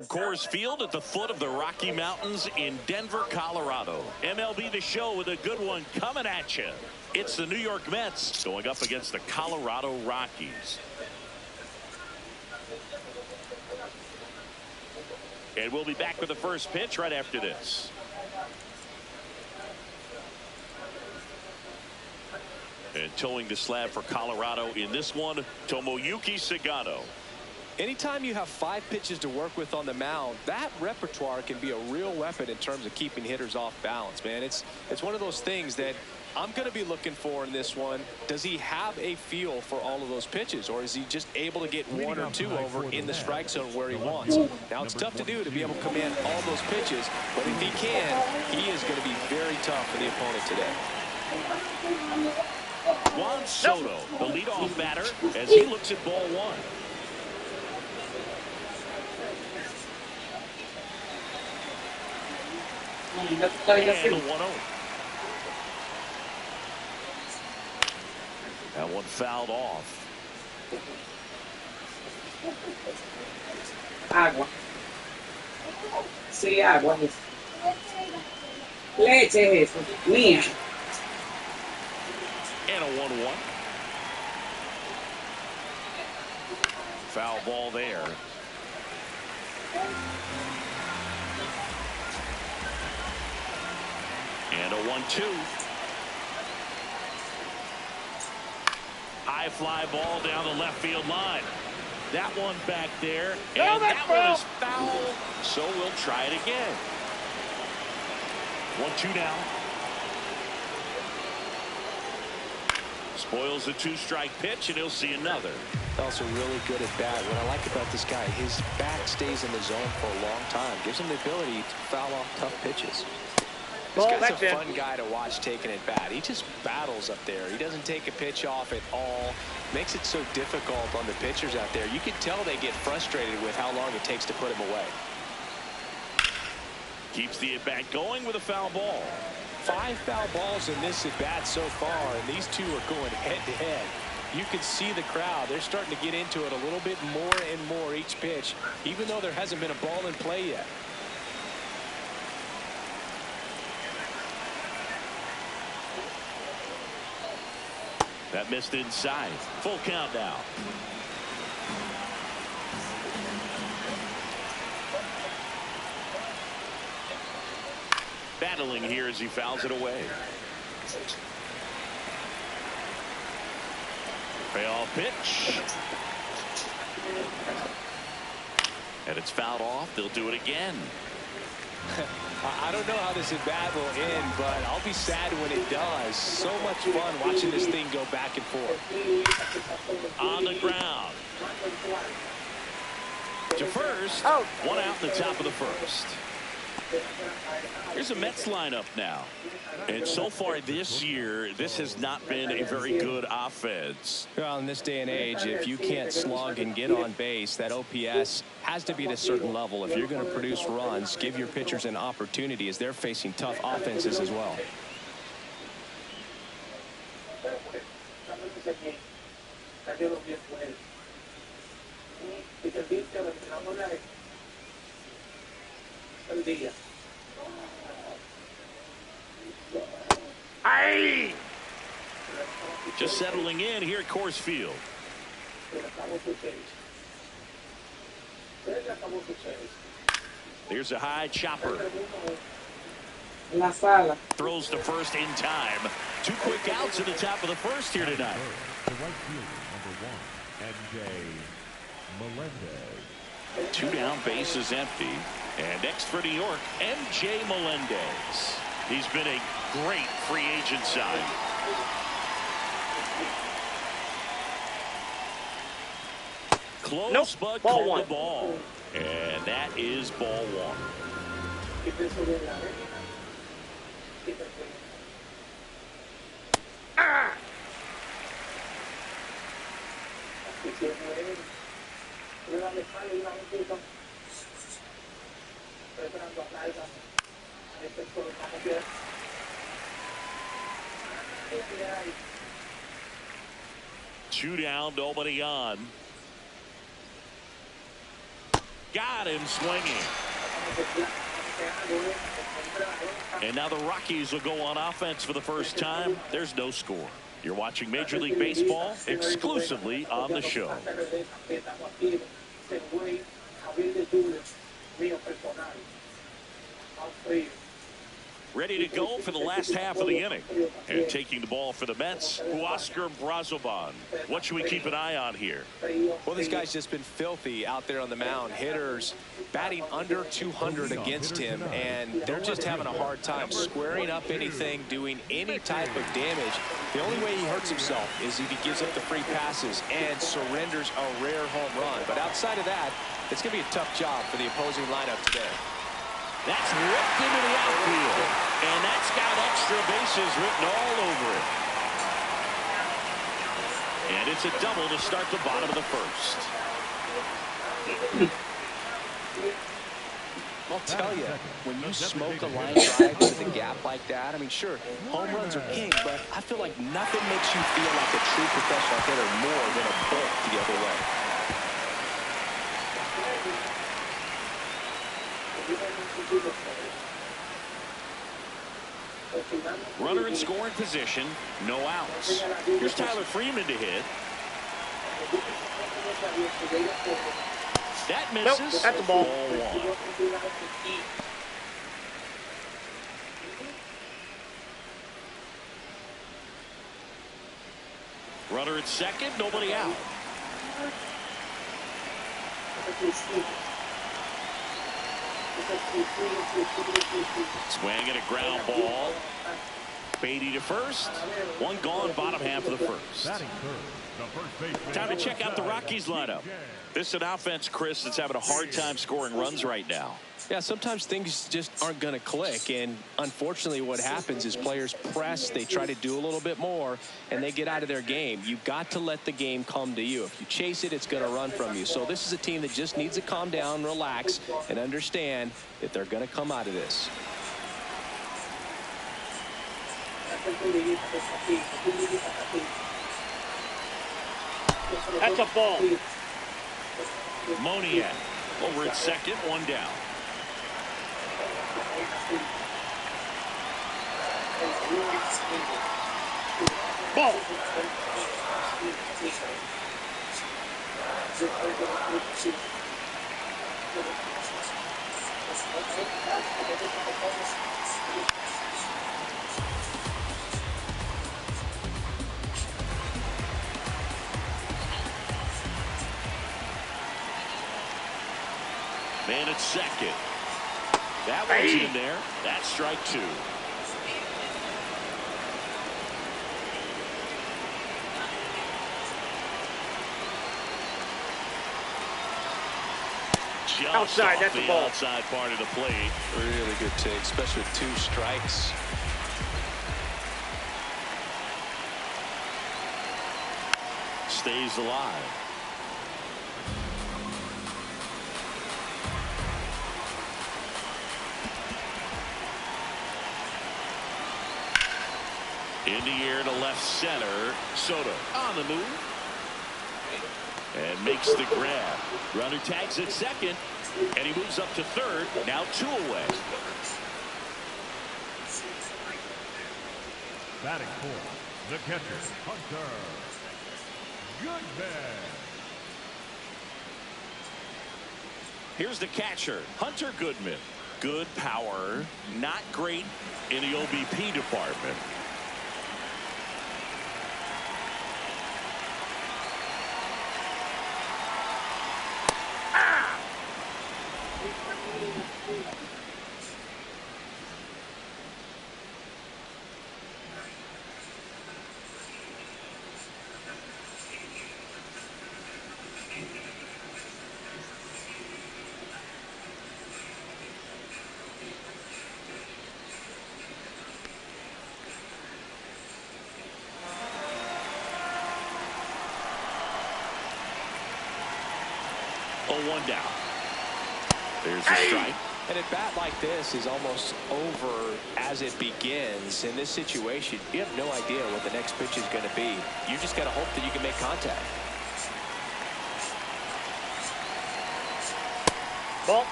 Coors Field at the foot of the Rocky Mountains in Denver, Colorado. MLB The Show with a good one coming at you. It's the New York Mets going up against the Colorado Rockies. And we'll be back with the first pitch right after this. And towing the slab for Colorado in this one, Tomoyuki Sagano. Anytime you have 5 pitches to work with on the mound, that repertoire can be a real weapon in terms of keeping hitters off balance, man. It's one of those things that I'm going to be looking for in this one. Does he have a feel for all of those pitches, or is he just able to get 1 or 2 over in the strike zone where he wants? Now, it's tough to do to be able to command all those pitches, but if he can, he is going to be very tough for the opponent today. Juan Soto, the leadoff batter, as he looks at ball 1. And the 1-0. That one fouled off. Agua. Sí, agua. Leche es eso, mía. And a 1-1. Foul ball there. And a 1-2. High fly ball down the left field line. That one back there. And that one is foul. So we'll try it again. 1-2 now. Spoils the 2-strike pitch, and he'll see another. Also really good at bat. What I like about this guy, his bat stays in the zone for a long time. Gives him the ability to foul off tough pitches. This guy's a fun guy to watch taking at bat. He just battles up there. He doesn't take a pitch off at all. Makes it so difficult on the pitchers out there. You can tell they get frustrated with how long it takes to put him away. Keeps the at-bat going with a foul ball. 5 foul balls in this at-bat so far, and these two are going head-to-head. You can see the crowd. They're starting to get into it a little bit more and more each pitch, even though there hasn't been a ball in play yet. That missed inside. Full count now. Battling here as he fouls it away. Payoff pitch. And it's fouled off. They'll do it again. I don't know how this at-bat will end, but I'll be sad when it does. So much fun watching this thing go back and forth. On the ground. To first. One out in the top of the first. Here's a Mets lineup now. And so far this year, this has not been a very good offense. Well, in this day and age, if you can't slug and get on base, that OPS has to be at a certain level. If you're going to produce runs, give your pitchers an opportunity as they're facing tough offenses as well. Aye. Just settling in here at Coors Field. There's a high chopper. Throws to first in time. 2 quick outs at the top of the first here tonight. The right fielder, number 1, MJ Melendez. 2 down, base is empty. And next for New York, MJ Melendez. He's been a great free agent sign. Close, but called the ball. And that is ball 1. Ah! Two down, nobody on. Got him swinging. And now the Rockies will go on offense for the first time. There's no score. You're watching Major League Baseball exclusively on the show. Ready to go for the last half of the inning. And taking the ball for the Mets, Oscar Brazoban. What should we keep an eye on here? Well, this guy's just been filthy out there on the mound. Hitters batting under 200 against him, and they're just having a hard time squaring up anything, doing any type of damage. The only way he hurts himself is if he gives up the free passes and surrenders a rare home run. But outside of that, it's going to be a tough job for the opposing lineup today. That's ripped into the outfield, and that's got extra bases written all over it. And it's a double to start the bottom of the first. I'll tell you, when you smoke a line drive to the gap like that, I mean, sure, home runs are king, but I feel like nothing makes you feel like a true professional hitter more than a bolt the other way. Runner in scoring position, no outs. Here's Tyler Freeman to hit. That misses. Nope, that's a ball. Ball 1. Runner at second, nobody out. Swing and a ground ball. Beatty to first. One gone, bottom half of the first. Time to check out the Rockies lineup. This is an offense, Chris, that's having a hard time scoring runs right now. Yeah, sometimes things just aren't going to click, and unfortunately what happens is players press, they try to do a little bit more, and they get out of their game. You've got to let the game come to you. If you chase it, it's going to run from you. So this is a team that just needs to calm down, relax, and understand that they're going to come out of this. That's a ball. Moniak over at second, one down. Ball. Man at second. That one's in there. That's strike 2. Just outside, off that's the a ball. outside part of the plate. Really good take, especially with 2 strikes. Stays alive. In the air to left center. Soto on the move. And makes the grab. Runner tags at second. And he moves up to third. Now 2 away. Batting for the catcher, Hunter Goodman. Here's the catcher, Hunter Goodman. Good power. Not great in the OBP department. One down. There's a strike. And a bat like this is almost over as it begins. In this situation, you have no idea what the next pitch is going to be. You just got to hope that you can make contact. Ball.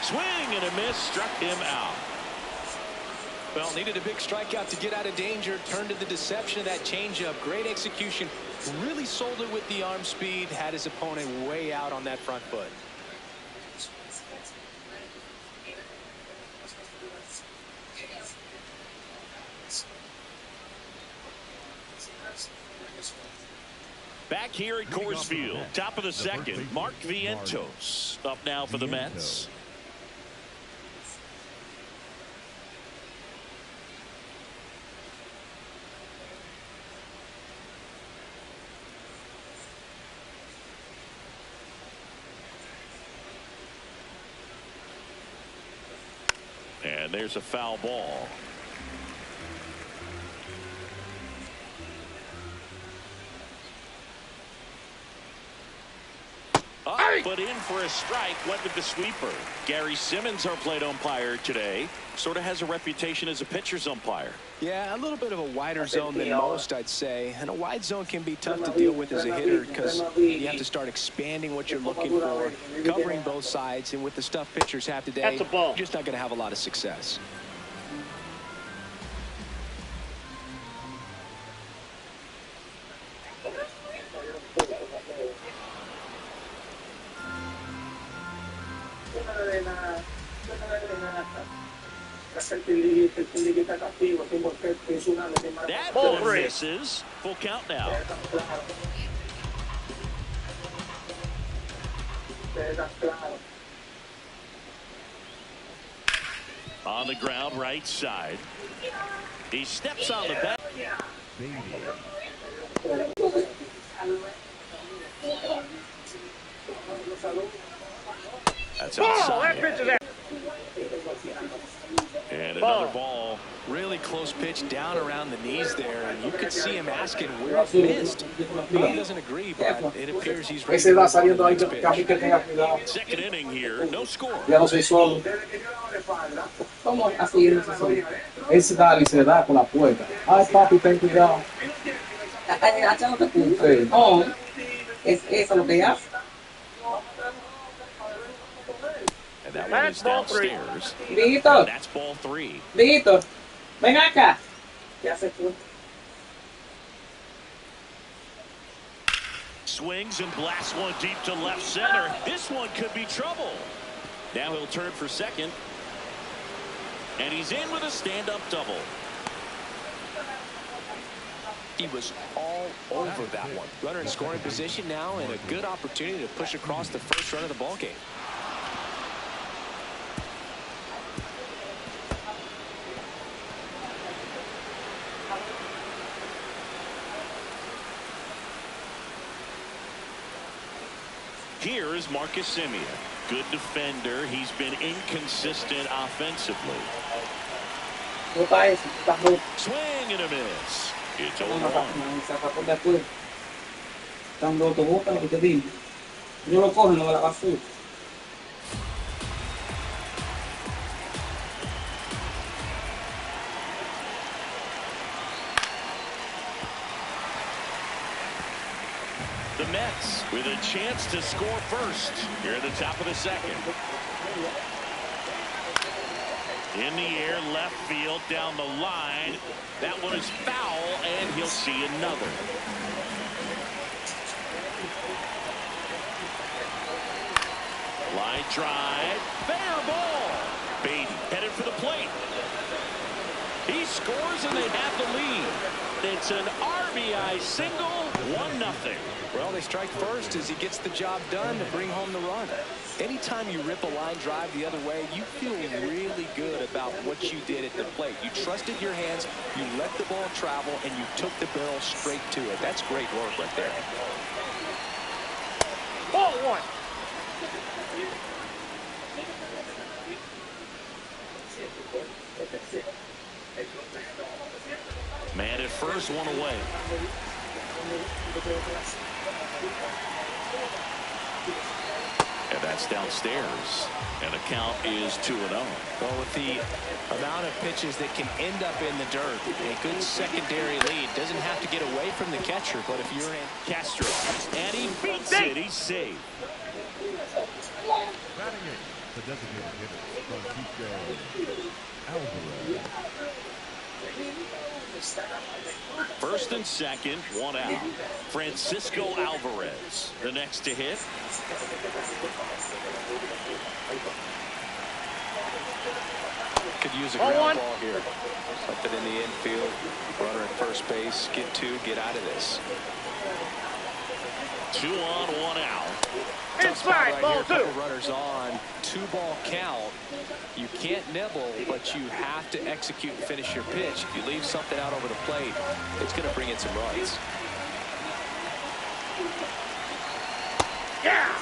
Swing and a miss, struck him out. Well, needed a big strikeout to get out of danger. Turned to the deception of that changeup. Great execution. Really sold it with the arm speed. Had his opponent way out on that front foot. Back here at Coors Field, top of the second, Mark Vientos up now for the Mets. And there's a foul ball. But in for a strike, went with the sweeper. Gary Simmons, our plate umpire today, sort of has a reputation as a pitcher's umpire. Yeah, a little bit of a wider zone than most, I'd say. And a wide zone can be tough to deal with as a hitter because you have to start expanding what you're looking for, covering both sides. And with the stuff pitchers have today, you're just not going to have a lot of success. That ball misses. Full count now. On the ground, right side. He steps on the bat. That's outside. And another ball. Really close pitch down around the knees there, and you could see him asking where it missed. He doesn't agree, but it appears he's ready to move on to the next pitch. Second inning here, no score. Ya no soy solo. ¿Cómo así no soy solo? Ese da y se da con la puerta. Ay, papi, ten cuidado. No, es eso lo que hace. And that one is downstairs. Víctor. That's ball 3. Víctor, ven acá. Ya se fue. Swings and blasts one deep to left center. This one could be trouble. Now he'll turn for second. And he's in with a stand-up double. He was all over that one. Runner in scoring position now, and a good opportunity to push across the first run of the ball game. Here is Marcus Semien. Good defender. He's been inconsistent offensively. Swing and a miss. It's 0-1. Yo lo cojo, no me la basura. The Mets with a chance to score first here at the top of the second. In the air, left field, down the line. That one is foul, and he'll see another. Line drive, fair ball. Beatty headed for the plate. He scores, and they have the lead. It's an RBI single, 1-0. Well, they strike first as he gets the job done to bring home the run. Anytime you rip a line drive the other way, you feel really good about what you did at the plate. You trusted your hands, you let the ball travel, and you took the barrel straight to it. That's great work right there. Ball 1. Man at first, one away. And that's downstairs. And the count is 2-0. Well, with the amount of pitches that can end up in the dirt, a good secondary lead doesn't have to get away from the catcher, but if you're in Castro, and he beats it. He's safe. Batting it, the designated hitter, Francisco Alvarez. First and second, one out. Francisco Alvarez, the next to hit. Could use a ground ball here. Something in the infield. Runner at first base. Get two. Get out of this. 2 on, 1 out. Inside, ball two. Couple runners on. 2-ball count. You can't nibble, but you have to execute and finish your pitch. If you leave something out over the plate, it's going to bring in some runs. Yeah.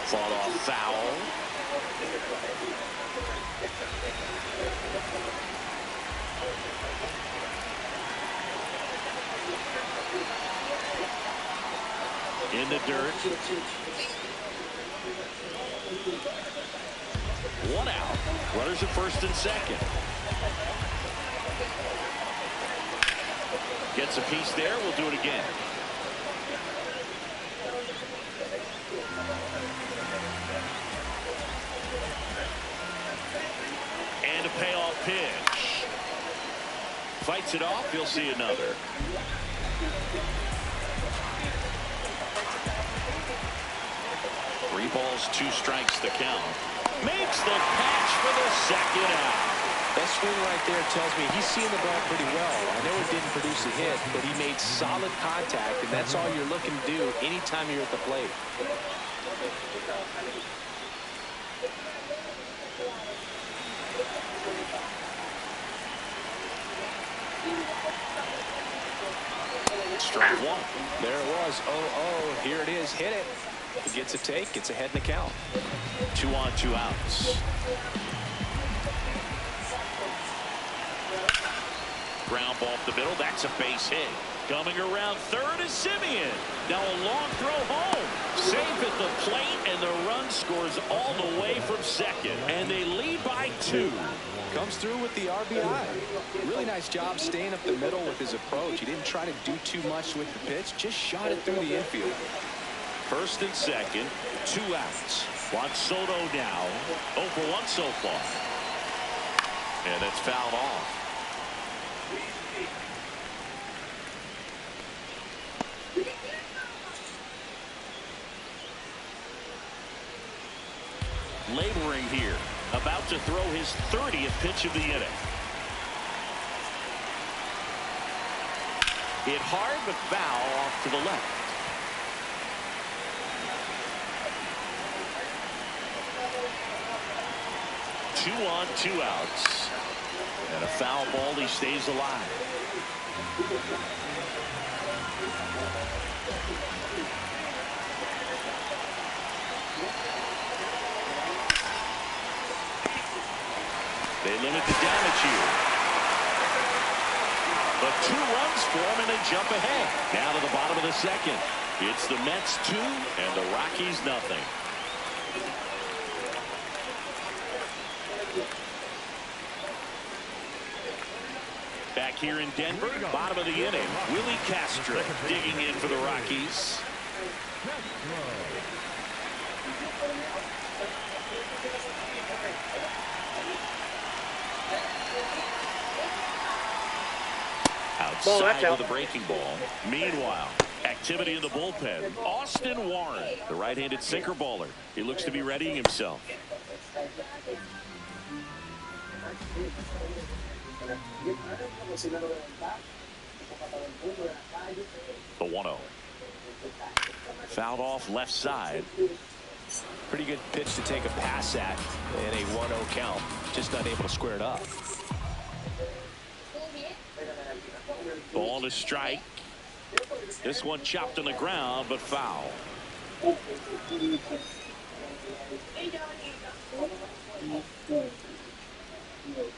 Fall off foul. In the dirt. 1 out. Runners at first and second. Gets a piece there. We'll do it again. And a payoff pitch. Fights it off. You'll see another. Three balls, 2 strikes to count. Makes the catch for the second out. That swing right there tells me he's seeing the ball pretty well. I know it didn't produce a hit, but he made solid contact, and that's all you're looking to do anytime you're at the plate. Strike 1. There it was. 0-0. Here it is. Hit it. He gets a take. Gets ahead in the count. 2 on, 2 outs. Ground ball up the middle. That's a base hit. Coming around third is Simeon. Now a long throw home. Safe at the plate, and the run scores all the way from second. And they lead by 2. Comes through with the RBI. Really nice job staying up the middle with his approach. He didn't try to do too much with the pitch. Just shot it through the infield. First and second, 2 outs. Juan Soto now 0 for 1 so far. And it's fouled off. Laboring here, about to throw his 30th pitch of the inning. Hit hard but foul off to the left. Two on, 2 outs. And a foul ball. He stays alive. They limit the damage here. But 2 runs for him and they jump ahead. Down to the bottom of the second. It's the Mets 2 and the Rockies nothing. Back here in Denver, bottom of the inning, Willie Castro digging in for the Rockies. Outside of the breaking ball. Meanwhile, activity in the bullpen. Austin Warren, the right-handed sinker baller. He looks to be readying himself. The 1-0. Fouled off left side. Pretty good pitch to take a pass at in a 1-0 count. Just not able to square it up. Ball to strike. This one chopped on the ground, but foul.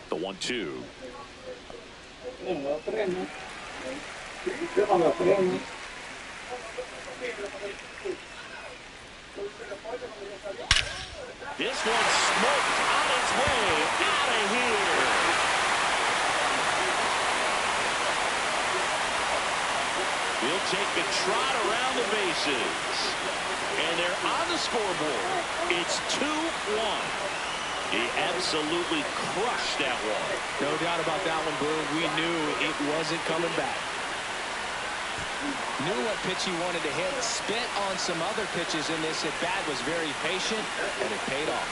The 1-2. This one's smoked on its way out of here. He'll take the trot around the bases. And they're on the scoreboard. It's 2-1. He absolutely crushed that one. No doubt about that one, Boone. We knew it wasn't coming back. Knew what pitch he wanted to hit. Spent on some other pitches in this at-bat. Was very patient, and it paid off.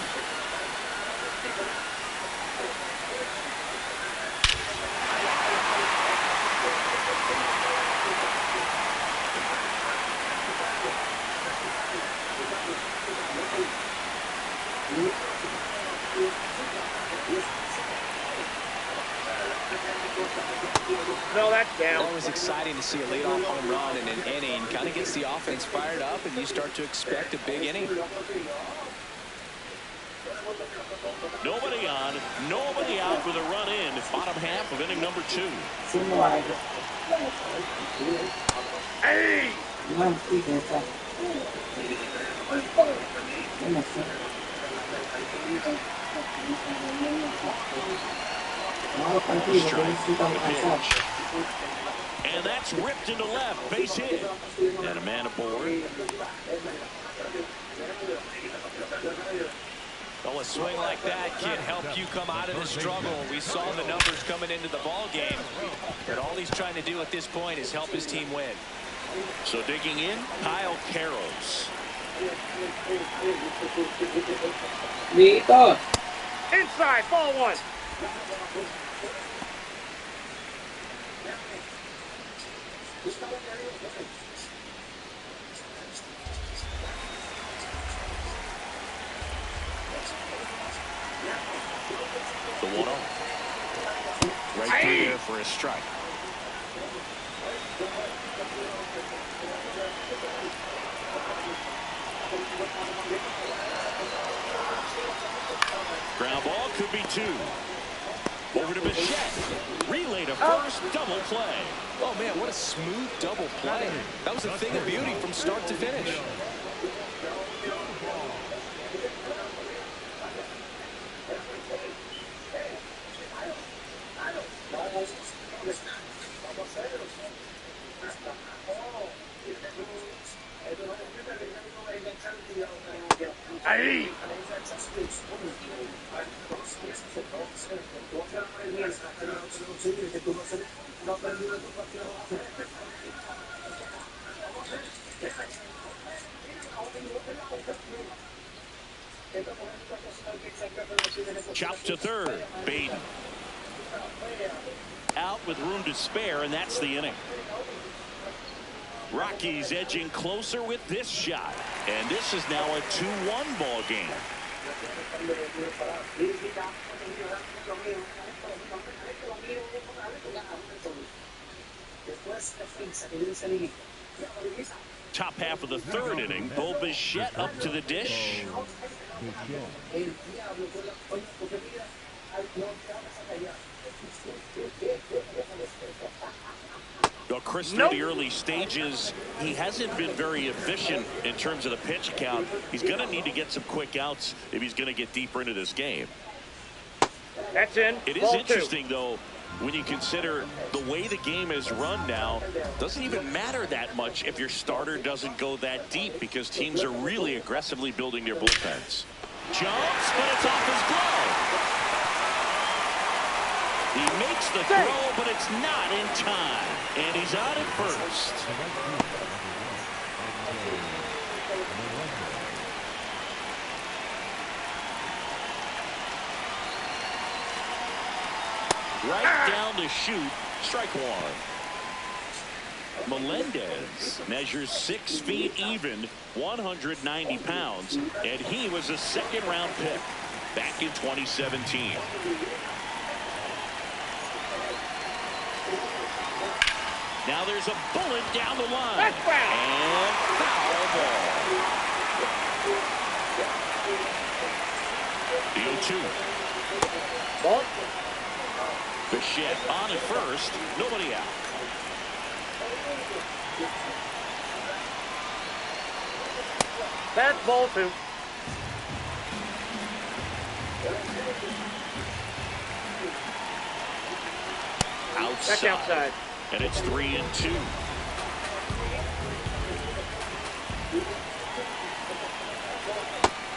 No, that's down. Always exciting to see a leadoff home run in an inning. Kind of gets the offense fired up, and you start to expect a big inning. Nobody on, nobody out with a run in. Bottom half of inning number 2. Hey! And that's ripped into left. Base hit. And a man aboard. Well, a swing like that can help you come out of the struggle. We saw the numbers coming into the ball game, but all he's trying to do at this point is help his team win. So digging in, Kyle Carrows. Listo. Inside, ball 1. The 1-0. Right through there for a strike. Ground ball could be 2. Over to Bichette. Relay to first. Double play. Oh, man, what a smooth double play. That was a thing of beauty from start to finish. Ahí. Chop to third. Baden. Out with room to spare, and that's the inning. Rockies edging closer with this shot. And this is now a 2-1 ball game. Top half of the third inning. Bichette up to the dish. Well, Chris, through the early stages, he hasn't been very efficient in terms of the pitch count. He's going to need to get some quick outs if he's going to get deeper into this game. That's in. It is interesting, though, when you consider the way the game is run now. Doesn't even matter that much if your starter doesn't go that deep, because teams are really aggressively building their bullpens. Jumps, but it's off his glove. He makes the throw, but it's not in time. And he's out at first. Right down to shoot. Strike 1. Melendez measures 6 feet even, 190 pounds, and he was a second-round pick back in 2017. Now there's a bullet down the line. That's foul. And foul ball. The 0-2. Ball. Bichette on at first, nobody out. That's ball 2. Outside. Back outside. And it's 3-2.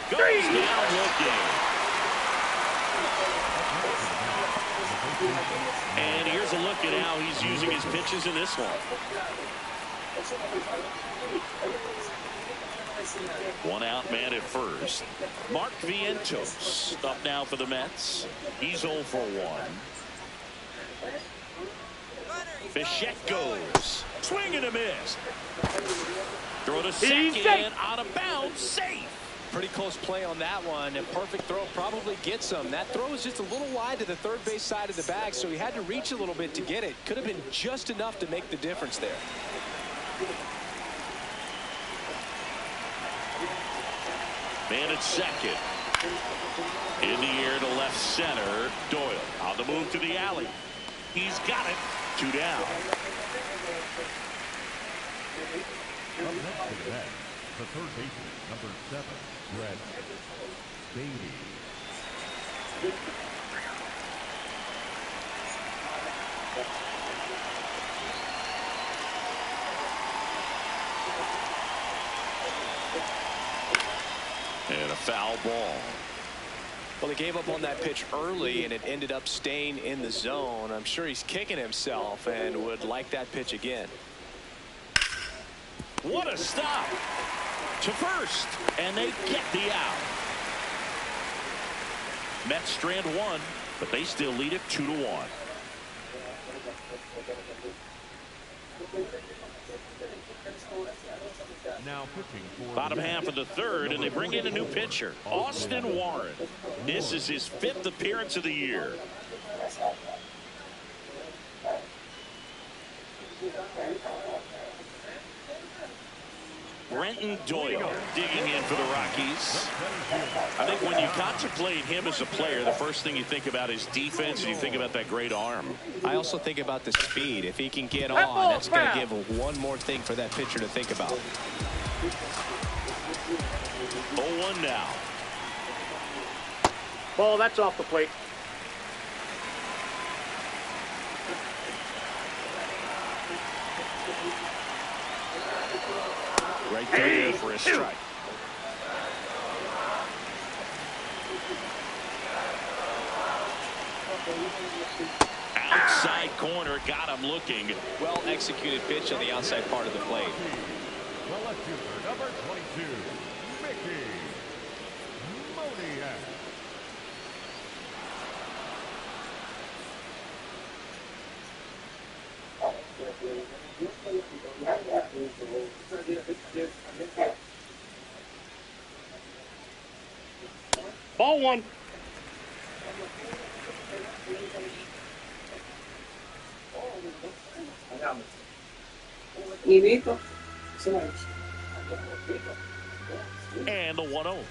Goes down looking. And here's a look at how he's using his pitches in this one. One out man at first. Mark Vientos up now for the Mets. He's 0 for 1. Bichette goes. Swing and a miss. Throw to second. Out of bounds. Safe. Pretty close play on that one. A perfect throw probably gets him. That throw is just a little wide to the third base side of the bag, so he had to reach a little bit to get it. Could have been just enough to make the difference there. Man at second. In the air to left center. Doyle on the move to the alley. He's got it. 2 down. Up next to the net, the third baseman, number 7, Brett Beatty. And a foul ball. Well, he gave up on that pitch early, and it ended up staying in the zone. I'm sure he's kicking himself and would like that pitch again. What a stop to first, and they get the out. Mets strand 1, but they still lead it 2-1. Now pitching for Bottom half of the third, and they bring in a new pitcher, Austin Warren. This is his 5th appearance of the year. Brenton Doyle digging in for the Rockies. I think when you contemplate him as a player, the first thing you think about is defense, and you think about that great arm. I also think about the speed. If he can get on, that's going to give one more thing for that pitcher to think about. 0-1 now. Ball, that's off the plate. Right there for a strike. Outside corner, got him looking. Well executed pitch on the outside part of the plate. the left fielder, number 22, Mickey Moniak. Ball one. And the 1-0.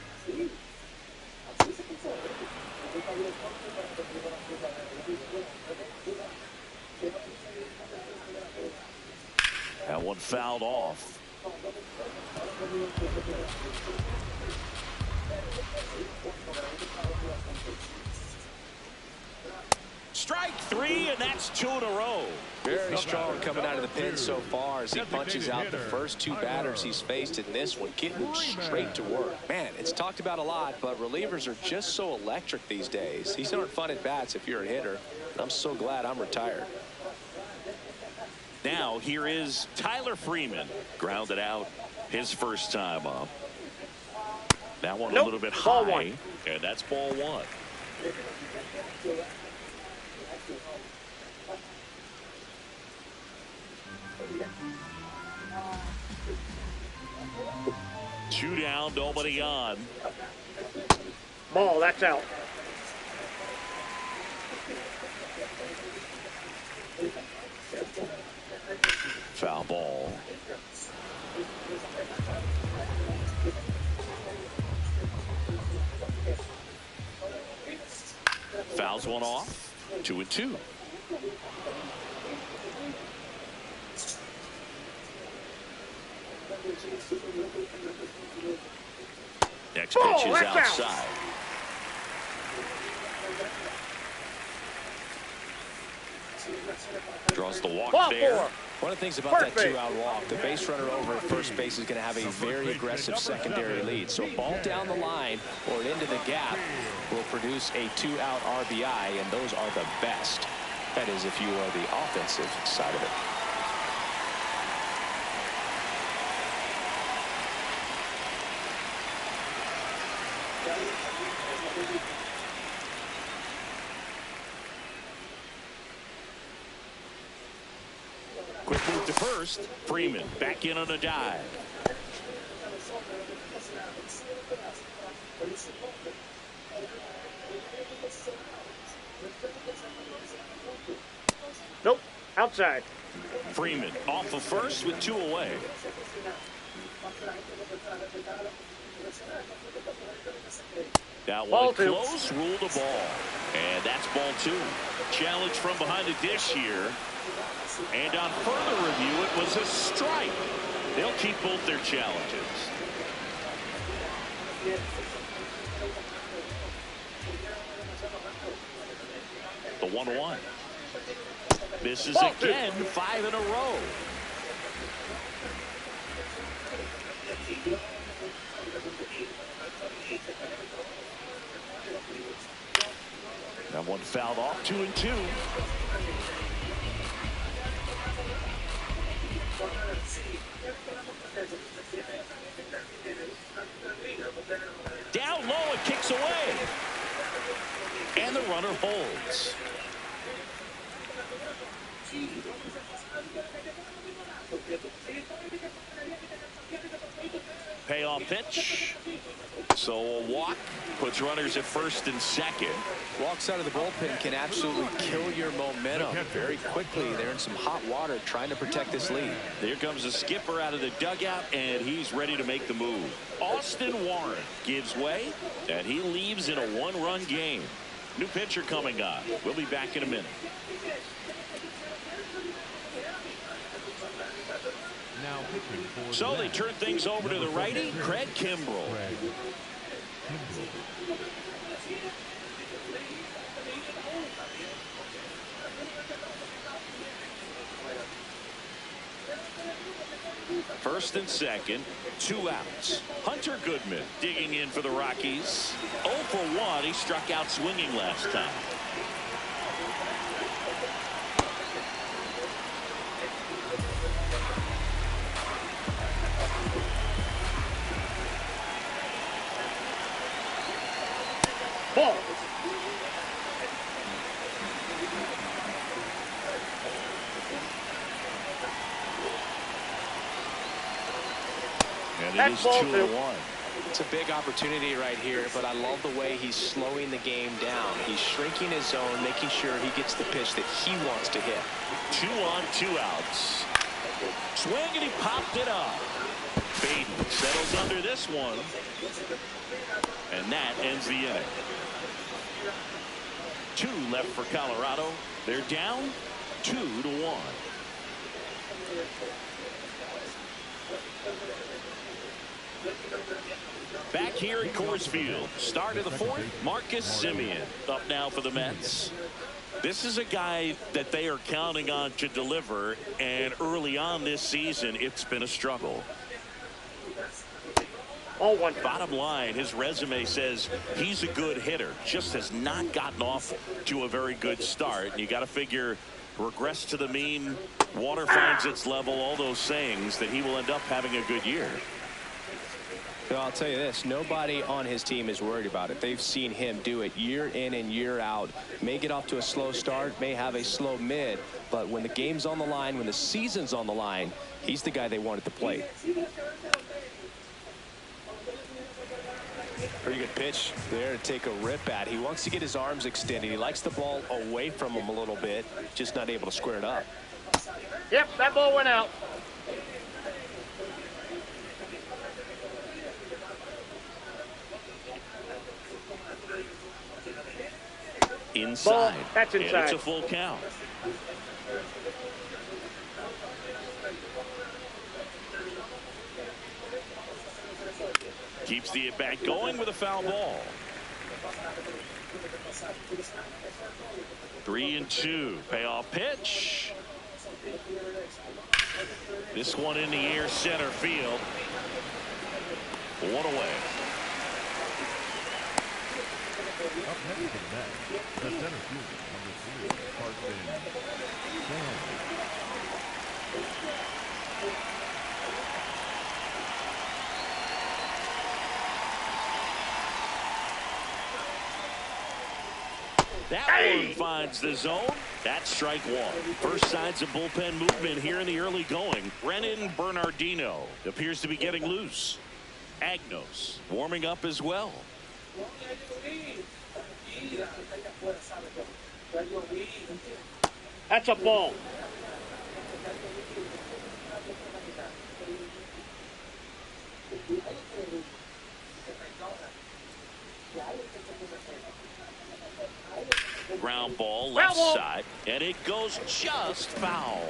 That one fouled off. Strike three, and that's 2 in a row. Very strong coming out of the pen so far as he punches out the first two batters he's faced in this one, getting them straight to work. Man, it's talked about a lot, but relievers are just so electric these days. These aren't fun at bats if you're a hitter. I'm so glad I'm retired. Now here is Tyler Freeman, grounded out his first time up. That one a little bit high, and that's ball one. Two down, nobody on. Ball, that's out. Foul ball. Fouls one off. 2-2. Next pitch is outside. Draws the walk there. One of the things about that two-out walk, the base runner over at first base is going to have a very aggressive secondary lead. So a ball down the line or into the gap will produce a two-out RBI, and those are the best. That is if you are the offensive side of it. Quick move to first. Freeman back in on a dive. Nope. Outside. Freeman off of first with 2 away. That one close, ruled a ball. And that's ball 2. Challenge from behind the dish here. And on further review, it was a strike. They'll keep both their challenges. The 1-1. Misses again, 5 in a row. That one fouled off, 2-2. Down low, it kicks away. And the runner holds. Payoff pitch. So a walk puts runners at first and second. Walks out of the bullpen can absolutely kill your momentum very quickly. They're in some hot water trying to protect this lead. There comes the skipper out of the dugout, and he's ready to make the move. Austin Warren gives way, and he leaves in a 1-run game. New pitcher coming on. We'll be back in a minute. Now pitching for So the they turn things over to the righty, Craig Kimbrell. First and second, 2 outs. Hunter Goodman digging in for the Rockies. 0 for 1. He struck out swinging last time. Ball. And it is 2-1. It's a big opportunity right here, but I love the way he's slowing the game down. He's shrinking his zone, making sure he gets the pitch that he wants to hit. 2 on, 2 outs. Swing, and he popped it up. Baden settles under this one. And that ends the inning. 2 left for Colorado. They're down 2-1. Back here at Coors Field, start of the 4th, Marcus Semien up now for the Mets. This is a guy that they are counting on to deliver, and early on this season, it's been a struggle. All 1. Bottom line, his resume says he's a good hitter, just has not gotten off to a very good start. And you got to figure, regress to the mean, water finds its level, all those sayings, that he will end up having a good year. Well, I'll tell you this, nobody on his team is worried about it. They've seen him do it year in and year out. May get off to a slow start, may have a slow mid, but when the game's on the line, when the season's on the line, he's the guy they want at the plate. Pretty good pitch there to take a rip at. He wants to get his arms extended. He likes the ball away from him a little bit, just not able to square it up. Yep, that ball went out. Inside. Ball. That's inside. And it's a full count. Keeps the at-bat going with a foul ball. 3-2. Payoff pitch. This one in the air, center field. One away. Up next to that, the center fielder, number 3, Carson. That one finds the zone. That's strike one. First signs of bullpen movement here in the early going. Brennan Bernardino appears to be getting loose. Agnos warming up as well. That's a ball. Ground ball left side, and it goes just foul.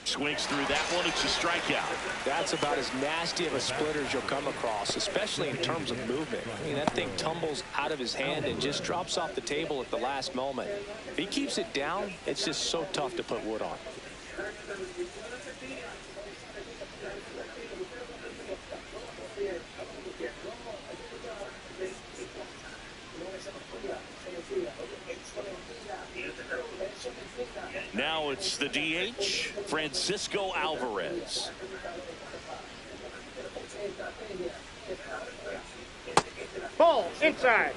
Swings through that one. It's a strikeout. That's about as nasty of a splitter as you'll come across, especially in terms of movement. I mean, that thing tumbles out of his hand and just drops off the table at the last moment. If he keeps it down, it's just so tough to put wood on. Now it's the DH, Francisco Alvarez. Ball inside.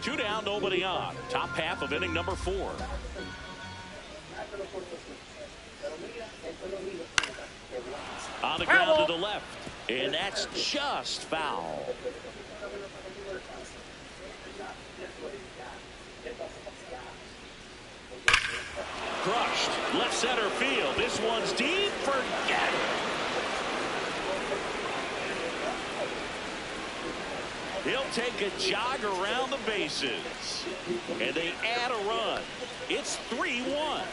Two down, nobody on. Top half of inning number 4. On the ground to the left. And that's just foul. Crushed. Left center field. This one's deep. Forget it. He'll take a jog around the bases. And they add a run. It's 3-1.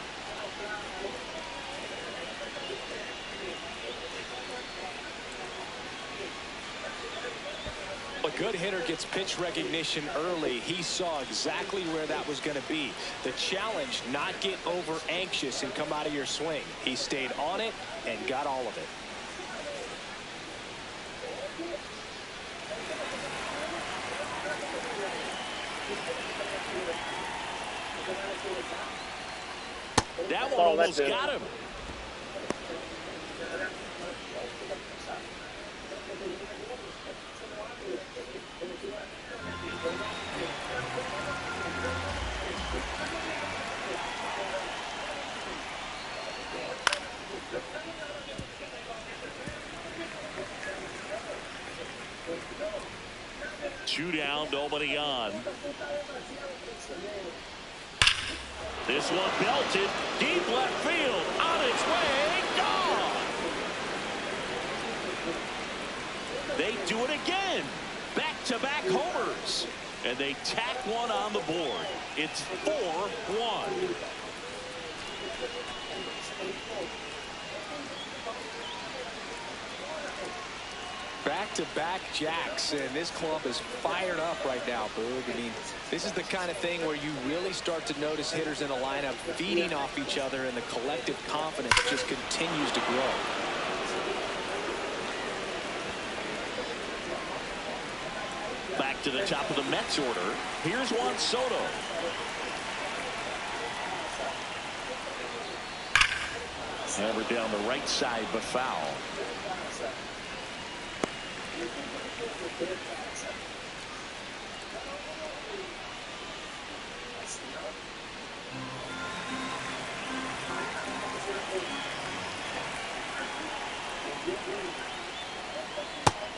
A good hitter gets pitch recognition early. He saw exactly where that was going to be. The challenge, not get over anxious and come out of your swing. He stayed on it and got all of it. That one almost got him. Two down, nobody on. This one belted deep left field, on its way, gone. They do it again. Back-to-back homers. And they tack one on the board. It's 4-1. Back-to-back jacks, and this club is fired up right now, Boog. I mean, this is the kind of thing where you really start to notice hitters in a lineup feeding off each other, and the collective confidence just continues to grow. Back to the top of the Mets order. Here's Juan Soto. Hammered down the right side, but foul.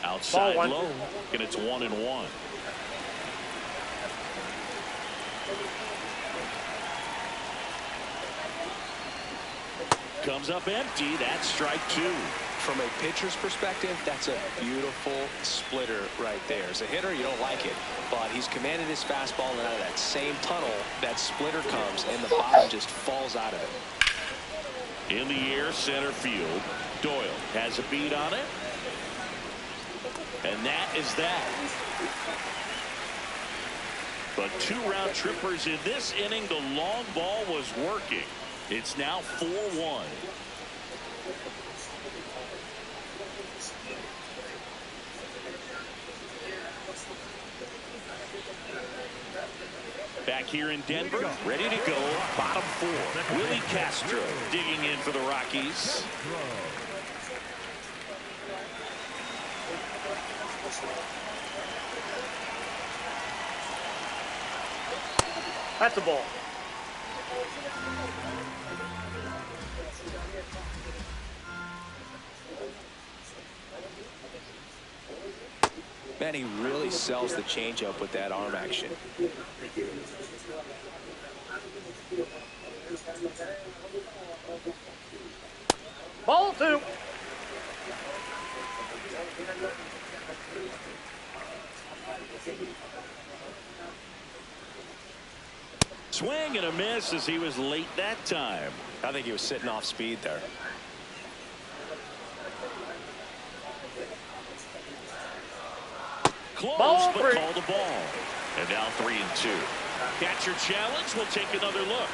Outside low, and it's 1-1. Comes Comes up empty. That's strike 2. From a pitcher's perspective, that's a beautiful splitter right there. As a hitter, you don't like it, but he's commanded his fastball, and out of that same tunnel, that splitter comes, and the bottom just falls out of it. In the air, center field. Doyle has a beat on it. And that is that. But 2 round trippers in this inning. The long ball was working. It's now 4-1. Back here in Denver, ready to go. Bottom 4. Willie Castro digging in for the Rockies. That's a ball. Man, he really sells the changeup with that arm action. Ball 2. Swing and a miss as he was late that time. I think he was sitting off speed there. Close, Ball but 3. called a ball. And now 3-2. Catcher challenge. We'll take another look.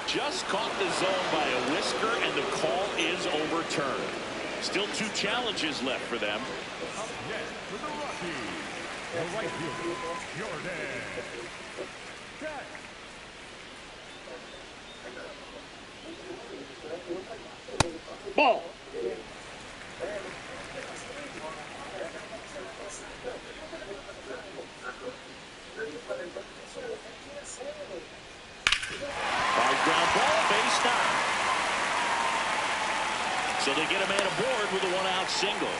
Just caught the zone by a whisker, and the call is overturned. Still 2 challenges left for them. Up next for the Rockies, the right fielder, Jordan. Catch. Ball. Hard ground ball, base knock. So they get a man aboard with a 1-out single.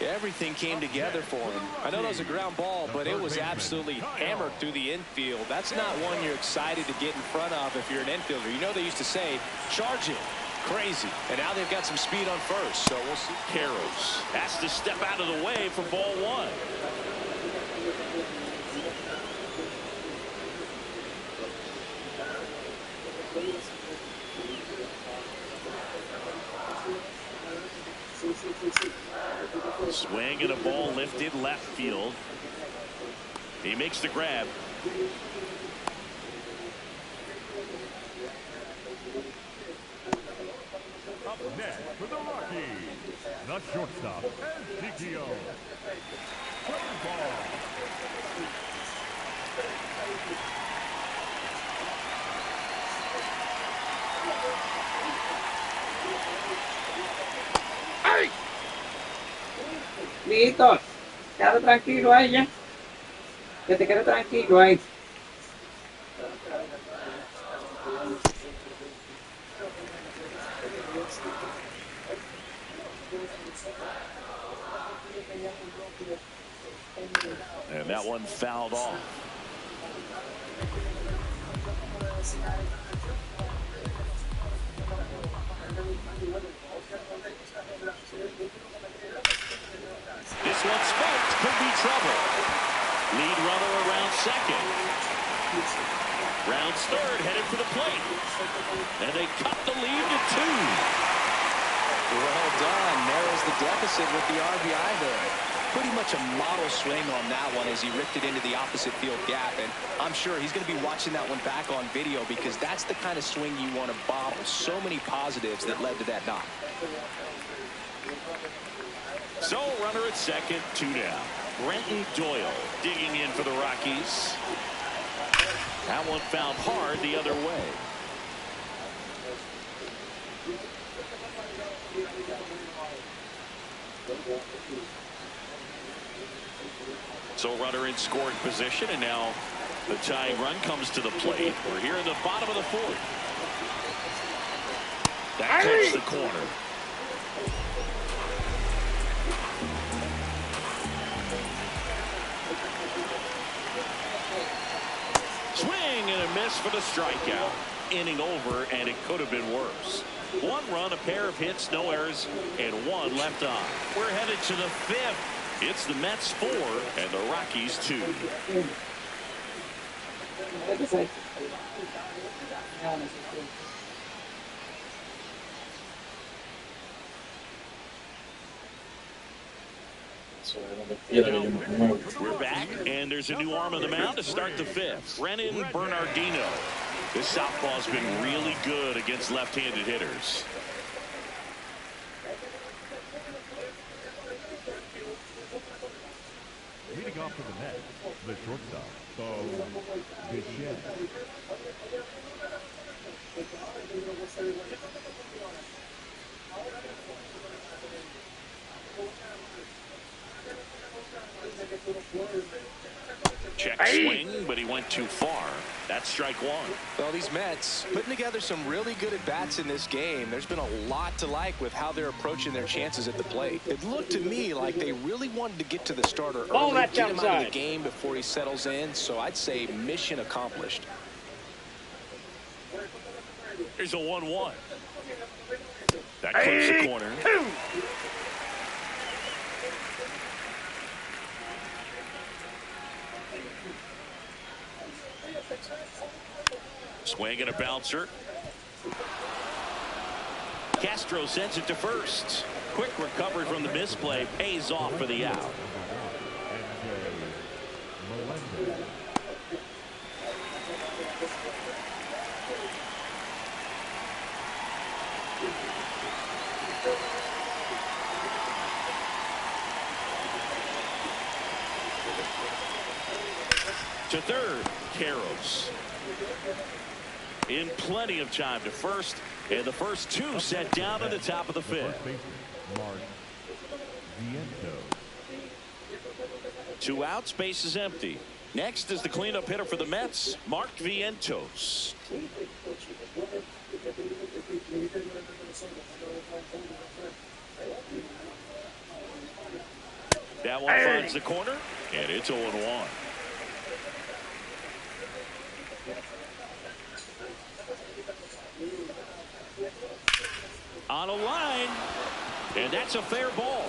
Everything came together for him. I know that was a ground ball, but it was absolutely hammered through the infield. That's not one you're excited to get in front of if you're an infielder. You know they used to say, charge it. Crazy. And now they've got some speed on first, so we'll see. Karros has to step out of the way for ball 1. Swing and a ball lifted left field. He makes the grab. Up next for the Rockies, the shortstop, Este. Play ball. ¡Ay! Listo. Quédate tranquilo ahí ya. Que te quede tranquilo ahí. And that one fouled off. This one smoked. Could be trouble. Lead runner around second. Rounds third, headed for the plate. And they cut the lead to 2. Well done. Narrows the deficit with the RBI there. Pretty much a model swing on that one as he ripped it into the opposite field gap. And I'm sure he's going to be watching that one back on video because that's the kind of swing you want to bottle. So many positives that led to that knock. So runner at second, 2 down. Brenton Doyle digging in for the Rockies. That one fouled hard the other way. So runner in scoring position, and now the tying run comes to the plate. We're here in the bottom of the 4th. That cuts the corner. Swing and a miss for the strikeout. inning over, and it could have been worse. 1 run, a pair of hits, no errors, and 1 left on. We're headed to the 5th. It's the Mets 4 and the Rockies 2. We're back, and there's a new arm on the mound to start the 5th. Renan Bernardino. This southpaw's been really good against left-handed hitters. Leading off for the Mets, the shortstop, the Show. Check swing, but he went too far. That's strike 1. Well, these Mets putting together some really good at-bats in this game. There's been a lot to like with how they're approaching their chances at the plate. It looked to me like they really wanted to get to the starter early, get him out of the game before he settles in. So I'd say mission accomplished. Here's a 1-1. That clips the corner. Swing and a bouncer. Castro sends it to first. Quick recovery from the misplay pays off for the out. To third, Caros. In plenty of time to first, and the first 2 set down at the top of the 5th. 2 outs, base is empty. Next is the cleanup hitter for the Mets, Mark Vientos. That one finds the corner, and it's 0-1. On a line, and that's a fair ball.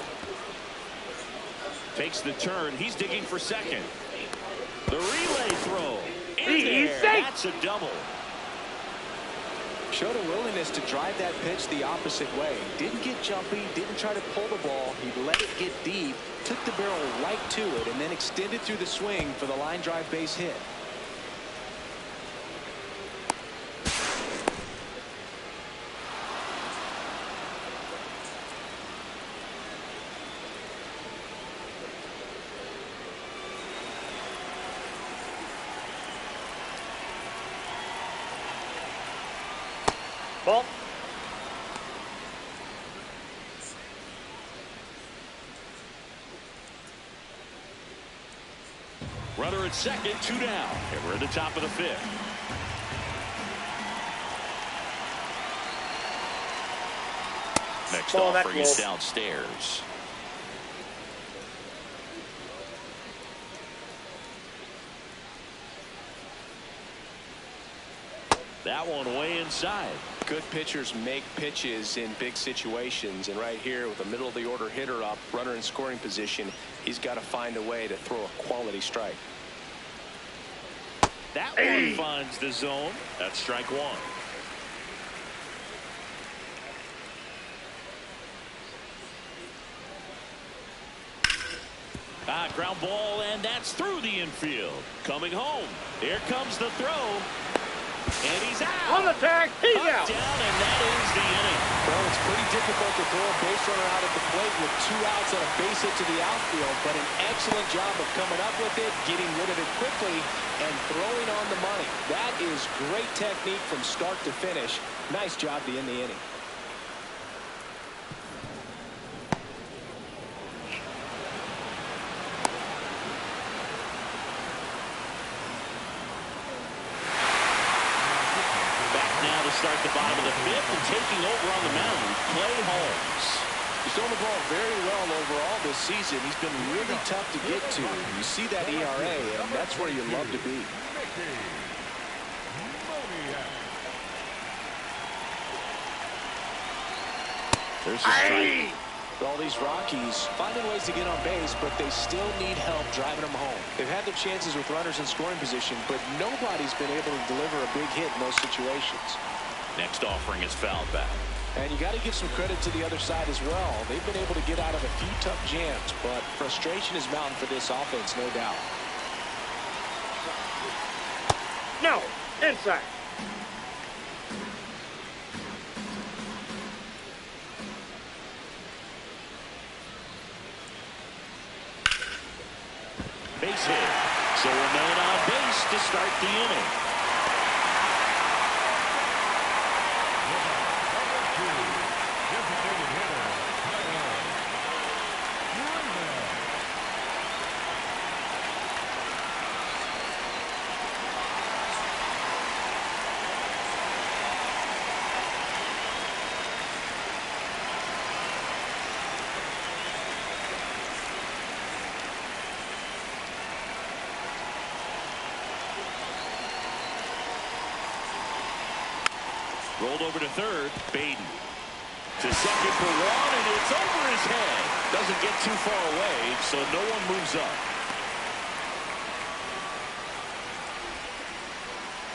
Takes the turn. He's digging for second. The relay throw. In there. That's a double. Showed a willingness to drive that pitch the opposite way. Didn't get jumpy, didn't try to pull the ball. He let it get deep, took the barrel right to it, and then extended through the swing for the line drive base hit. Ball. Runner at second, 2 down, and we're at the top of the 5th. Next offering is downstairs. That one way inside. Good pitchers make pitches in big situations, and right here with a middle of the order hitter up, runner in scoring position, he's got to find a way to throw a quality strike. That one finds the zone. That's strike 1. Ground ball, and that's through the infield. Coming home. Here comes the throw. And he's out. On the tag, he's out. Down, and that ends the inning. Well, it's pretty difficult to throw a base runner out at the plate with 2 outs and a base hit to the outfield, but an excellent job of coming up with it, getting rid of it quickly, and throwing on the money. That is great technique from start to finish. Nice job to end the inning. Start the bottom of the 5th, and taking over on the mound, Clay Holmes. He's thrown the ball very well overall this season. He's been really tough to get to. You see that ERA, and that's where you love to be. There's a strike. All these Rockies finding ways to get on base, but they still need help driving them home. They've had their chances with runners in scoring position, but nobody's been able to deliver a big hit in those situations. Next offering is fouled back. And you got to give some credit to the other side as well. They've been able to get out of a few tough jams, but frustration is mounting for this offense, no doubt. No, inside. Base hit. So a man on base to start the inning. Rolled over to third. Baden to second for one, and it's over his head. Doesn't get too far away, so no one moves up.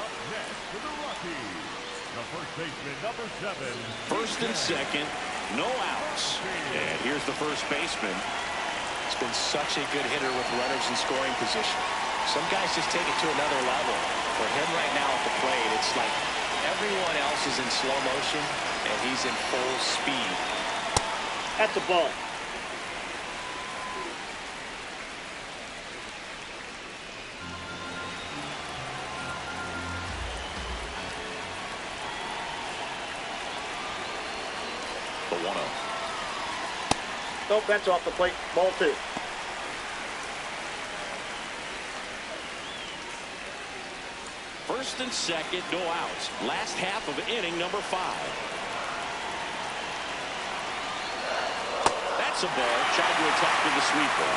Up next for the Rockies, the first baseman, number 7. First and second, no outs. And here's the first baseman. It's been such a good hitter with runners in scoring position. Some guys just take it to another level. For him right now at the plate, it's like everyone else is in slow motion, and he's in full speed. That's a ball. The 1-0. Nope, that's off the plate. Ball 2. First and second, no outs. Last half of inning number 5. That's a ball. Tried to attack with the sweeper.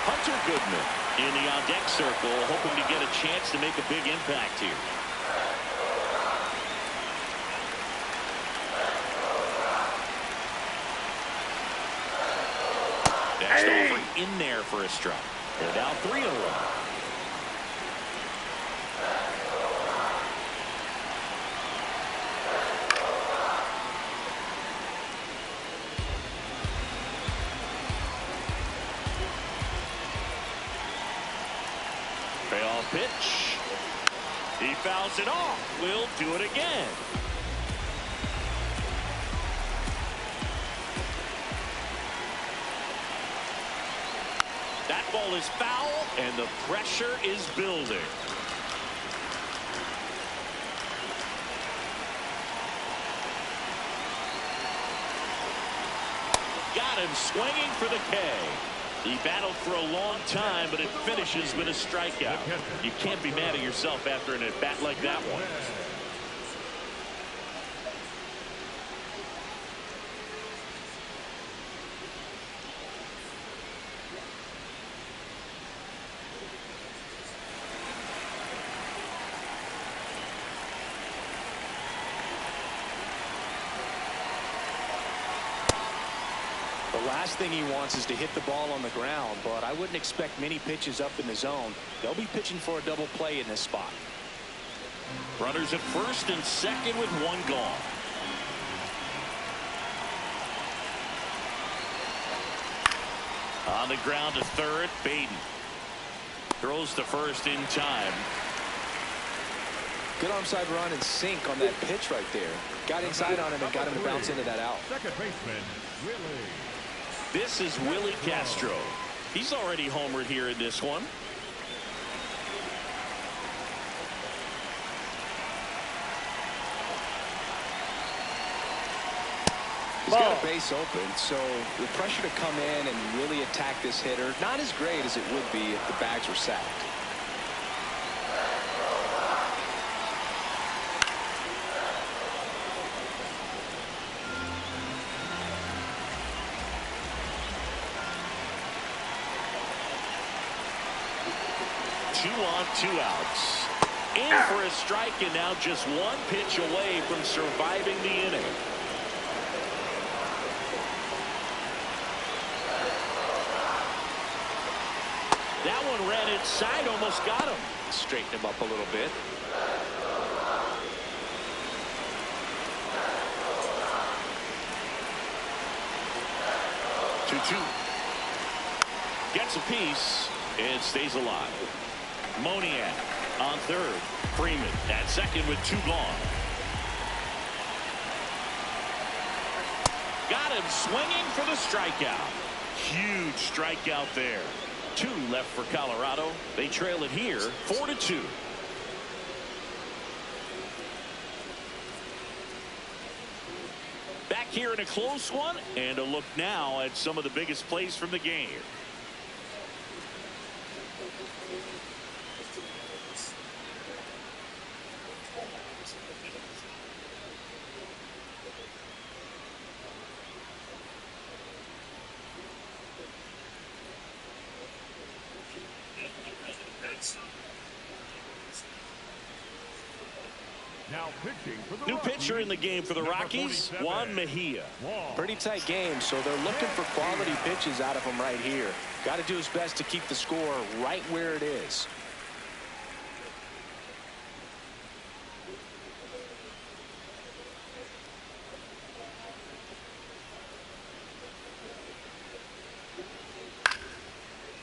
Hunter Goodman in the on-deck circle, hoping to get a chance to make a big impact here. Next offering in there for a strike. They're down 3-1. Payoff pitch. He fouls it off. We'll do it again. That ball is foul, and the pressure is building. Got him swinging for the K. He battled for a long time, but it finishes with a strikeout. You can't be mad at yourself after an at-bat like that one. The last thing he wants is to hit the ball on the ground, but I wouldn't expect many pitches up in the zone. They'll be pitching for a double play in this spot. Runners at first and second with one gone. On the ground to third, Baden throws to first in time. Good onside run and sink on that pitch right there. Got inside on him and got him to bounce into that out. Second baseman, Willie. This is Willie Castro. He's already homered here in this one. He's got a base open, so the pressure to come in and really attack this hitter, not as great as it would be if the bags were sacked. Two on, 2 outs. In for a strike, and now just one pitch away from surviving the inning. one ran inside, almost got him. Straighten him up a little bit. 2-2. Gets a piece and stays alive. Moniak on third. Freeman at second with 2 gone. Got him swinging for the strikeout. Huge strikeout there. 2 left for Colorado. They trail it here 4-2. Back here in a close one, and a look now at some of the biggest plays from the game. Now pitching for the New Rockies, pitcher in the game for the Rockies, Juan Mejia. Pretty tight game, so they're looking for quality pitches out of him right here. Got to do his best to keep the score right where it is.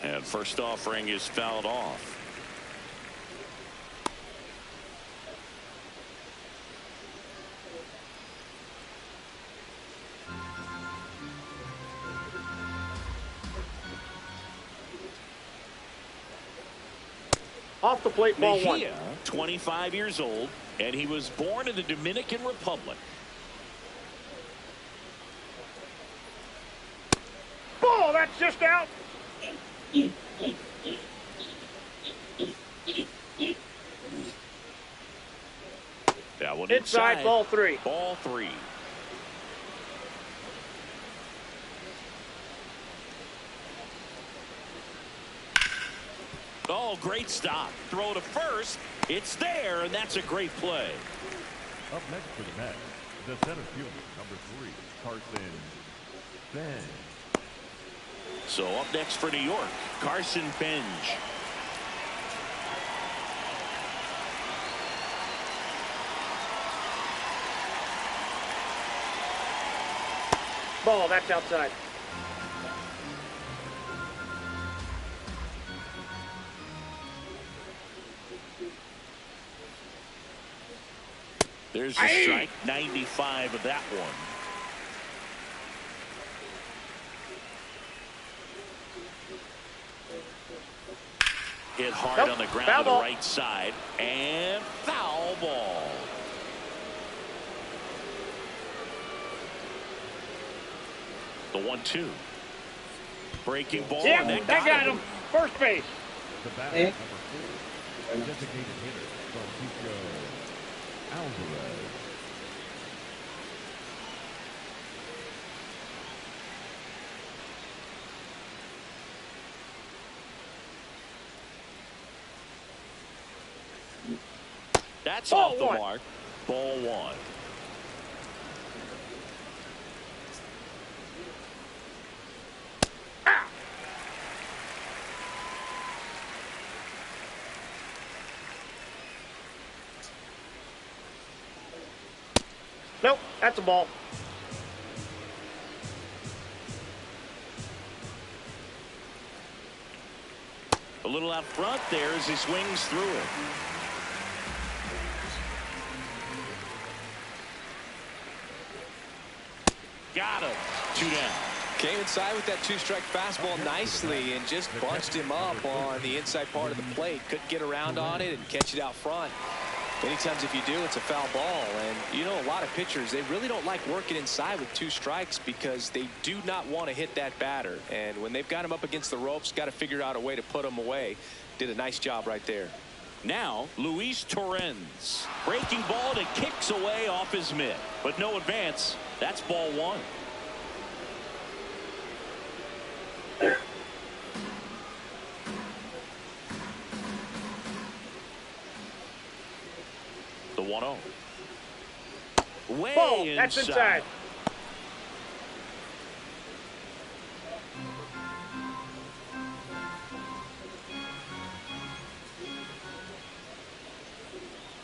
And first offering is fouled off. Off the plate, ball Mejia, 1. 25 years old, and he was born in the Dominican Republic. Ball, that's just out. That one Inside, ball 3. Ball 3. Oh, great stop. Throw to first. It's there, and that's a great play. Up next for the Mets, the center fielder, number 3, Carson Bench. So up next for New York, Carson Bench. Ball, that's outside. There's a strike, 95 of that one. Hit hard on the ground to the right side, and foul ball. The 1-2. Breaking ball. Yep, and they that got him. First base. The batter, number 4, designated hitter, Francisco Alvarez. That's Ball off the 1. mark. Ball 1. Nope, that's a ball. A little out front there as he swings through it. Got him. 2 down. Came inside with that 2-strike fastball nicely and just bunched him up on the inside part of the plate. Couldn't get around on it and catch it out front. Many times if you do, it's a foul ball. And you know, a lot of pitchers, they really don't like working inside with 2 strikes because they do not want to hit that batter. And when they've got him up against the ropes, got to figure out a way to put him away. Did a nice job right there. Now, Luis Torrens. Breaking ball that kicks away off his mitt. But no advance. That's ball 1. The 1-0. Way Ball, inside. that's inside.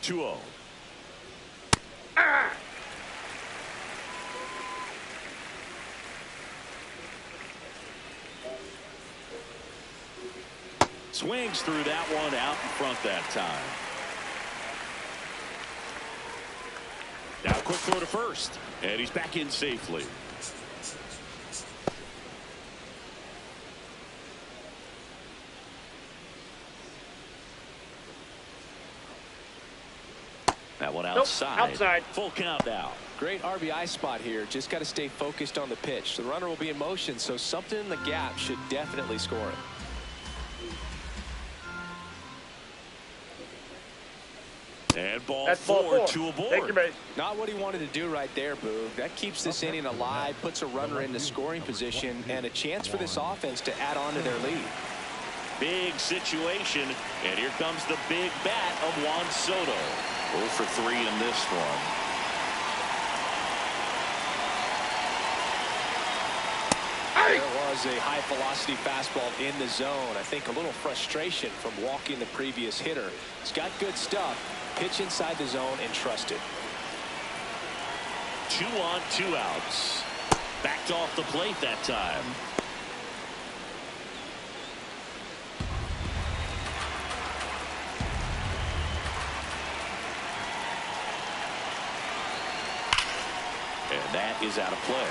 2-0. Swings through that one out in front that time. Now quick throw to first, and he's back in safely. That one outside. Nope, outside. Full count now. Great RBI spot here. Just got to stay focused on the pitch. The runner will be in motion, so something in the gap should definitely score it. And ball That's four, ball 4. two aboard. Take your base. Not what he wanted to do right there, Boog. That keeps this inning alive, puts a runner into scoring position, and a chance for this offense to add on to their lead. Big situation, and here comes the big bat of Juan Soto. 0 for 3 in this one. There was a high-velocity fastball in the zone. I think a little frustration from walking the previous hitter. He's got good stuff. Pitch inside the zone and trust it. 2 on, 2 outs. Backed off the plate that time. And that is out of play.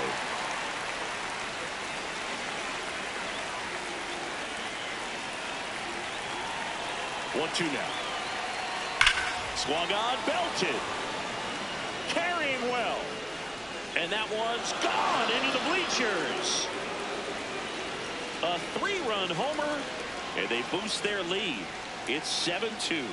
One, 2 now. Swung on, belted. Carrying well. And that one's gone into the bleachers. A 3-run homer, and they boost their lead. It's 7-2.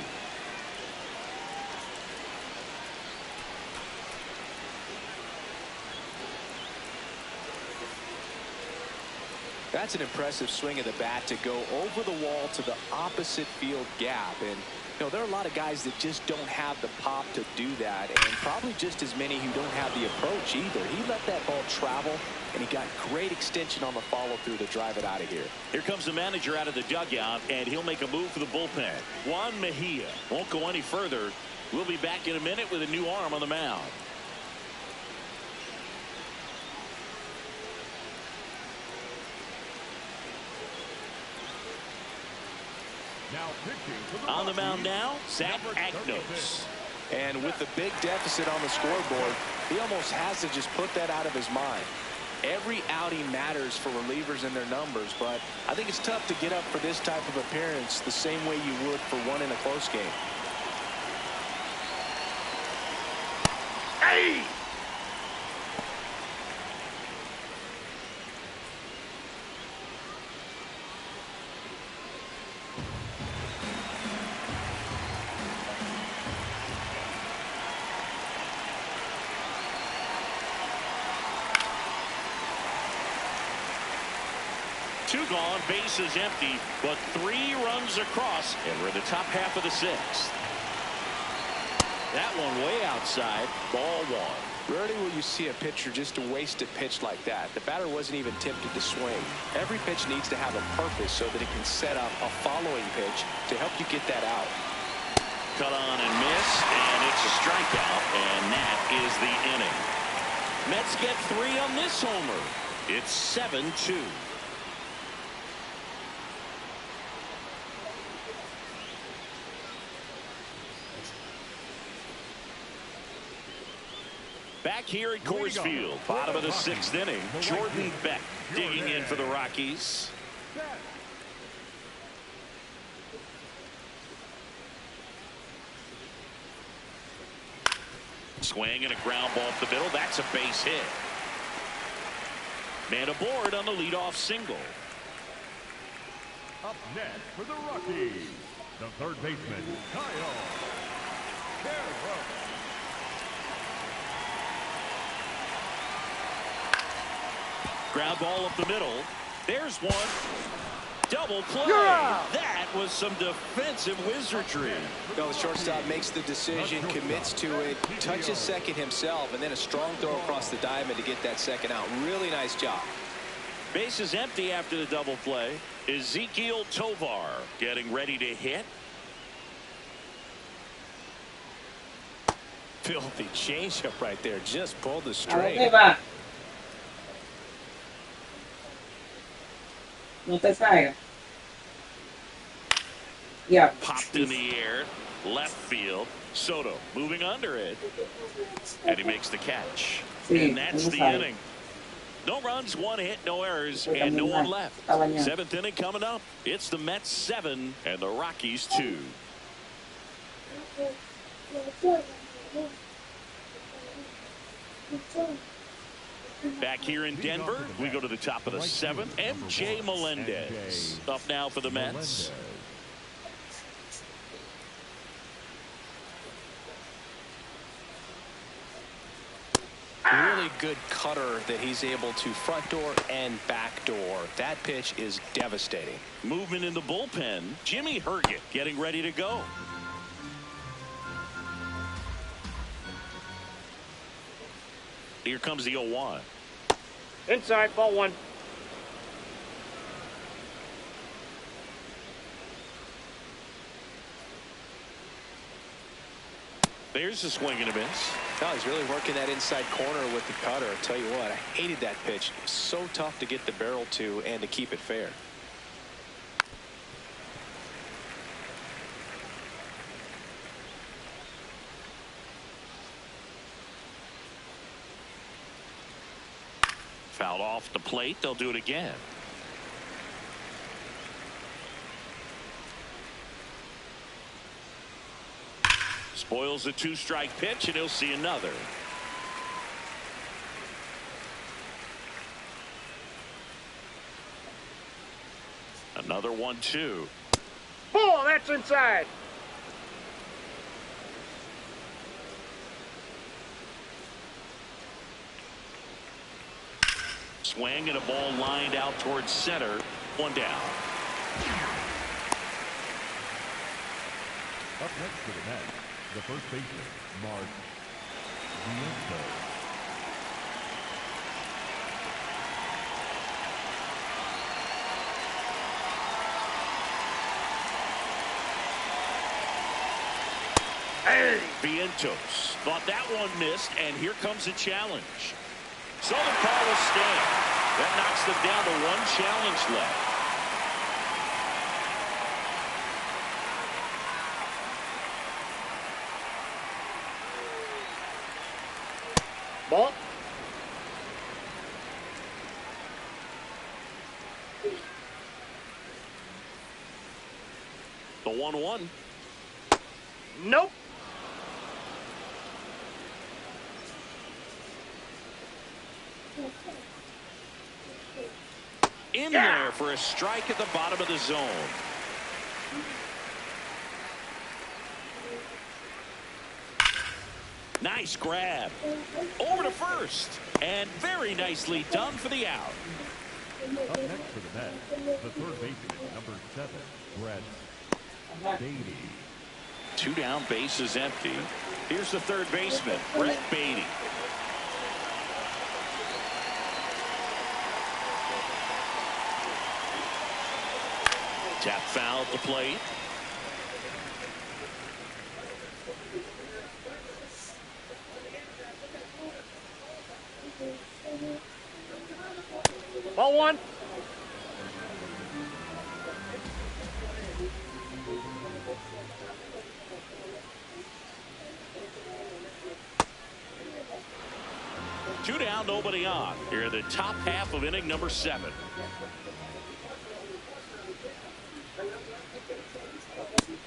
That's an impressive swing of the bat to go over the wall to the opposite field gap. And, you know, there are a lot of guys that just don't have the pop to do that, and probably just as many who don't have the approach either. He let that ball travel, and he got great extension on the follow-through to drive it out of here. Here comes the manager out of the dugout, and he'll make a move for the bullpen. Juan Mejia won't go any further. We'll be back in a minute with a new arm on the mound. Now pitching for the On the mound Rockies, now, Zach number Agnos. 36. And with the big deficit on the scoreboard, he almost has to just put that out of his mind. Every outing matters for relievers and their numbers, but I think it's tough to get up for this type of appearance the same way you would for one in a close game. Hey! Two gone, bases empty, but 3 runs across, and we're in the top half of the 6th. That one way outside, ball 1. Rarely will you see a pitcher just waste a pitch like that. The batter wasn't even tempted to swing. Every pitch needs to have a purpose so that it can set up a following pitch to help you get that out. Cut on and miss, and it's a strikeout, and that is the inning. Mets get 3 on this homer. It's 7-2. Back here at Coors Field, bottom of the 6th inning, Jordan Beck digging in for the Rockies. Swing and a ground ball up the middle. That's a base hit. Man aboard on the leadoff single. Up next for the Rockies, the third baseman, Kyle. Ground ball up the middle. There's one. Double play. That was some defensive wizardry. No, the shortstop makes the decision, commits to it, touches second himself, and then a strong throw across the diamond to get that second out. Really nice job. Base is empty after the double play. Ezekiel Tovar getting ready to hit. Filthy changeup right there. Just pulled the ¿A string. dónde va? No te salga. Yeah. Popped in the air, left field. Soto moving under it, and he makes the catch. Sí, And that's the inning. No runs, one hit, no errors, and no one left. Seventh inning coming up. It's the Mets 7 and the Rockies 2. Back here in Denver, we go to the top of the 7th. MJ Melendez up now for the Mets. Really good cutter that he's able to front door and back door. That pitch is devastating. Movement in the bullpen. Jimmy Herget getting ready to go. Here comes the 0-1. Inside, ball 1. There's a swing and a miss. No, he's really working that inside corner with the cutter. I'll tell you what, I hated that pitch. So tough to get the barrel to and to keep it fair. Fouled off the plate. They'll do it again. Spoils a 2-strike pitch, and he'll see another. Another 1-2. Oh, that's inside. Swing and a ball lined out towards center. One down. Up next for the Mets, the first baseman, Mark Vientos. Hey, Vientos thought that one missed, and here comes a challenge. So the call will stand. That knocks them down to one challenge left. Ball. The 1-1. Nope. In there for a strike at the bottom of the zone. Nice grab. Over to first. And very nicely done for the out. Up next for the Mets, the third baseman, number 7, Brett Beatty. 2 down, bases empty. Here's the third baseman, Brett Beatty. Tap foul at the plate. Ball 1. Two down, nobody on. Here in the top half of inning number 7.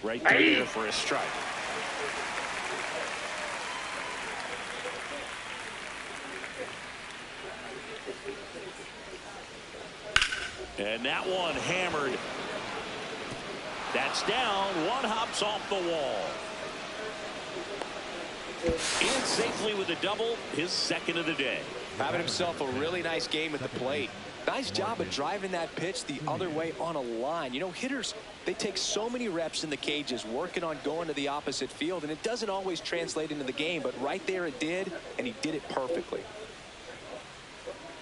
Right there for a strike. And that one hammered. That's down. One hops off the wall. In safely with a double, his second of the day. Having himself a really nice game at the plate. Nice job of driving that pitch the other way on a line. You know, hitters, they take so many reps in the cages working on going to the opposite field, and it doesn't always translate into the game, but right there it did, and he did it perfectly.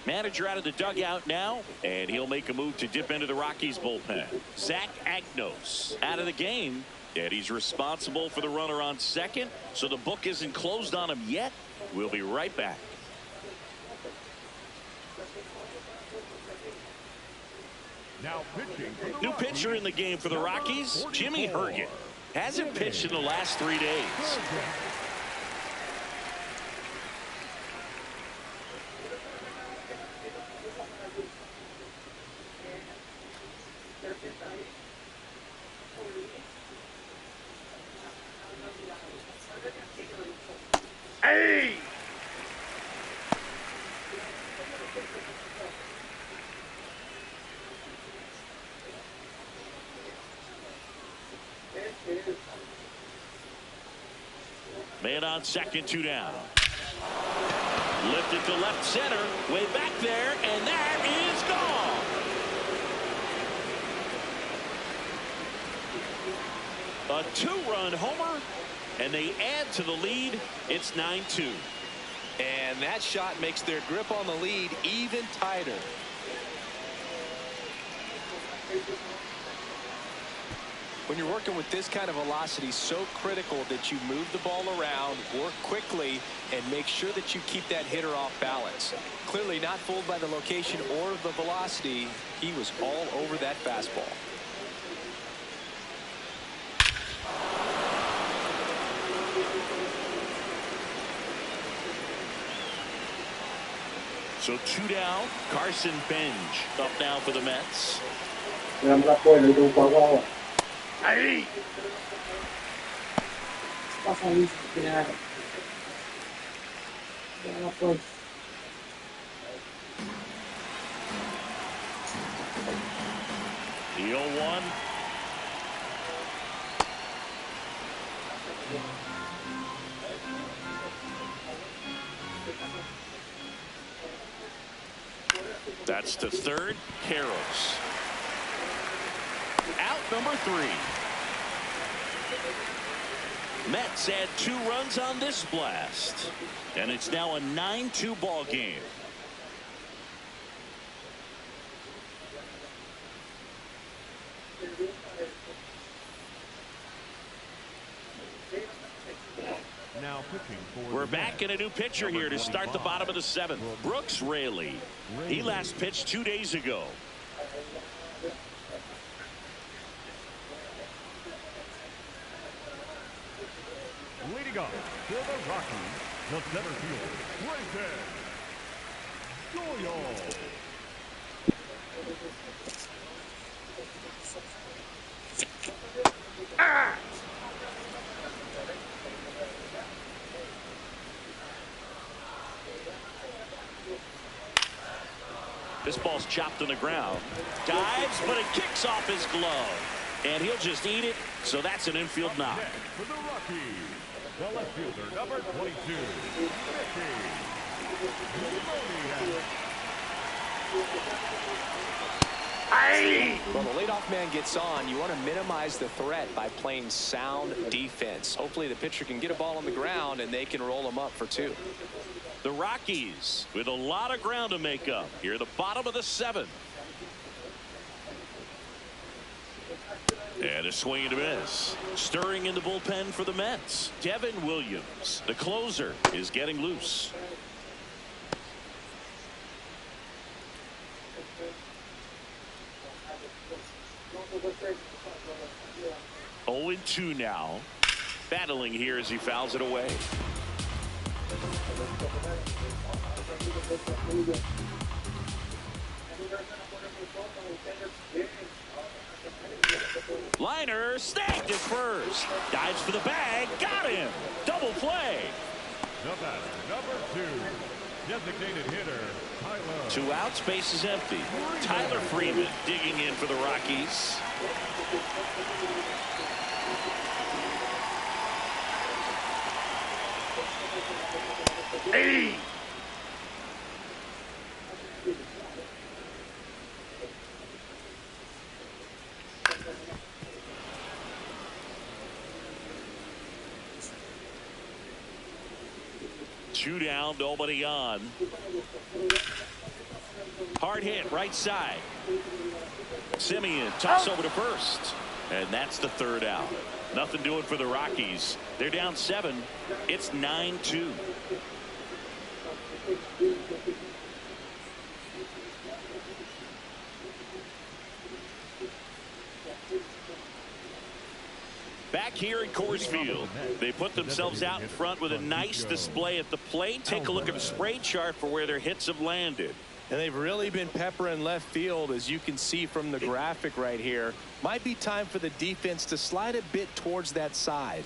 Manager out of the dugout now, and he'll make a move to dip into the Rockies bullpen. Zach Agnos out of the game. And he's responsible for the runner on second, so the book isn't closed on him yet. We'll be right back. Now pitching for the New Rockies, pitcher in the game for the Rockies, Jimmy Herget. Hasn't pitched in the last 3 days. Hey! Man on second, 2 down. Lifted to left center, way back there, and that is gone. A 2-run homer, and they add to the lead. It's 9-2. And that shot makes their grip on the lead even tighter. When you're working with this kind of velocity, so critical that you move the ball around, work quickly, and make sure that you keep that hitter off balance. Clearly not fooled by the location or the velocity. He was all over that fastball. So 2 down. Carson Benj up now for the Mets. Ahí. The 0-1. That's to third. Carroll's out, number 3. Mets add 2 runs on this blast, and it's now a 9-2 ball game. Now pitching for We're the back Mets, in a new pitcher here to start the bottom of the 7th. Brooks Raley. He last pitched 2 days ago. Leading up for the Rockies, the center fielder, Doyle. Ah! This ball's chopped on the ground. Dives, but it kicks off his glove. And he'll just eat it, so that's an infield knock. For the Rockies, the left fielder, number 22, Ahí. When the leadoff man gets on, you want to minimize the threat by playing sound defense. Hopefully the pitcher can get a ball on the ground and they can roll him up for 2. The Rockies with a lot of ground to make up here at the bottom of the 7th. And a swing and a miss. Stirring in the bullpen for the Mets. Devin Williams, the closer, is getting loose. Oh, 0-2 now. Battling here as he fouls it away. Liner snagged at first. Dives for the bag. Got him. Double play. The batter, number 2, designated hitter, Tyler. 2 outs, base is empty. Tyler Freeman digging in for the Rockies. Hey. Two down, nobody on. Hard hit, right side. Simeon toss over to first. And that's the 3rd out. Nothing doing for the Rockies. They're down 7. It's 9-2. Back here at Coors Field, they put themselves out in front with a nice display at the plate. Take a look at the spray chart for where their hits have landed. And they've really been peppering left field, as you can see from the graphic right here. Might be time for the defense to slide a bit towards that side.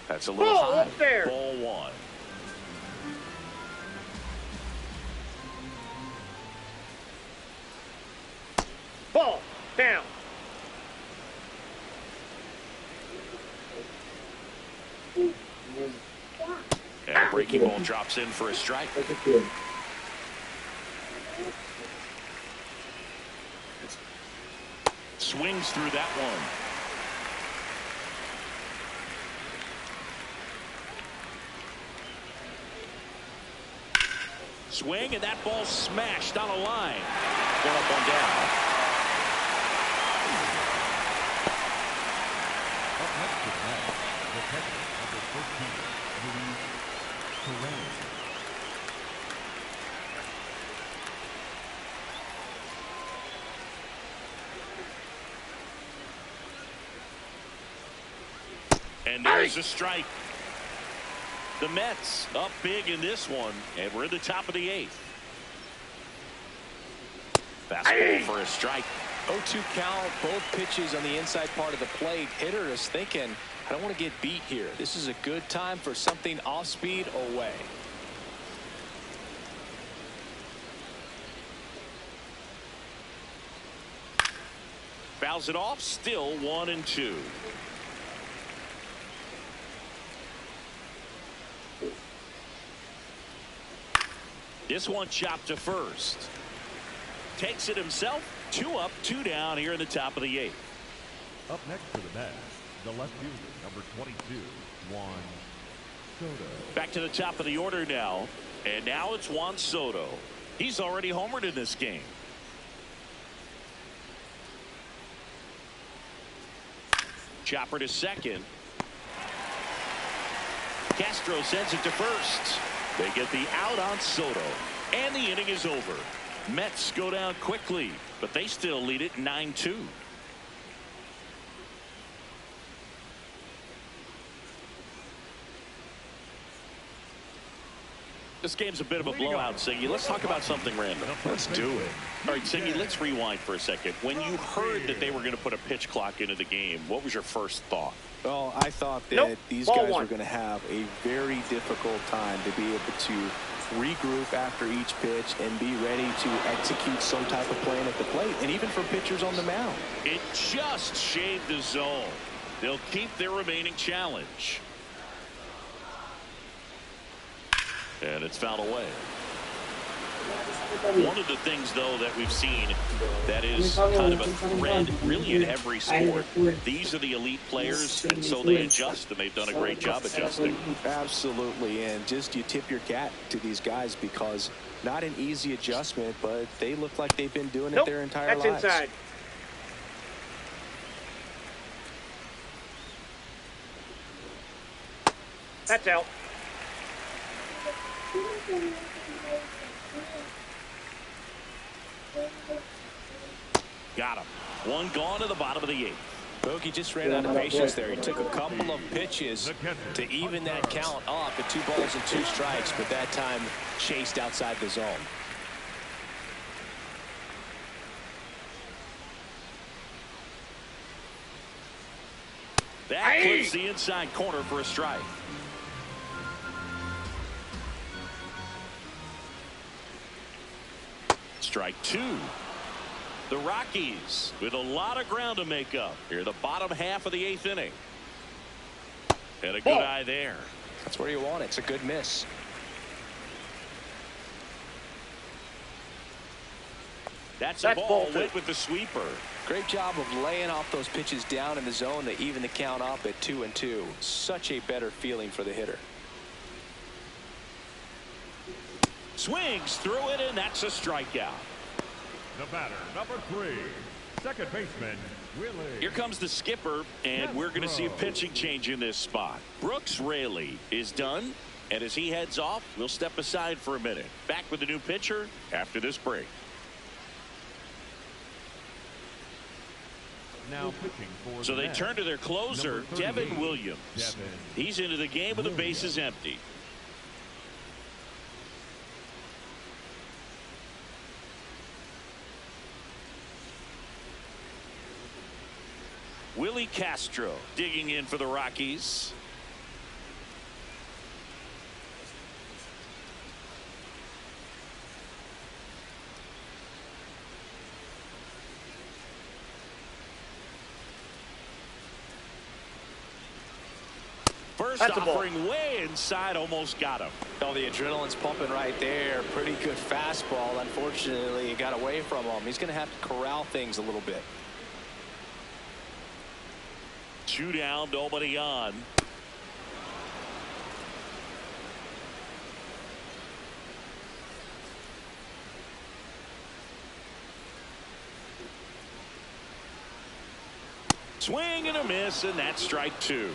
That's a little high. Up there. Ball 1. Ball down. And breaking ball drops in for a strike. Swings through that one. Swing, and that ball smashed on a line. One up, one down. Up next to bat, the catcher, number 13, and there's a strike. The Mets up big in this one, and we're in the top of the 8th. Fastball for a strike. 0-2 count, both pitches on the inside part of the plate. Hitter is thinking, I don't want to get beat here. This is a good time for something off speed away. Fouls it off, still 1-2. This one chopped to first. Takes it himself. 2 up, 2 down here in the top of the 8th. Up next to the bat, the left fielder, number 22, Juan Soto. Back to the top of the order now. And now it's Juan Soto. He's already homered in this game. Chopper to second. Castro sends it to first. They get the out on Soto. And the inning is over. Mets go down quickly, but they still lead it 9-2. This game's a bit of a blowout, Singy. Let's talk about something random. Let's do it. All right, Singy, let's rewind for a second. When you heard that they were going to put a pitch clock into the game, what was your first thought? Well, I thought that these guys were going to have a very difficult time to be able to regroup after each pitch and be ready to execute some type of plan at the plate, and even for pitchers on the mound. It just shaved the zone. They'll keep their remaining challenge. And it's fouled away. One of the things, though, that we've seen that is kind of a thread really in every sport, these are the elite players, and so they adjust, and they've done a great job adjusting. Absolutely, and just you tip your cap to these guys, because not an easy adjustment, but they look like they've been doing it their entire lives. That's inside. That's out. Got him. One gone to the bottom of the 8th. Bogey just ran out of patience there. He took a couple of pitches to even that count up at 2 balls and 2 strikes, but that time chased outside the zone. That clips the inside corner for a strike. Strike 2. The Rockies with a lot of ground to make up here, the bottom half of the 8th inning. And a good eye there. That's where you want it. It's a good miss. That's a ball. Went with the sweeper. Great job of laying off those pitches down in the zone to even the count up at 2-2. Such a better feeling for the hitter. Swings through it, and that's a strikeout. The batter, number 3, second baseman, Willie. Here comes the skipper, and we're going to see a pitching change in this spot. Brooks Raley is done, and as he heads off, we'll step aside for a minute. Back with the new pitcher after this break. Now pitching for so they turn to their closer, Devin Williams. He's into the game with the bases empty. Willie Castro digging in for the Rockies. First offering way inside, almost got him. Oh, the adrenaline's pumping right there. Pretty good fastball. Unfortunately, it got away from him. He's going to have to corral things a little bit. 2 down, nobody on. Swing and a miss, and that's strike 2.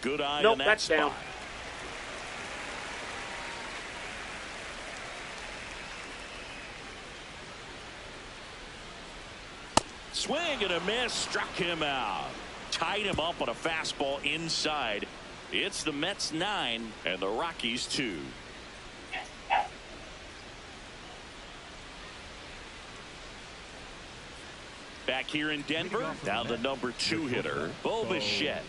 Good eye on that spot. Down. Swing and a miss, struck him out. Tied him up on a fastball inside. It's the Mets 9 and the Rockies 2. Back here in Denver, now the number 2 hitter, Bichette.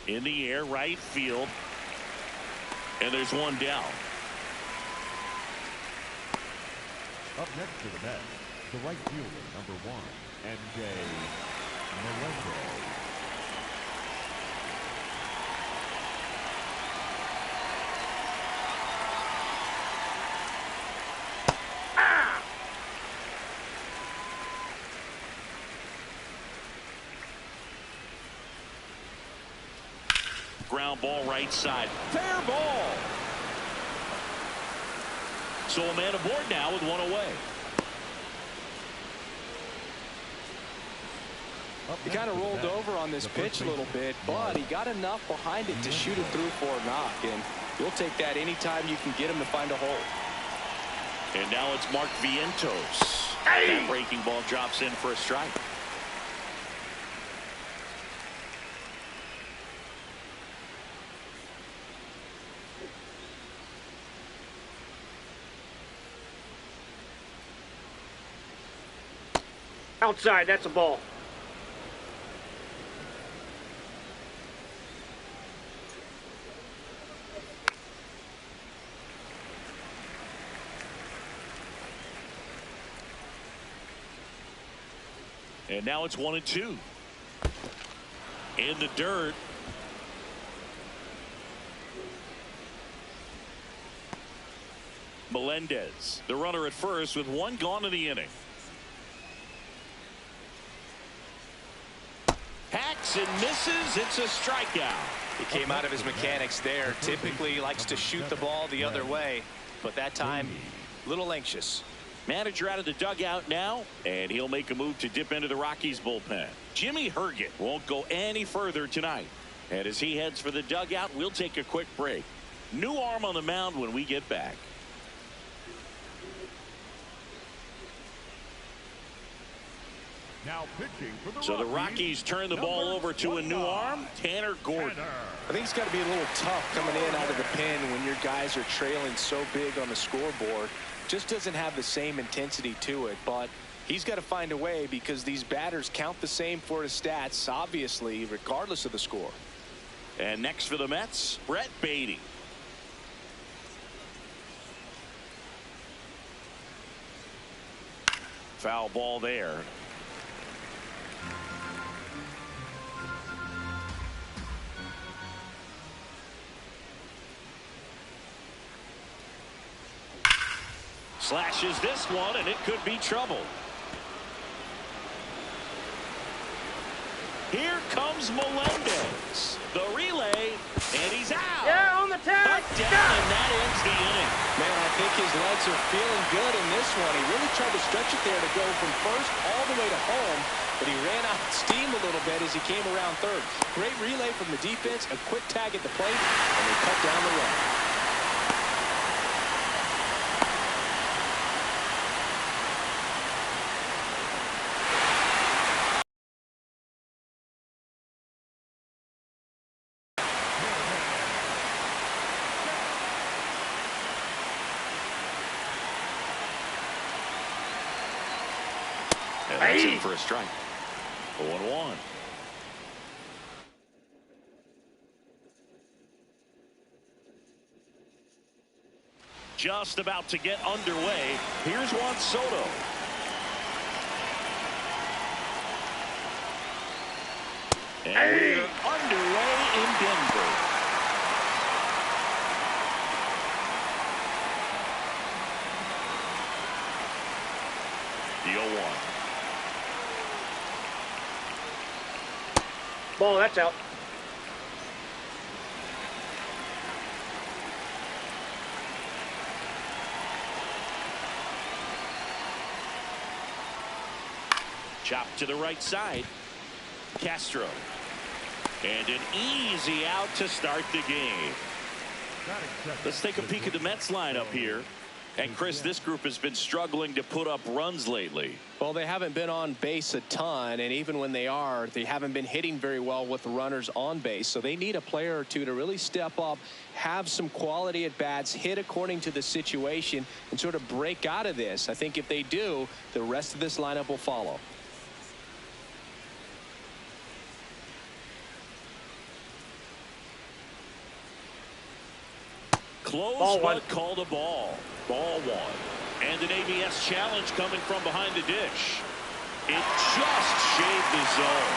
In the air, right field. And there's one down. Up next to the Mets, the right fielder, number 1, MJ Melendez. Ground ball right side. Fair ball. So a man aboard now with 1 away. He kind of rolled over on this pitch a little bit, but he got enough behind it to shoot it through for a knock, and you'll take that anytime you can get him to find a hole. And now it's Mark Vientos. That breaking ball drops in for a strike. Outside, that's a ball. And now it's 1-2. In the dirt. Melendez, the runner at first with 1 gone in the inning. Hacks and misses. It's a strikeout. He came out of his mechanics there. Typically likes to shoot the ball the other way, but that time a little anxious. Manager out of the dugout now, and he'll make a move to dip into the Rockies bullpen. Jimmy Herget won't go any further tonight. And as he heads for the dugout, we'll take a quick break. New arm on the mound when we get back. Now pitching for the So the Rockies turn the ball over to a new arm, Tanner Gordon. I think it's got to be a little tough coming in out of the pen when your guys are trailing so big on the scoreboard. Just doesn't have the same intensity to it, but he's got to find a way because these batters count the same for his stats, obviously, regardless of the score. And next for the Mets, Brett Beatty. Foul ball there. Slashes this one, and it could be trouble. Here comes Melendez. The relay, and he's out. Yeah, on the tag. Touchdown, and that ends the inning. Man, I think his legs are feeling good in this one. He really tried to stretch it there to go from first all the way to home, but he ran out of steam a little bit as he came around third. Great relay from the defense, a quick tag at the plate, and they cut down the run. And that's in for a strike. 0-1. Just about to get underway. Here's Juan Soto. And we're underway in Denver. The 0-1. Ball, that's out. Chop to the right side. Castro. And an easy out to start the game. Let's take a peek at the Mets lineup here. And Chris, this group has been struggling to put up runs lately. Well, they haven't been on base a ton, and even when they are, they haven't been hitting very well with the runners on base. So they need a player or two to really step up, have some quality at bats, hit according to the situation, and sort of break out of this. I think if they do, the rest of this lineup will follow. Close, but called a ball. Ball one. And an ABS challenge coming from behind the dish. It just shaved the zone.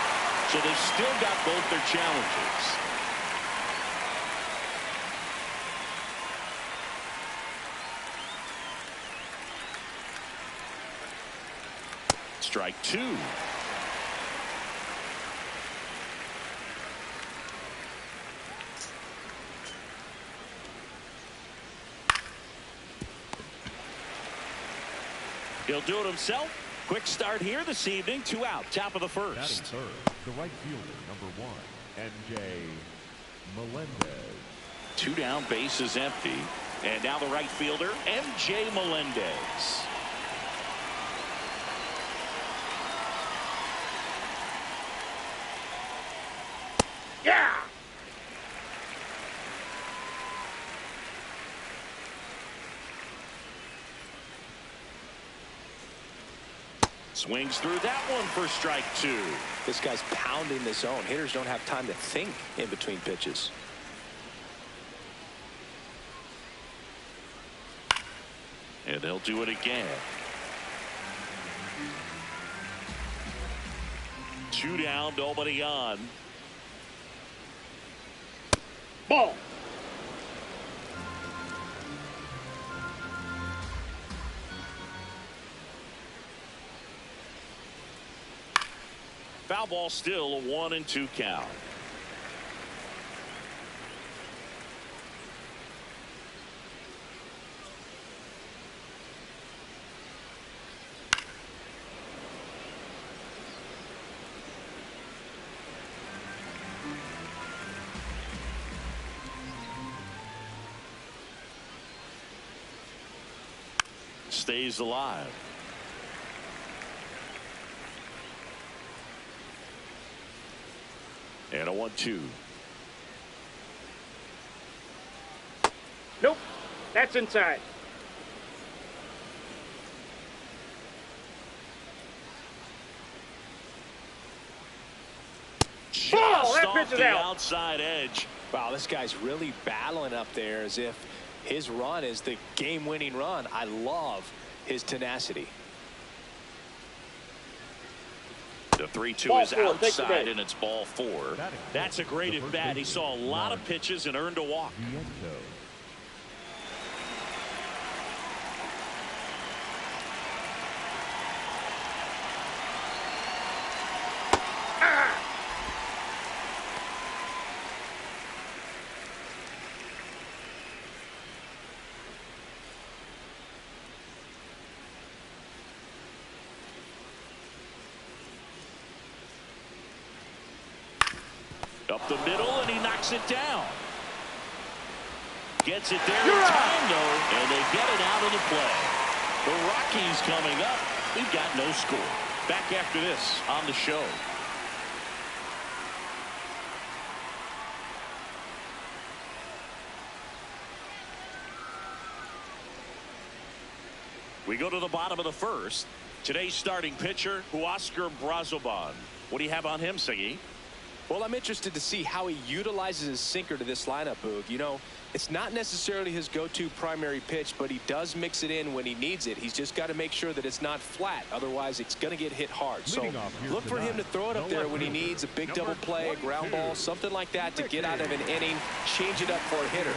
So they've still got both their challenges. Strike two. He'll do it himself. Quick start here this evening. 2 out. Top of the first. Batting third, the right fielder, number 1, MJ Melendez. 2 down, base is empty. And now the right fielder, MJ Melendez. Yeah. Swings through that one for strike 2. This guy's pounding the zone. Hitters don't have time to think in between pitches. And they'll do it again. 2 down, nobody on. Ball. Foul ball, still a 1-2 count. Stays alive. And a 1-2. Nope. That's inside. Just that off pitch is the out. outside edge. Wow, this guy's really battling up there as if his run is the game-winning run. I love his tenacity. The 3-2 Ball is four, take the outside, bait. and it's ball 4. That's a great at bat. He saw a lot of pitches and earned a walk. Up the middle, and he knocks it down. Gets it there in time, though, and they get it out of the play. The Rockies coming up. We've got no score. Back after this on the show. We go to the bottom of the first. Today's starting pitcher, Huascar Brazoban. What do you have on him, Siggy? Well, I'm interested to see how he utilizes his sinker to this lineup, Boog. You know, it's not necessarily his go-to primary pitch, but he does mix it in when he needs it. He's just got to make sure that it's not flat. Otherwise, it's going to get hit hard. So look for him to throw it up there when he needs a big double play, a ground ball, something like that to get out of an inning, change it up for a hitter.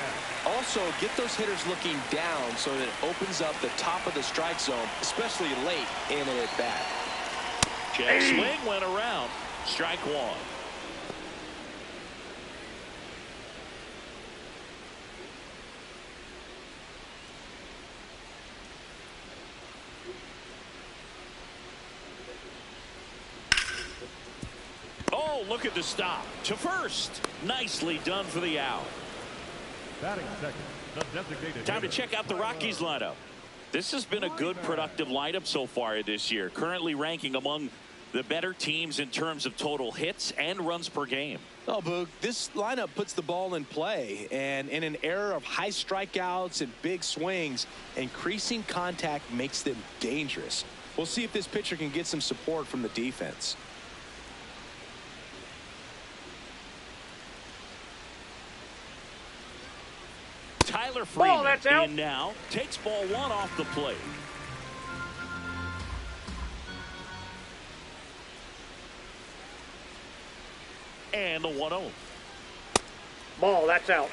Also, get those hitters looking down so that it opens up the top of the strike zone, especially late in an at-bat. Check swing went around. Strike 1. Oh, look at the stop to first. Nicely done for the out. Batting second, the designated Time to hitter. check out the Rockies lineup. This has been a good, productive lineup so far this year. Currently ranking among the better teams in terms of total hits and runs per game. Oh, Boog, this lineup puts the ball in play, and in an era of high strikeouts and big swings, increasing contact makes them dangerous. We'll see if this pitcher can get some support from the defense. Tyler Freeman that's out. in now. Takes ball 1 off the plate. And the 1-0. Ball, that's out.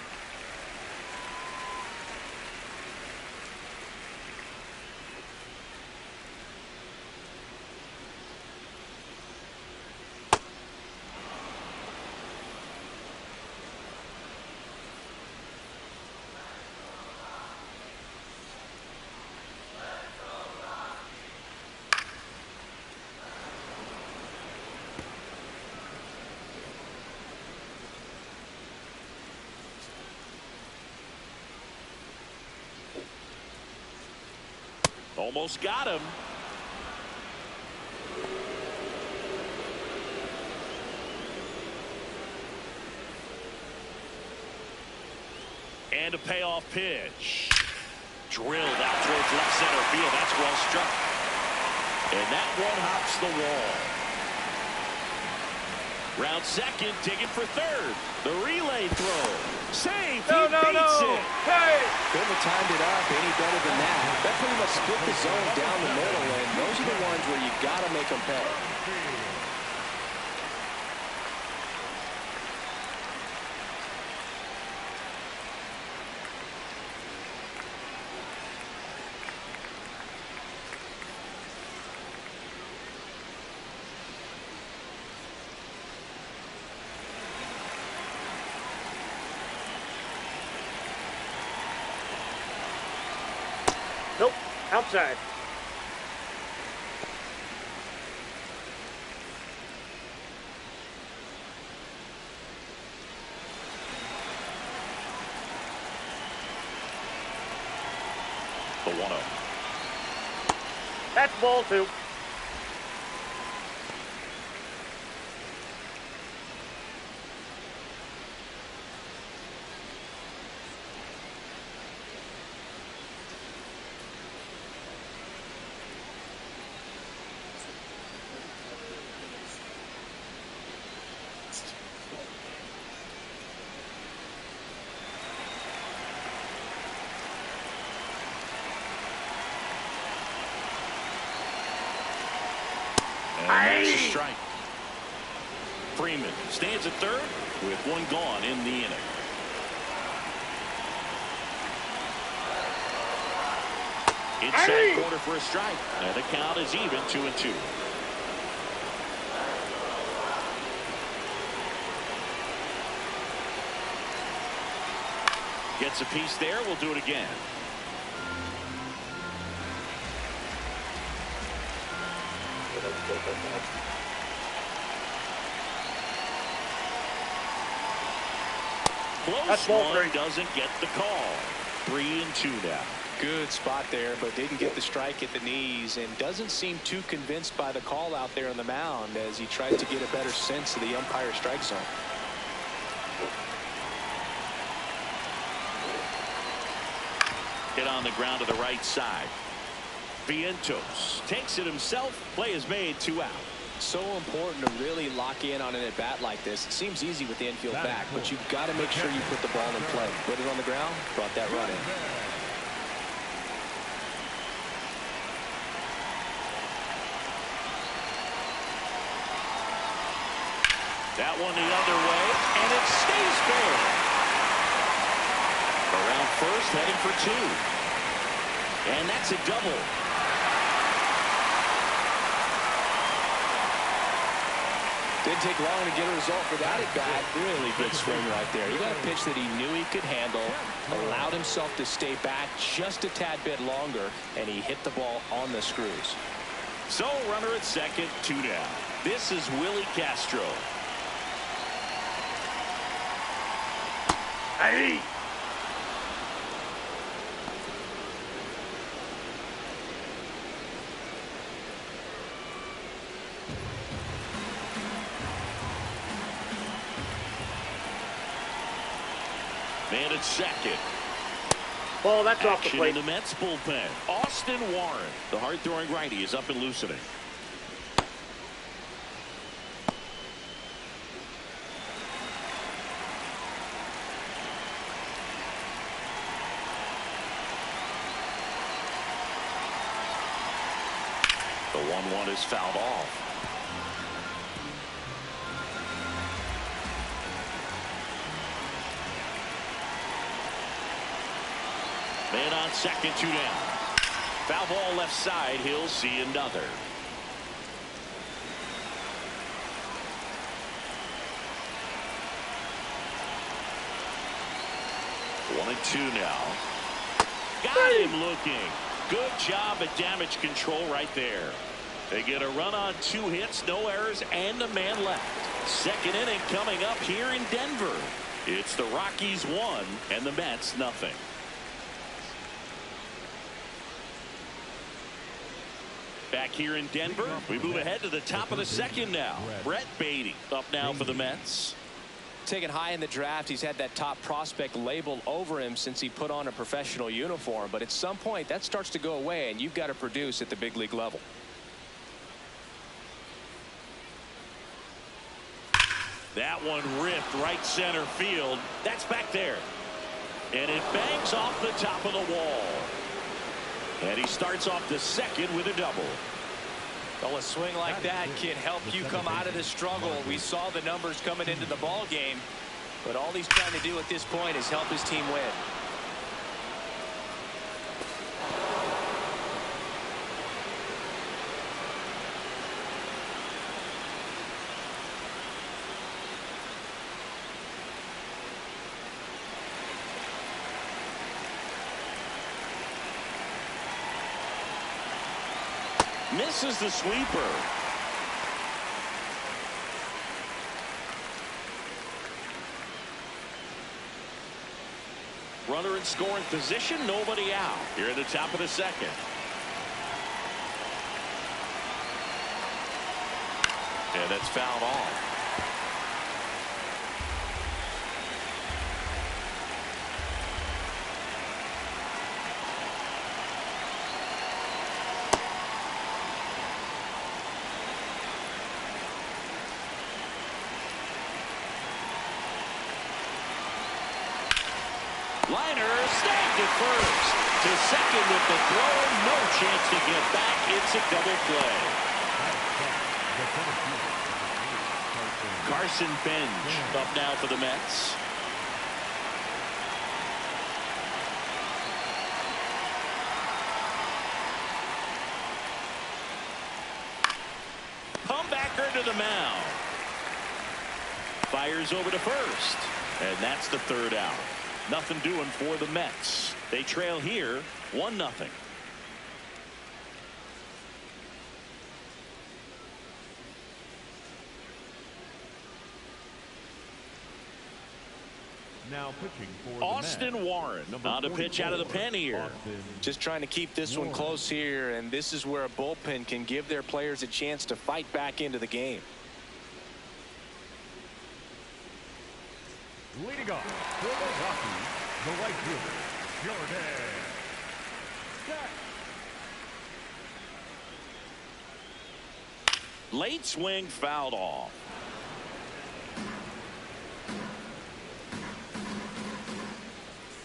Almost got him. And a payoff pitch. Drilled out towards left center field. That's well struck. And that one hops the wall. Round second, digging for third. The relay throw. Safe. He beats it. Hey! Couldn't have timed it up any better than that. That pretty much split the zone down the middle, and those are the ones where you got to make them pay. Nope. Outside. The 1-0. That's ball 2. And that's a strike. Freeman stands at third with one gone in the inning. Inside corner for a strike. And the count is even 2-2. Gets a piece there. We'll do it again. Close one, doesn't get the call. 3-2 now. Good spot there, but didn't get the strike at the knees, and doesn't seem too convinced by the call out there on the mound as he tried to get a better sense of the umpire's strike zone. Hit on the ground to the right side. Vientos takes it himself. Play is made, 2 out. So important to really lock in on an at-bat like this. It seems easy with the infield back, but you've got to make sure you put the ball in play. Put it on the ground, brought that run in. That one the other way, and it stays fair. Around first, heading for 2. And that's a double. Didn't take long to get a result for that at bat. Really good swing right there. He got a pitch that he knew he could handle, allowed himself to stay back just a tad bit longer, and he hit the ball on the screws. So runner at second, 2 down. This is Willie Castro. Hey! Man at second. Ball, that's off the Action plate. in the Mets bullpen. Austin Warren, the hard-throwing righty, is up and loosening. The 1-1 is fouled off. Man on second, 2 down. Foul ball left side. He'll see another. One and 2 now. Got him looking. Good job at damage control right there. They get a run on 2 hits, no errors, and a man left. Second inning coming up here in Denver. It's the Rockies 1 and the Mets nothing. Back here in Denver, we move ahead to the top of the second now. Brett Beatty up now for the Mets. Taken high in the draft, he's had that top prospect label over him since he put on a professional uniform. But at some point, that starts to go away, and you've got to produce at the big league level. That one ripped right center field. That's back there. And it bangs off the top of the wall. And he starts off the second with a double. Well, a swing like that can help you come out of the struggle. We saw the numbers coming into the ball game, but all he's trying to do at this point is help his team win. Misses the sweeper. Runner in scoring position, nobody out. Here at the top of the second. And that's fouled off. Liner snagged at first. To second with the throw. No chance to get back. It's a double play. Carson Bench up now for the Mets. Comebacker to the mound. Fires over to first. And that's the third out. Nothing doing for the Mets. They trail here 1-0. Now pitching for Austin Warren on to pitch out of the pen here. Just trying to keep this one close here, and this is where a bullpen can give their players a chance to fight back into the game. Leading off for the Rockies, the right fielder, Jordan. Late swing fouled off.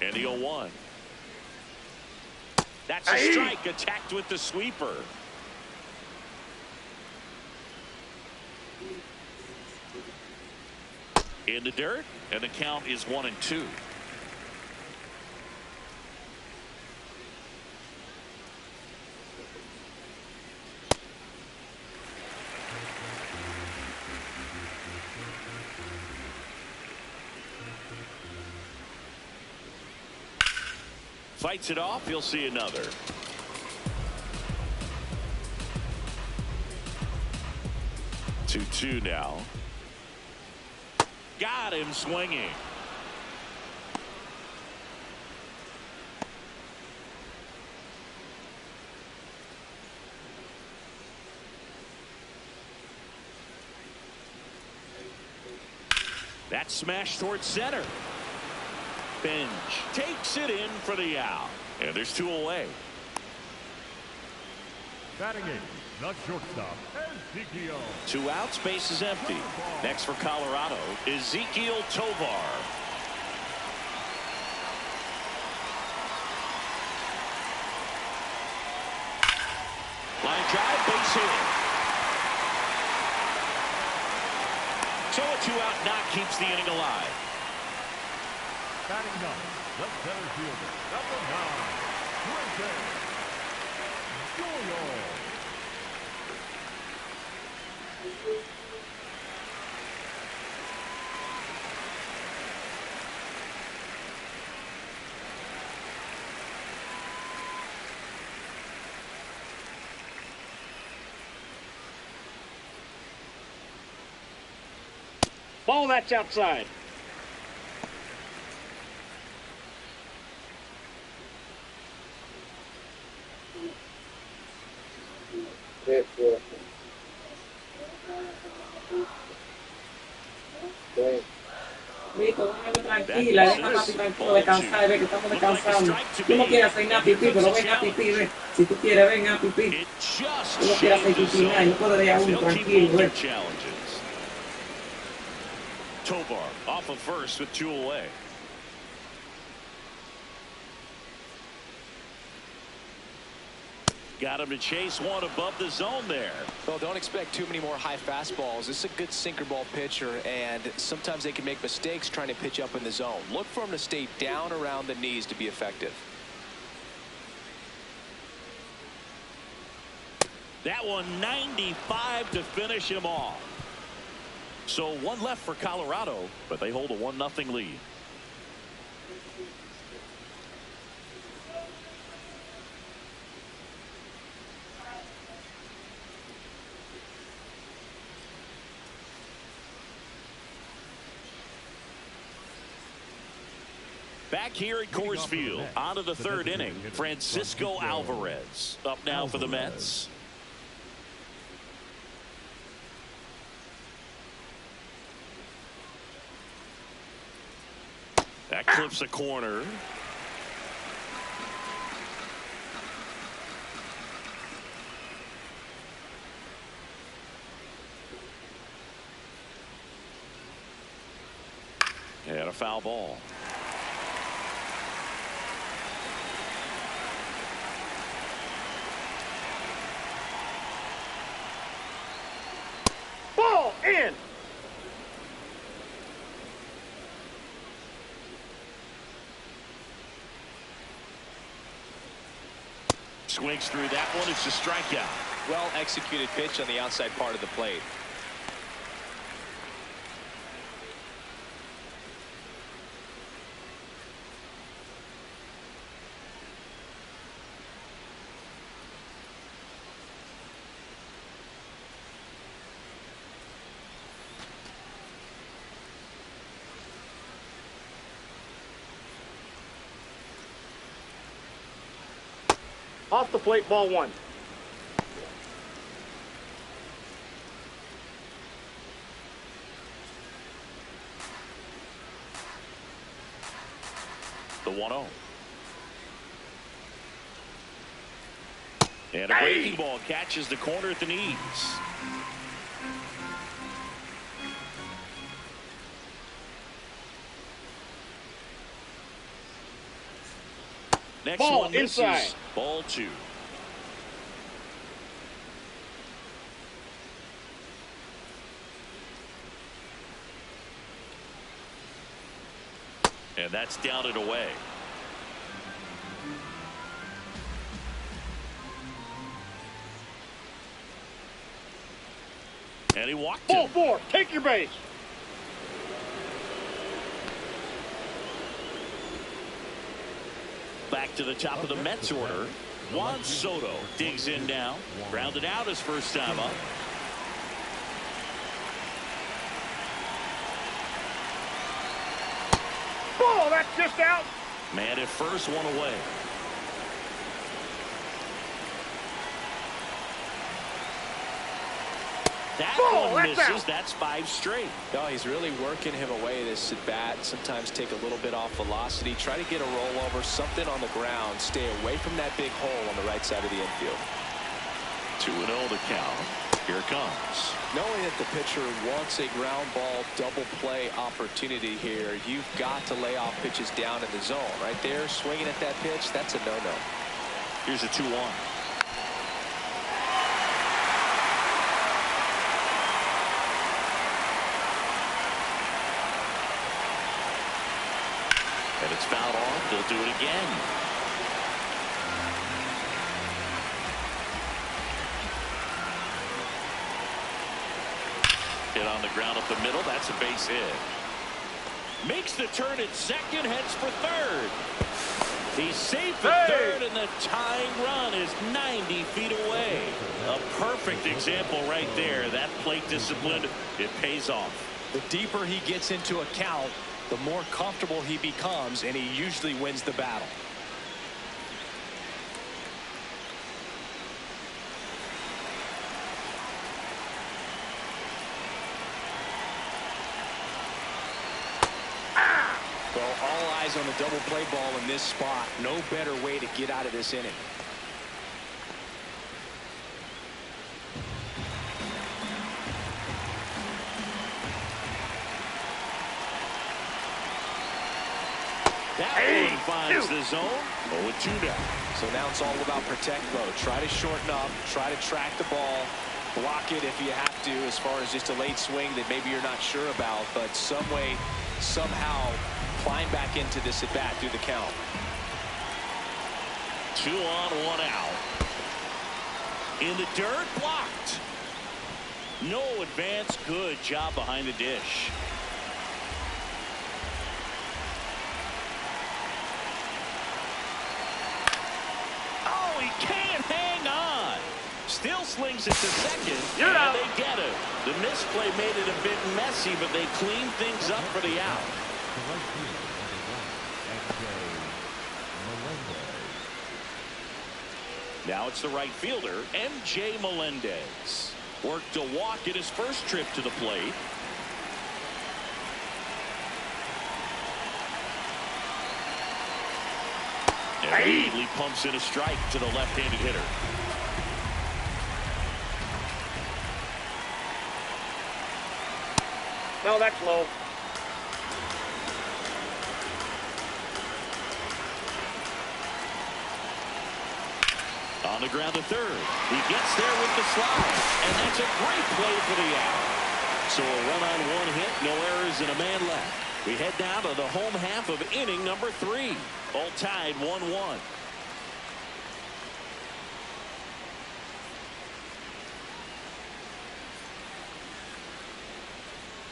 And the 0-1. That's a strike, attacked with the sweeper. In the dirt, and the count is 1-2. Fights it off. He'll see another. Two now. Got him swinging. That smash towards center. Bench takes it in for the out. And there's 2 away. Batting in, the shortstop, Ezekiel. 2 outs, base is empty. Next for Colorado, Ezekiel Tovar. Line drive, base hit. So a 2-out knock keeps the inning alive. Batting ninth, the center fielder, number 9, Doyle. Ball that's outside. Listo, déjame tranquila, deja papi tranquilo descansar, ve que estamos descansando. Tú no quieres hacer nada pipí, pero ven a pipí, ve. Si tú quieres, ven a pipí. Tú no quieres hacer pipí, nada, no puedes dejar uno tranquilo, ve. Tovar off of first with 2 away. Got him to chase one above the zone there. Well, don't expect too many more high fastballs. This is a good sinker ball pitcher, and sometimes they can make mistakes trying to pitch up in the zone. Look for him to stay down around the knees to be effective. That one 95 to finish him off. So 1 left for Colorado, but they hold a 1-0 lead. Back here at Coors Field, on to the 3rd inning. Francisco Alvarez up now for the Mets. That clips a corner. And a foul ball. Ball in. Swings through that one. It's a strikeout. Well executed pitch on the outside part of the plate. Off the plate, ball one. The 1-0. And a breaking ball catches the corner at the knees. Next ball one misses. inside. Ball 2. And that's down and away. And he walked Ball it. 4. Take your base. Back to the top of the Mets order. Juan Soto digs in now. Grounded out his first time up. Ball, that's just out. Man at first, one away. That ball, one that's misses. out. That's 5 straight. No, he's really working him away this at bat. Sometimes take a little bit off velocity. Try to get a rollover, something on the ground. Stay away from that big hole on the right side of the infield. 2-0 the count. Here it comes. Knowing that the pitcher wants a ground ball double play opportunity here, you've got to lay off pitches down in the zone. Right there, swinging at that pitch, that's a no-no. Here's a 2-1. And it's fouled off. They'll do it again. Hit on the ground up the middle. That's a base hit. Makes the turn at second. Heads for third. He's safe at third, and the tying run is 90 feet away. A perfect example right there. That plate discipline, it pays off. The deeper he gets into a count, the more comfortable he becomes, and he usually wins the battle. Well, all eyes on the double play ball in this spot. No better way to get out of this inning. That one finds the zone. 0-2 down. So now it's all about protect mode. Try to shorten up, try to track the ball, block it if you have to, as far as just a late swing that maybe you're not sure about, but some way, somehow climb back into this at bat through the count. 2 on, 1 out. In the dirt, blocked. No advance. Good job behind the dish. Oh, he can't hang on. Still slings it to second. You're out. They get it. The misplay made it a bit messy, but they clean things up for the out. Now it's the right fielder, MJ Melendez. Worked a walk in his first trip to the plate. And immediately pumps in a strike to the left-handed hitter. No, that's low. On the ground to third. He gets there with the slide. And that's a great play for the out. So a run on 1 hit, no errors, and a man left. We head down to the home half of inning number 3. All tied 1-1.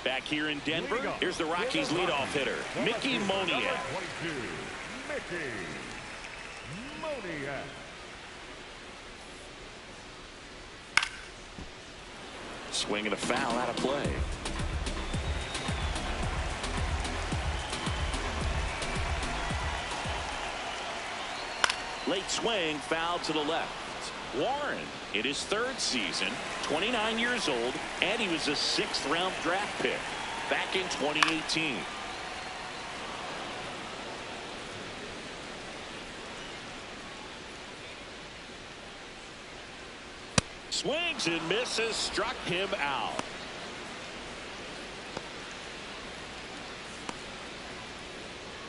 Back here in Denver, here's the Rockies leadoff hitter, Mickey Moniak. 22, Mickey Moniak. Swing and a foul out of play. Late swing, foul to the left. Warren in his third season, 29 years old, and he was a 6th-round draft pick back in 2018. Swings and misses, struck him out.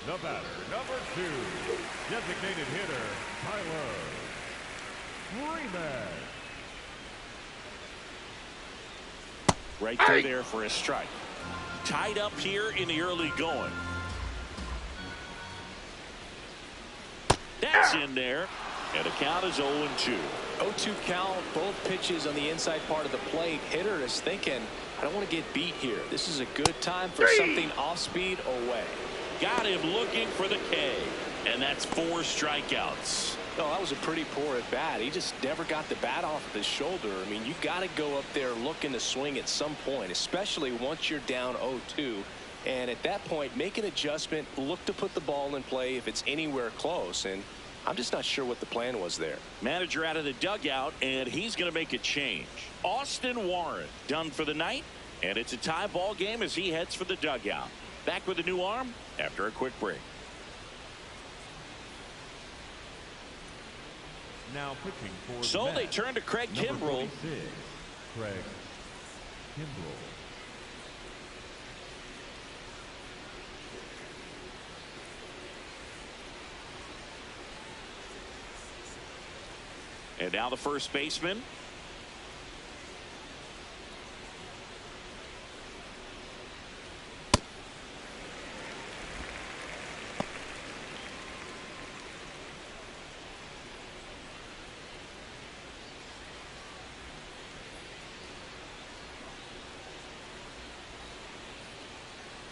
The batter, number 2, designated hitter, Tyler Freeman. Right through there for a strike. Tied up here in the early going. That's in there. And the count is 0-2. 0-2 count, both pitches on the inside part of the plate. Hitter is thinking, I don't want to get beat here. This is a good time for something off speed away. Got him looking for the K. And that's 4 strikeouts. No, that was a pretty poor at bat. He just never got the bat off of his shoulder. I mean, you got to go up there looking to swing at some point, especially once you're down 0-2. And at that point, make an adjustment, look to put the ball in play if it's anywhere close. And I'm just not sure what the plan was there. Manager out of the dugout, and he's going to make a change. Austin Warren done for the night, and it's a tie ball game as he heads for the dugout. Back with a new arm after a quick break. Now pitching for So the they Mets, turn to Craig number Kimbrell. 46, Craig Kimbrell. And now the first baseman.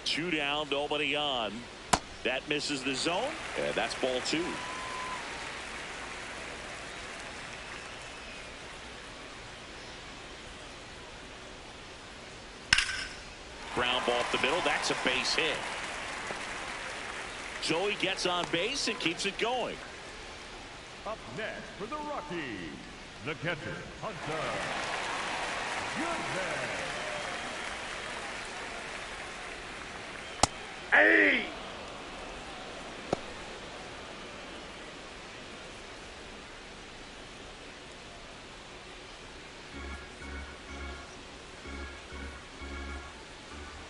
Two down, nobody on. That misses the zone, and that's ball 2. Ground ball up the middle. That's a base hit. So he gets on base and keeps it going. Up next for the Rockies, the catcher, Hunter Goodman. Hey!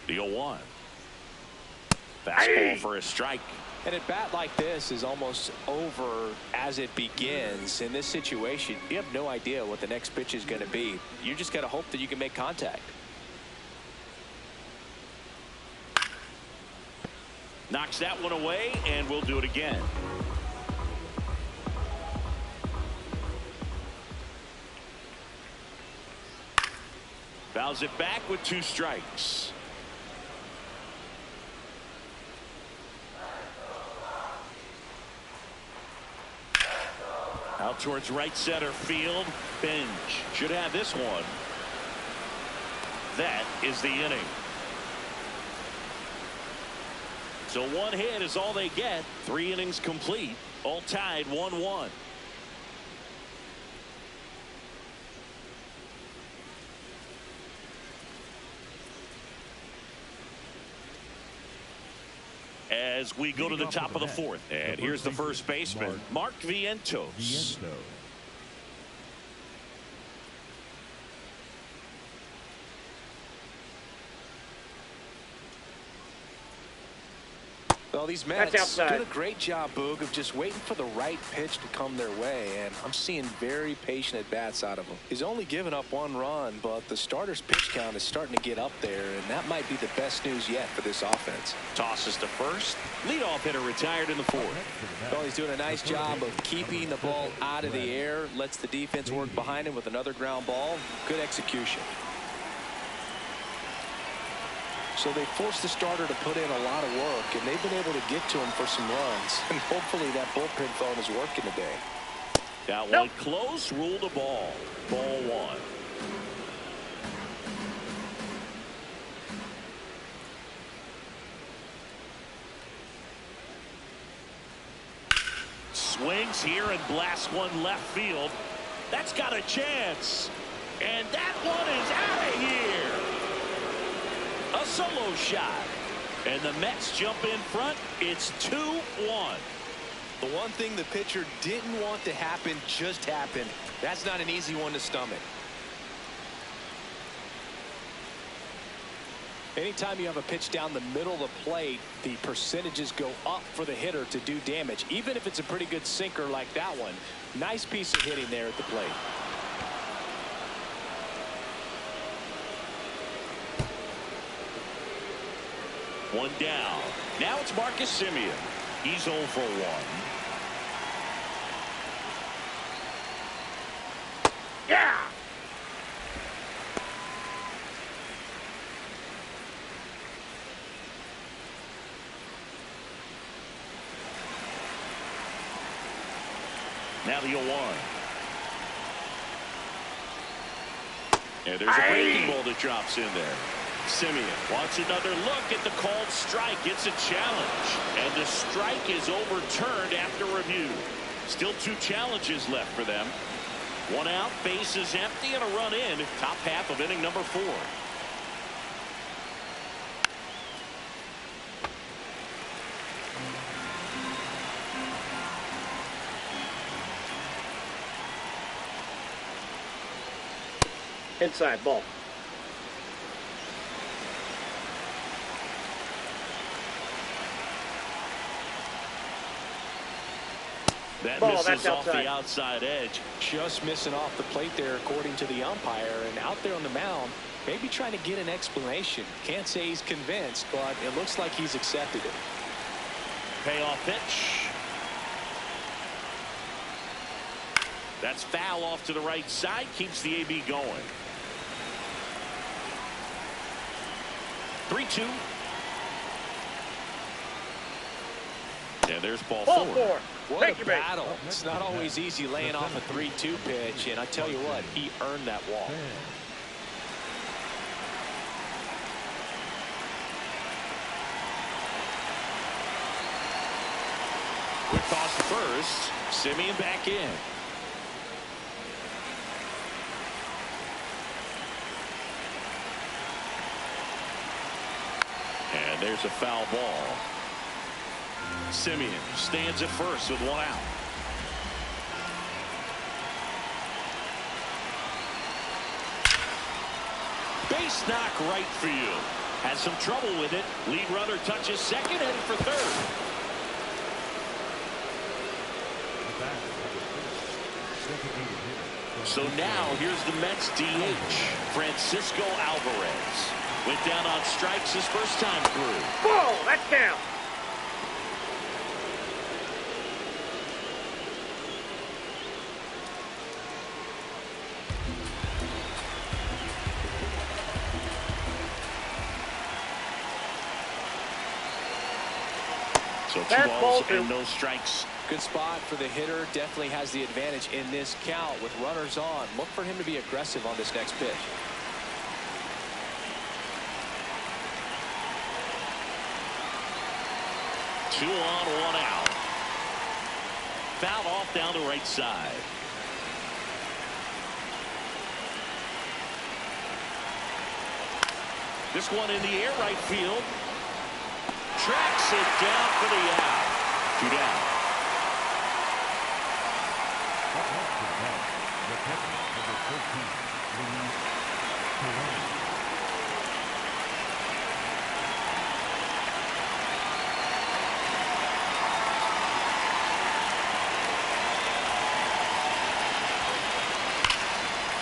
The 0-1. Fastball for a strike. And a bat like this is almost over as it begins. In this situation, you have no idea what the next pitch is going to be. You just got to hope that you can make contact. Knocks that one away, and we'll do it again. Fouls it back with 2 strikes. Out towards right center field. Bench should have this one. That is the inning. So 1 hit is all they get. 3 innings complete. All tied 1-1. As we go to the top of the 4th. And here's the first baseman, Mark Vientos. Well, these Mets doing a great job, Boog, of just waiting for the right pitch to come their way, and I'm seeing very patient at-bats out of him. He's only given up 1 run, but the starter's pitch count is starting to get up there, and that might be the best news yet for this offense. Tosses to first. Leadoff hitter retired in the 4th. Well, he's doing a nice job of keeping the ball out of the air, lets the defense work behind him with another ground ball. Good execution. So they forced the starter to put in a lot of work, and they've been able to get to him for some runs. And hopefully that bullpen phone is working today. That one close, ruled a ball. Ball one. Swings here and blasts one left field. That's got a chance. And that one is out of here. A solo shot. And the Mets jump in front. It's 2-1. The one thing the pitcher didn't want to happen just happened. That's not an easy one to stomach. Anytime you have a pitch down the middle of the plate, the percentages go up for the hitter to do damage, even if it's a pretty good sinker like that one. Nice piece of hitting there at the plate. One down. Now it's Marcus Semien. He's 0 for 1. Yeah! Now the 0-1. And there's a breaking ball that drops in there. Semien wants another look at the called strike. It's a challenge. And the strike is overturned after review. Still 2 challenges left for them. 1 out, base is empty, and a run in. Top half of inning number 4. Inside ball. That Ball, misses that's off outside. the outside edge. Just missing off the plate there, according to the umpire. And out there on the mound, maybe trying to get an explanation. Can't say he's convinced, but it looks like he's accepted it. Payoff pitch. That's foul off to the right side. Keeps the AB going. 3-2. And there's ball 4. 4. What Take a your base. battle. It's not always easy laying off a 3-2 pitch, and I tell you what, he earned that walk. Quick toss to first. Semien back in. And there's a foul ball. Semien stands at first with 1 out. Base knock right field. Has some trouble with it. Lead runner touches second, headed for third. So now here's the Mets DH, Francisco Alvarez. Went down on strikes his first time through. Ball, that's down. So 2 Fastball, balls 2. and no strikes. Good spot for the hitter. Definitely has the advantage in this count with runners on. Look for him to be aggressive on this next pitch. Two on, 1 out. Fouled off down the right side. This one in the air, right field. Tracks it down for the out. 2 down.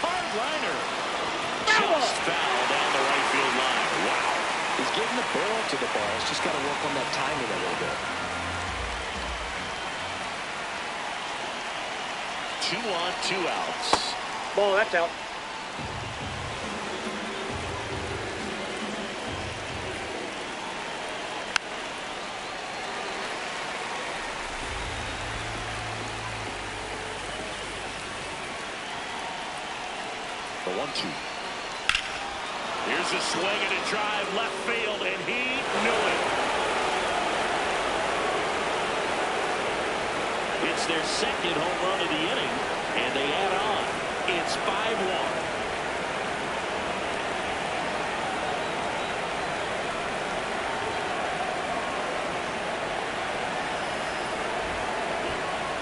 Hard liner. Just foul down the right field line. Wow. He's getting the barrel to the ball. He's just got to work on that timing a little bit. 2 on, 2 outs. Ball, that's out. The 1-2. Here's a swing and a drive left field, and he knew it. It's their second home run of the inning, and they add on. It's 5-1.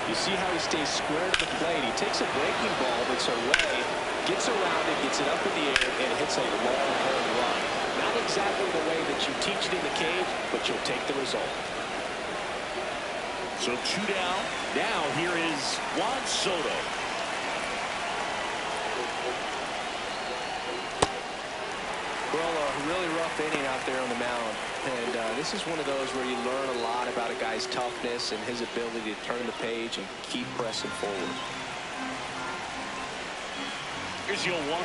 You see how he stays square to the plate. He takes a breaking ball that's away, gets around it, gets it up in the air, and hits a long home run. Not exactly the way that you teach it in the cage, but you'll take the result. So 2 down. Now here is Soto. Well, a really rough inning out there on the mound. And this is one of those where you learn a lot about a guy's toughness and his ability to turn the page and keep pressing forward. Here's your 1.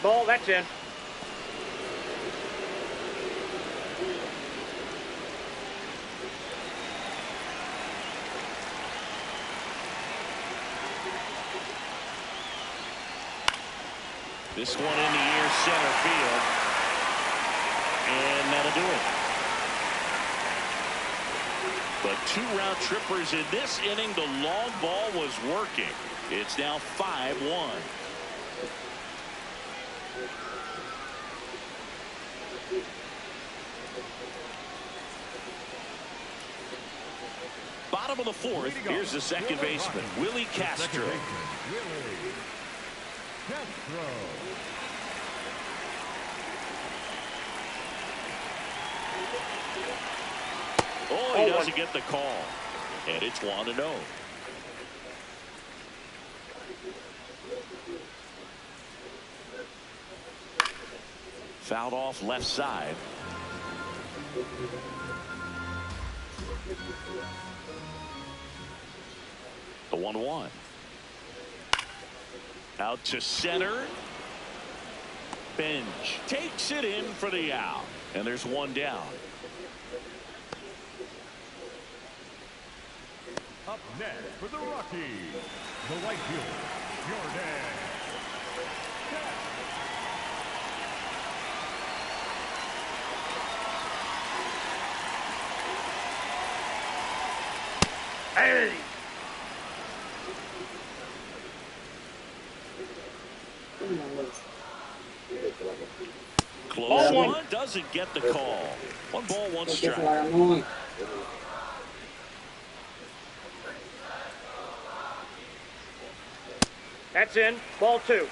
Ball, that's in. This one in the air, center field. And that'll do it. But 2 round trippers in this inning. The long ball was working. It's now 5-1. Bottom of the 4th. Here's the second baseman, Willie Castro. Oh, he doesn't get the call. And it's 1-0. Fouled off left side. The 1-1. Out to center. Bench takes it in for the out. And there's 1 down. Up next for the Rockies, the right fielder, Jordan. Hey! Close one, doesn't get the call. 1 ball, 1 strike. That's in. Ball 2.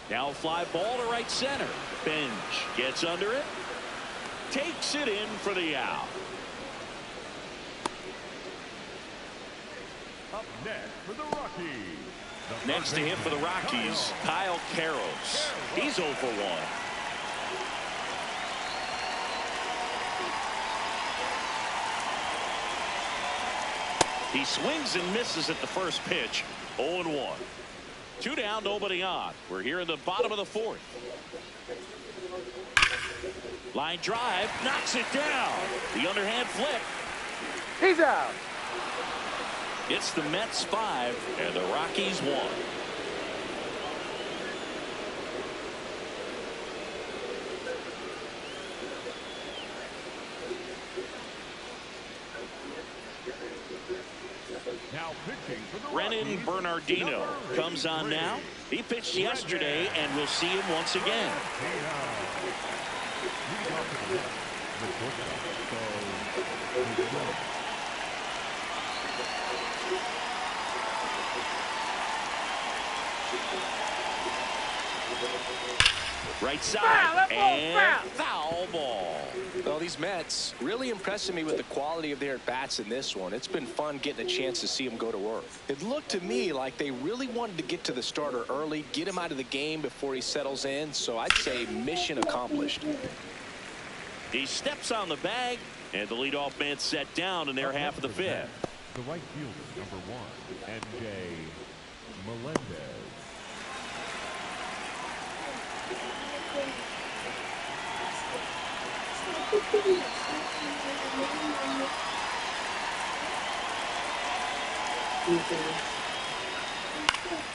Now fly ball to right center. Bench gets under it. Takes it in for the out. Up next for the Rockies. Next to him for the Rockies, Kyle Carroll. He's 0 for 1. He swings and misses at the first pitch. 0-1. 2 down, nobody on. We're here in the bottom of the 4th. Line drive, knocks it down. The underhand flip. He's out. It's the Mets 5 and the Rockies 1. Now pitching for the Brennan Rockies, Bernardino comes on now. He pitched yesterday, and we'll see him once again. Right side, and foul ball. Well, these Mets really impressing me with the quality of their at-bats in this one. It's been fun getting a chance to see them go to work. It looked to me like they really wanted to get to the starter early, get him out of the game before he settles in. So I'd say mission accomplished. He steps on the bag, and the leadoff man set down in their half of the 5th. The right fielder, number 1, MJ Melendez.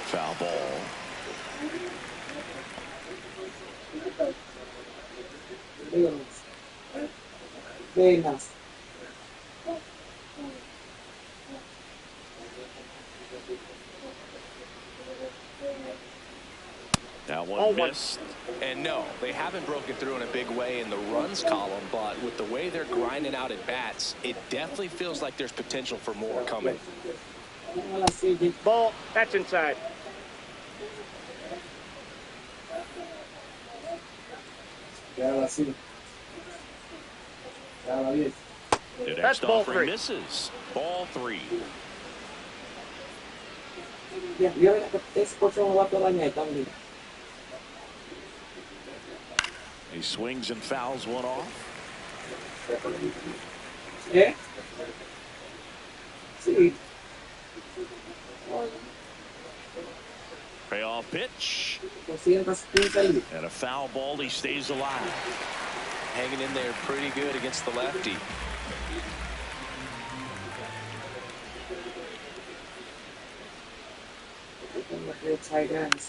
Foul ball. Venas. That one missed. And no, they haven't broken through in a big way in the runs column, but with the way they're grinding out at bats, it definitely feels like there's potential for more coming. Ball, that's inside. The next ball offering 3. misses. Ball 3. He swings and fouls one off. Yeah. See. Payoff pitch. 215. And a foul ball. He stays alive. Hanging in there pretty good against the lefty.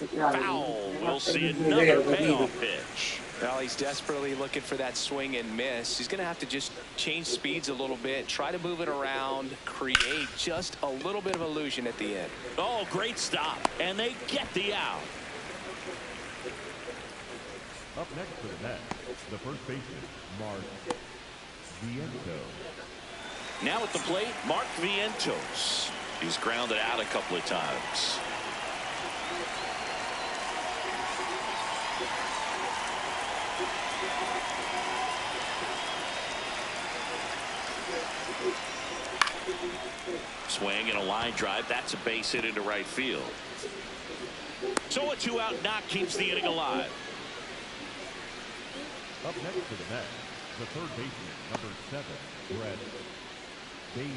Foul. We'll see another payoff pitch. Well, he's desperately looking for that swing and miss. He's going to have to just change speeds a little bit, try to move it around, create just a little bit of illusion at the end. Oh, great stop. And they get the out. Up next for the Mets, the first baseman, Mark Vientos. Now at the plate, Mark Vientos. He's grounded out a couple of times. Swing and a line drive. That's a base hit into right field. So a 2-out knock keeps the inning alive. Up next for the Mets, the third baseman, number 7, Brett Baty.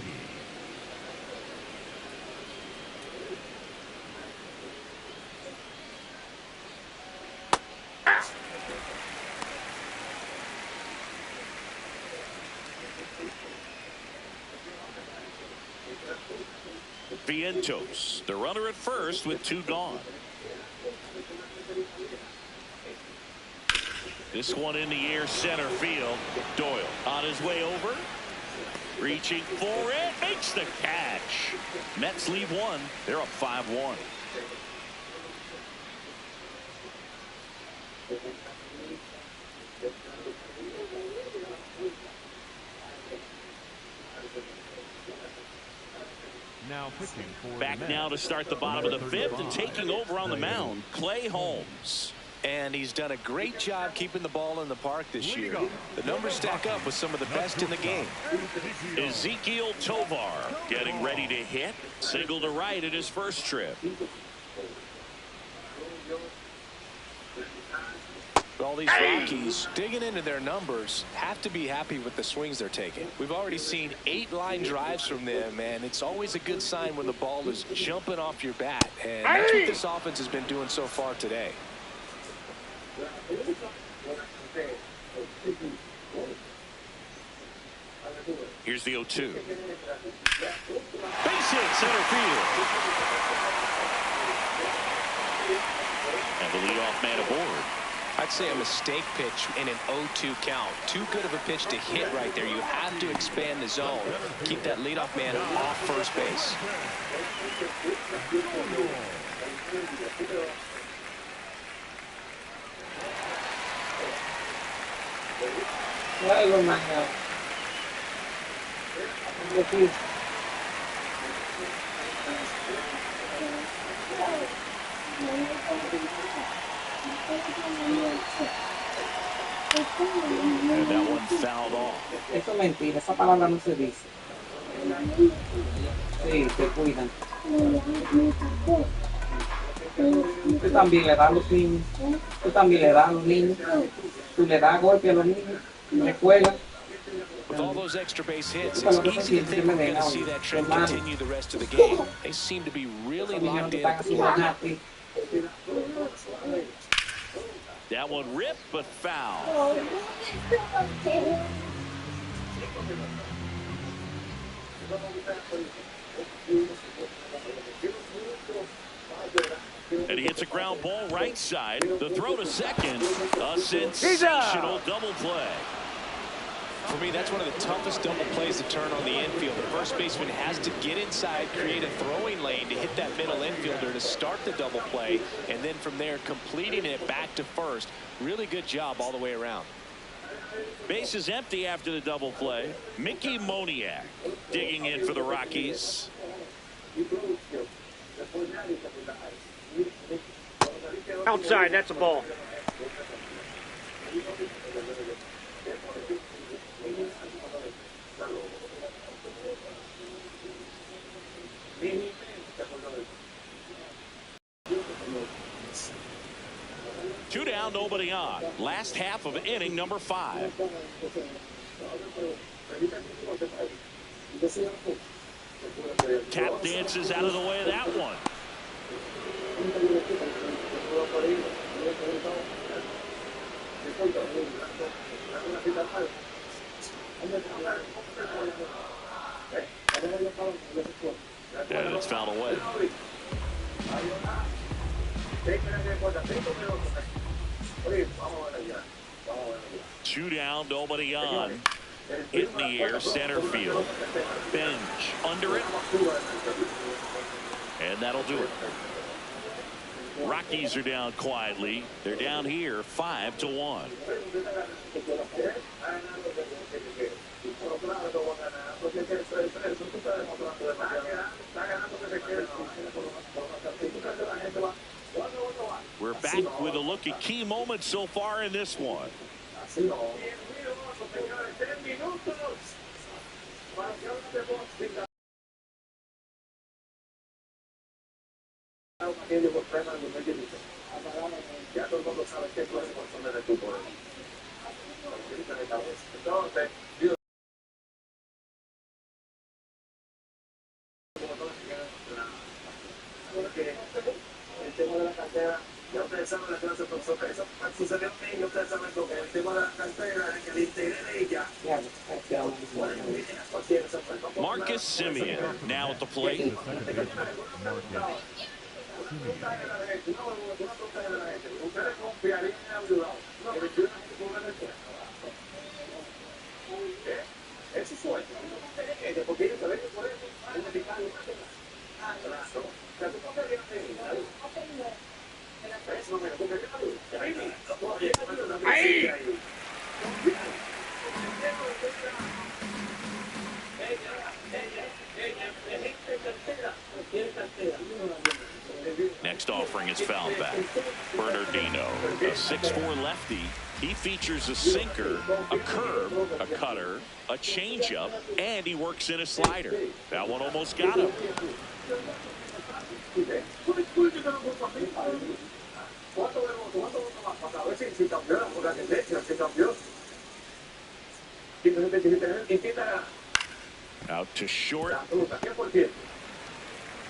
Vientos, the runner at first with 2 gone. This one in the air, center field. Doyle on his way over. Reaching for it. Makes the catch. Mets leave 1. They're up 5-1. Now pitching for Back the now to Mets, start the bottom of the 5th, and taking over on the mound, Clay Holmes. And he's done a great job keeping the ball in the park this year. The numbers stack up with some of the best in the game. Ezekiel Tovar getting ready to hit. Single to right at his first trip. All these Rockies digging into their numbers have to be happy with the swings they're taking. We've already seen 8 line drives from them, and it's always a good sign when the ball is jumping off your bat. And that's what this offense has been doing so far today. Here's the 0-2. Base hit, center field. And the leadoff man aboard. I'd say a mistake pitch in an 0-2 count. Too good of a pitch to hit right there. You have to expand the zone. Keep that leadoff man off first base. Luego, mano. And that one fouled off. Eso es mentira, esa palabra no se dice. Sí, te cuidan. Tú también le das a los niños. Tú también le das a los niños. Tú le das golpe a los niños en la escuela. With all those extra base hits, it's easy to think we're going to see that trend continue the rest of the game. They seem to be really locked in at the plate. Down That one ripped, but foul. And he hits a ground ball right side. The throw to second. A sensational double play. For me, that's one of the toughest double plays to turn on the infield. The first baseman has to get inside, create a throwing lane to hit that middle infielder to start the double play, and then from there completing it back to first. Really good job all the way around. Base is empty after the double play. Mickey Moniak digging in for the Rockies. Outside, that's a ball. Two down, nobody on. Last half of inning number 5. Tap dances out of the way of that one. And it's fouled away. 2 down, nobody on. Hit in the air, center field. Bench under it. And that'll do it. Rockies are down quietly. They're down here 5-1. We're back with a look at key moments so far in this one. Marcus Simeon now at the plate. Next offering is fouled back. Bernardino, a 6'4" lefty. He features a sinker, a curve, a cutter, a changeup, and he works in a slider. That one almost got him. Out to short.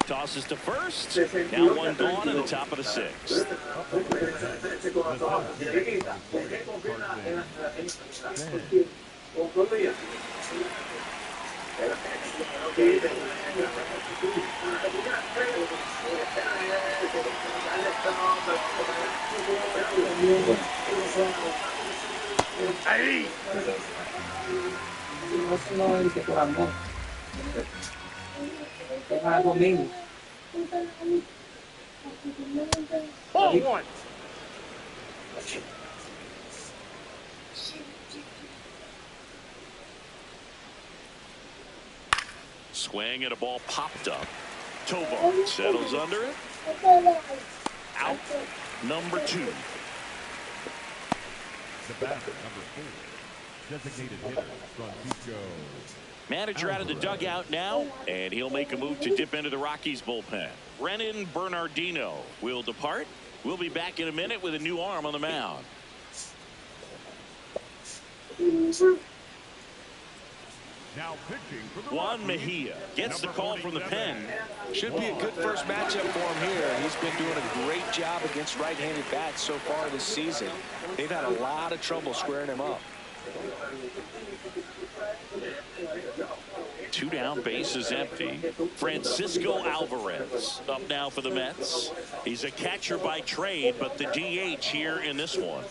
Tosses to first. Now one gone in the top of the 6th. Ahí. Ball 1. Swing and a ball popped up. Tovar settles under it. Out. Number 2. The batter, number 4. Designated hitter, Francisco. Manager out of the dugout now, and he'll make a move to dip into the Rockies bullpen. Brennan Bernardino will depart. We'll be back in a minute with a new arm on the mound. Now pitching for the Juan Rockies, Mejia gets the call from the pen. Should be a good first matchup for him here. He's been doing a great job against right-handed bats so far this season. They've had a lot of trouble squaring him up. 2 down, bases empty. Francisco Alvarez up now for the Mets. He's a catcher by trade, but the DH here in this one.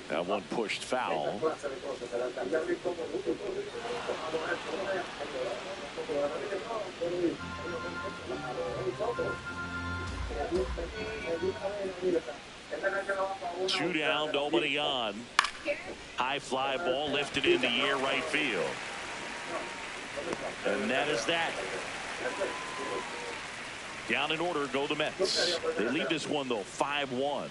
That one pushed foul. Two down, nobody on. High fly ball lifted in the air right field. And that is that. Down in order go the Mets. They lead this one though 5-1.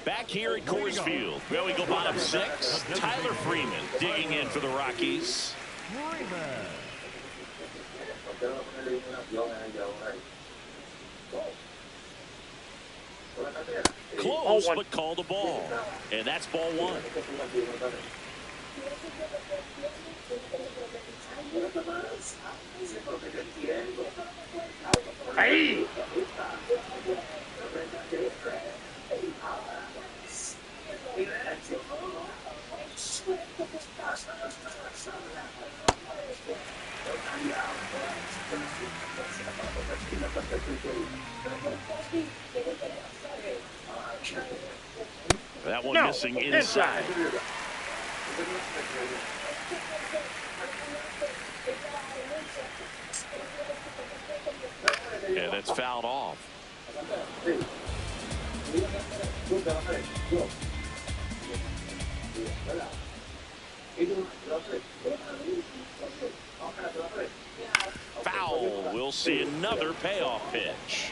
Back here at Coors Field, where we go bottom 6. Tyler Freeman digging in for the Rockies. Close, but called a ball. And that's ball 1. Hey! That one missing inside. Yeah, that's fouled off. Foul. We'll see another payoff pitch.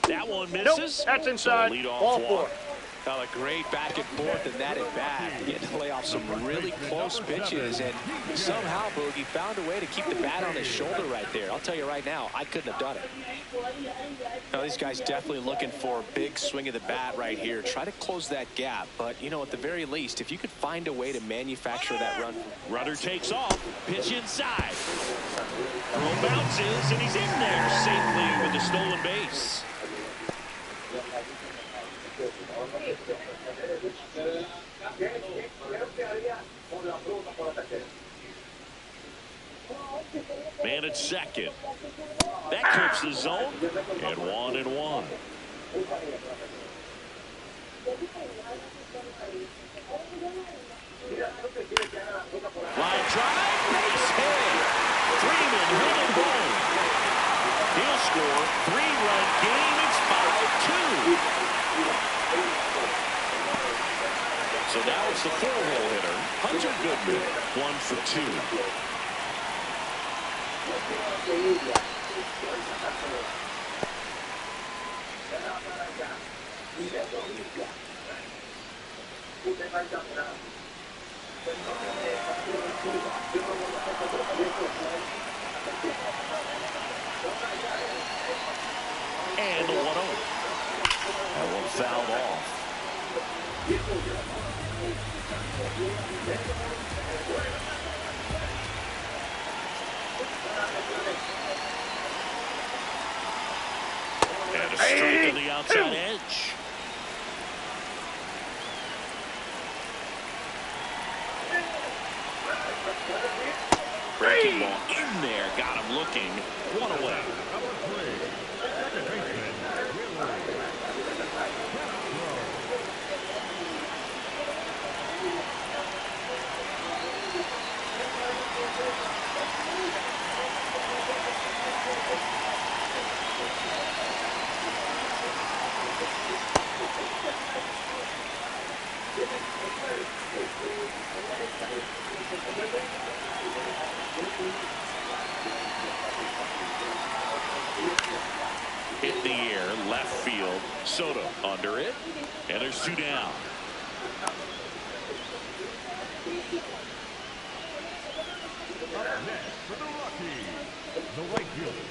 That one misses. Nope, that's inside. Ball 4. Well, a great back and forth in that at bat. Getting to play off some really close pitches, and somehow Boogie found a way to keep the bat on his shoulder right there. I'll tell you right now, I couldn't have done it. Now, these guys definitely looking for a big swing of the bat right here. Try to close that gap, but you know, at the very least, if you could find a way to manufacture that run. Runner takes off. Pitch inside. Throw bounces, and he's in there safely with the stolen base. Man at second. That clips the zone. And 1-1. Line drive, base hit. Freeman hit it home. He'll score. 3-run game. It's 5-2. So now it's the 4-hole hitter, Hunter Goodman, 1 for 2. And the 1-0. That one fouled off. And a strike to the outside edge. Breaking ball in there, got him looking. 1 away. Soto under it, and there's 2 down. Next for the Rockies, the right fielder,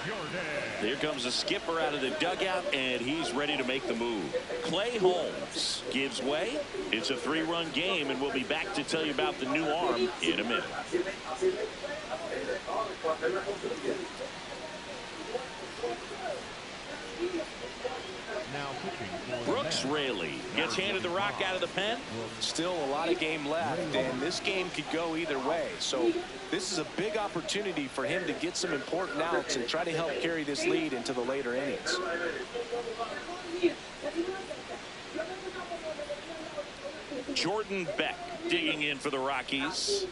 Jordan. Here comes the skipper out of the dugout, and he's ready to make the move. Clay Holmes gives way. It's a 3-run game, and we'll be back to tell you about the new arm in a minute. Now pitching for Brooks Raley gets handed the rock out of the pen. Still a lot of game left, and this game could go either way. So this is a big opportunity for him to get some important outs and try to help carry this lead into the later innings. Jordan Beck digging in for the Rockies.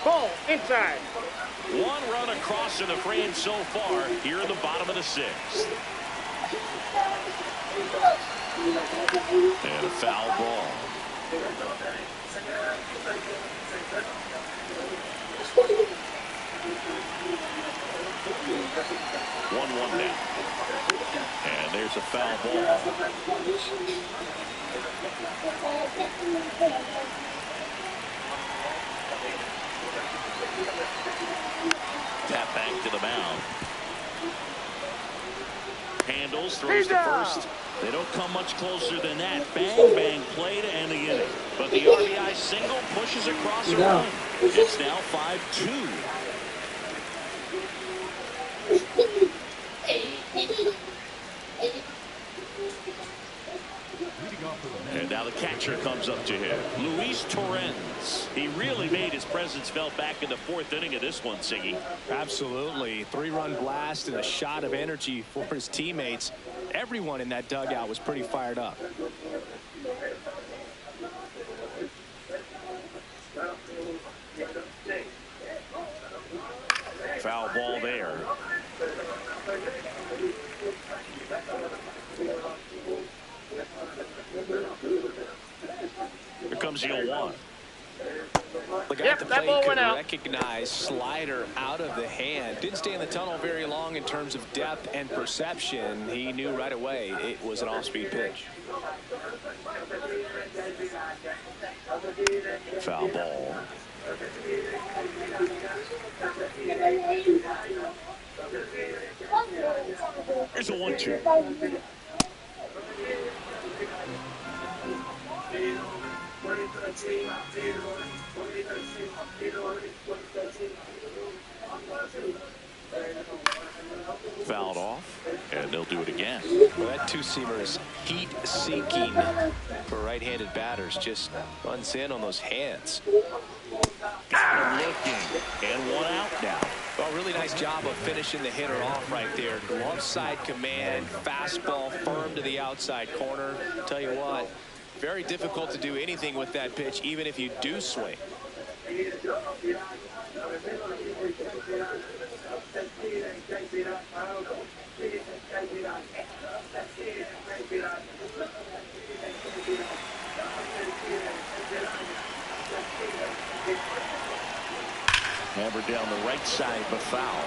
Ball inside. 1 run across in the frame so far here in the bottom of the 6th. And a foul ball. 1-1 now. And there's a foul ball. Tap back to the mound. Handles, throws to first. They don't come much closer than that. Bang, bang play to end the inning. But the RBI single pushes across the run. It's now 5-2. And now the catcher comes up to him. Luis Torrens. He really made his presence felt back in the 4th inning of this one, Siggy. Absolutely. 3-run blast and a shot of energy for his teammates. Everyone in that dugout was pretty fired up. Foul ball there. Here comes the 0-1. The guy at the plate could recognize slider out of the hand. Didn't stay in the tunnel very long in terms of depth and perception. He knew right away it was an off-speed pitch. Foul ball. Here's a 1-2. Fouled off, and they'll do it again. Well, that 2-seamer is heat-seeking for right-handed batters. Just runs in on those hands. Got him looking, and 1 out now. Well, really nice job of finishing the hitter off right there. Glove side command, fastball firm to the outside corner. Tell you what, very difficult to do anything with that pitch, even if you do swing. Hammered down the right side, but foul.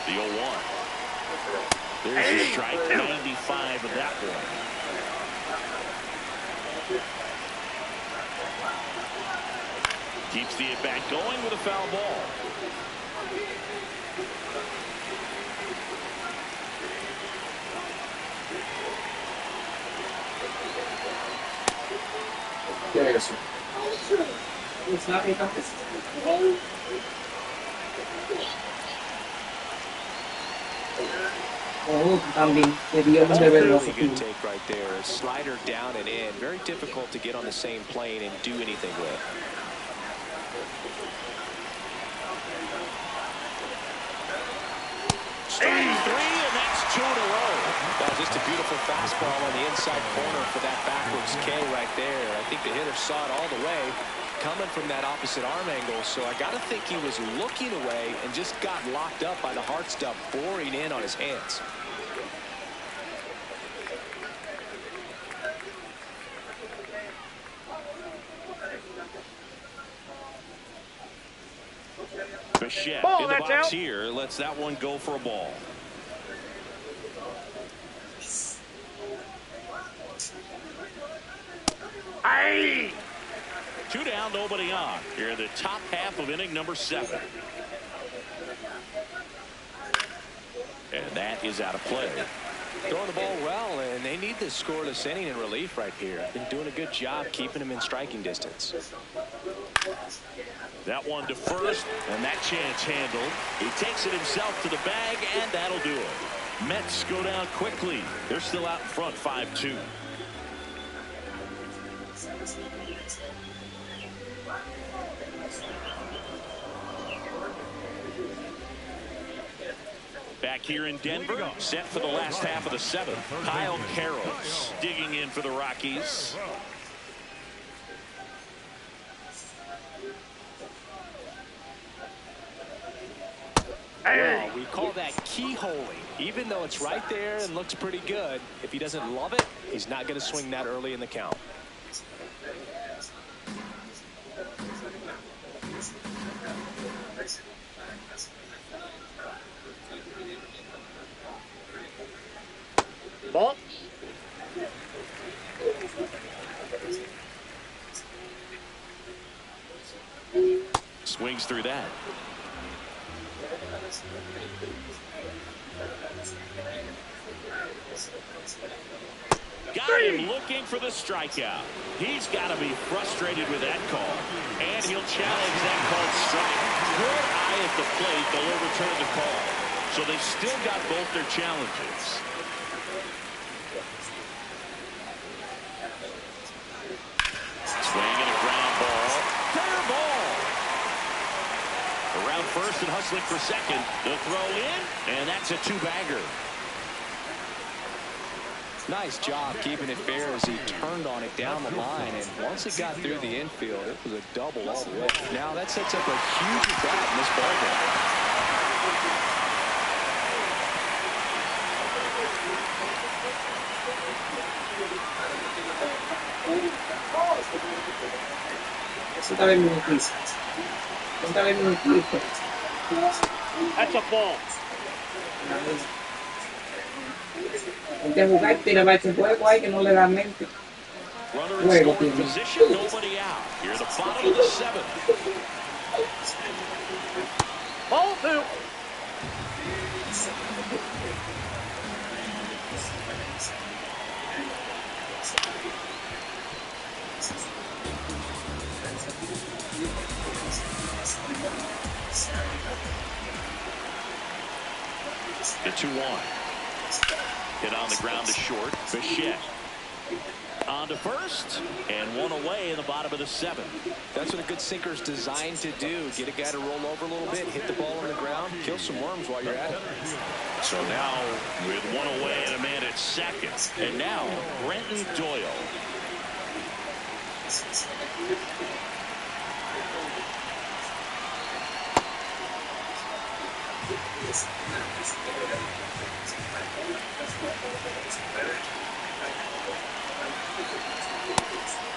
The 0-1. There's a strike, 95 of that one. Keeps the at-bat going with a foul ball. Oh, también debíamos de verlo. Really good take right there. A slider down and in. Very difficult to get on the same plane and do anything with. Strike 3, and that's 2 in a row. That was just a beautiful fastball on the inside corner for that backwards K right there. I think the hitter saw it all the way coming from that opposite arm angle, so I got to think he was looking away and just got locked up by the hard stuff boring in on his hands. Bichette in the box here lets that one go for a ball. Aye. 2 down, nobody on. Here in the top half of inning number 7. And that is out of play. Throwing the ball well, and they need this scoreless inning in relief right here. Been doing a good job keeping him in striking distance. That one to first, and that chance handled. He takes it himself to the bag, and that'll do it. Mets go down quickly. They're still out in front, 5-2. Back here in Denver, set for the last half of the 7th. Kyle Carroll's digging in for the Rockies. Well, we call that keyholing. Even though it's right there and looks pretty good, if he doesn't love it, he's not going to swing that early in the count. Ball. Swings through that. Got him looking for the strikeout. He's got to be frustrated with that call. And he'll challenge that called strike. Good eye at the plate. They'll overturn the call. So they've still got both their challenges. Swing and a ground ball. Fair ball. Around first and hustling for second. The throw in, and that's a 2-bagger. Nice job keeping it fair as he turned on it down the line, and once it got through the infield, it was a double all the way. Now that sets up a huge bat in this ballgame. That's a ball. De jugar, tira ese juego ahí que no le da mente. Runner in scoring position, nobody out. Here at the bottom of the 7th. Ball 2. The 2-1. Hit on the ground to short. Bichette on to first, and one away in the bottom of the 7th. That's what a good sinker's designed to do. Get a guy to roll over a little bit, hit the ball on the ground, kill some worms while you're at it. So now with one away and a man at second, and now Brenton Doyle.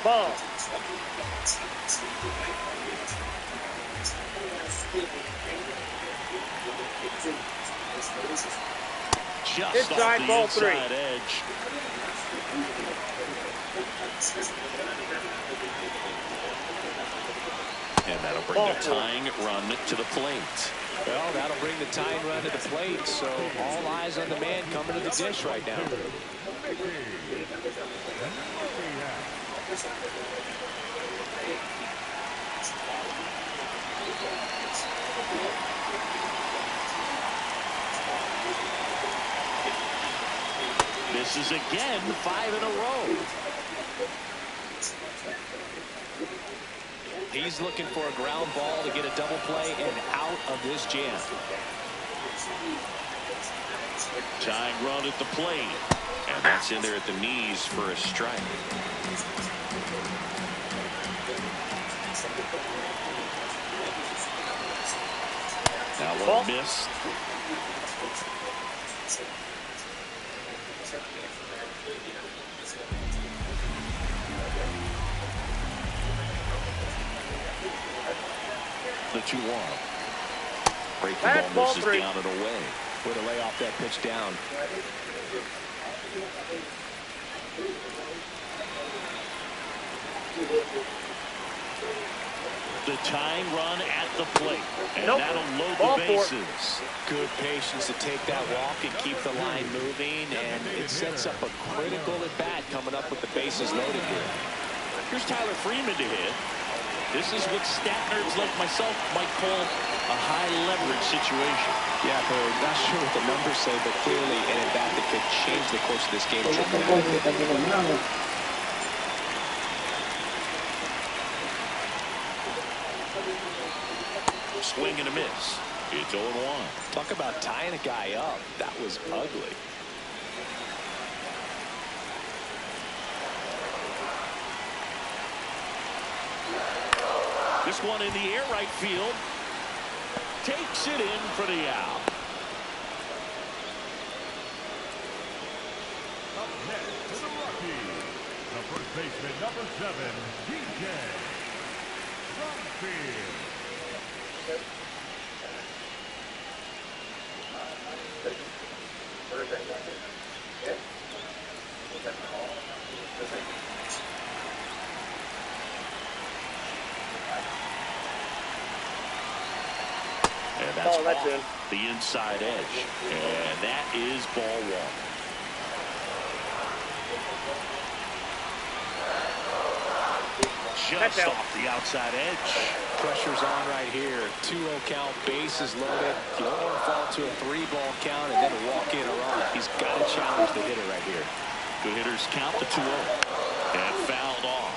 Ball. Just inside, off the ball inside 3. edge. And that'll bring the tying run to the plate. Well, that'll bring the tying run to the plate, so all eyes on the man coming to the dish right now. This is again 5 in a row. He's looking for a ground ball to get a double play and out of this jam. Tying run at the plate. And that's in there at the knees for a strike. That one missed. The 2-1. Breaking ball misses down and away. Way to lay off that pitch down. The tying run at the plate, and that'll load the bases. Good patience to take that walk and keep the line moving, and it sets up a critical at bat coming up with the bases loaded here. Here's Tyler Freeman to hit. This is what stat nerds like myself might call a high leverage situation. Yeah, Barry, not sure what the numbers say, but clearly an at bat that could change the course of this game. Swing and a miss. It's 0-1. Talk about tying a guy up. That was ugly. This one in the air right field. Takes it in for the out. Up next to the Rockies, the first baseman, number 7, DJ. From field. And that's off the inside edge. And that is ball 1. Just off the outside edge. Pressure's on right here. 2-0 count, bases loaded. You don't want to fall to a 3-ball count and then walk in a run. He's got to challenge the hitter right here. Good hitters count the 2-0. And fouled off.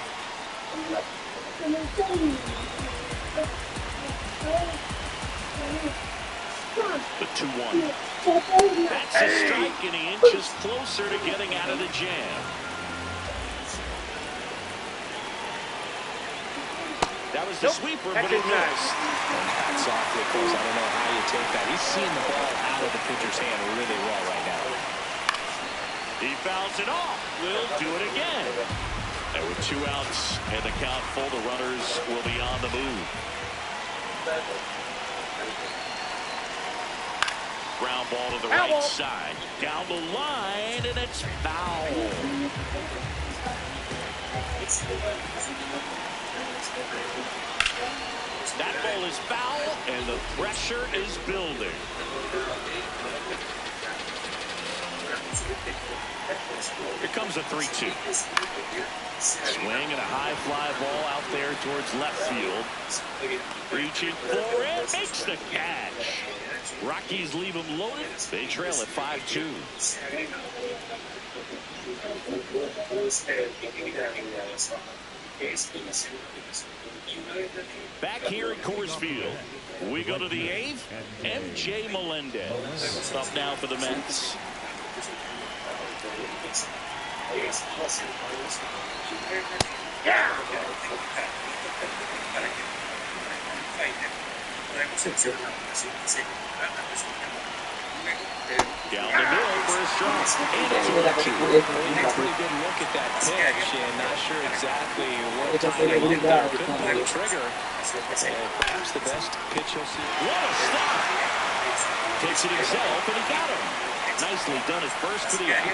The 2-1. That's a strike, and he inches closer to getting out of the jam. That was the sweeper, but it missed. That's awfully close. I don't know how you take that. He's seeing the ball out of the pitcher's hand really well right now. He fouls it off. Will do it again. And with 2 outs and the count full, the runners will be on the move. Ground ball to the right side. Down the line, and it's foul. That ball is foul, and the pressure is building. Here comes a 3-2. Swing and a high fly ball out there towards left field. Reaching for it, makes the catch. Rockies leave them loaded. They trail at 5-2. Back here at Coors Field, we go to the 8th. MJ Melendez up now for the Mets. Down the middle for a strike. And it's a 2. A pretty good look at that pitch, and not sure exactly what time he did there. Couldn't pull the trigger. And perhaps the best pitch he'll see. What a stop! Takes it himself, and he got him. Nicely done at first for the out.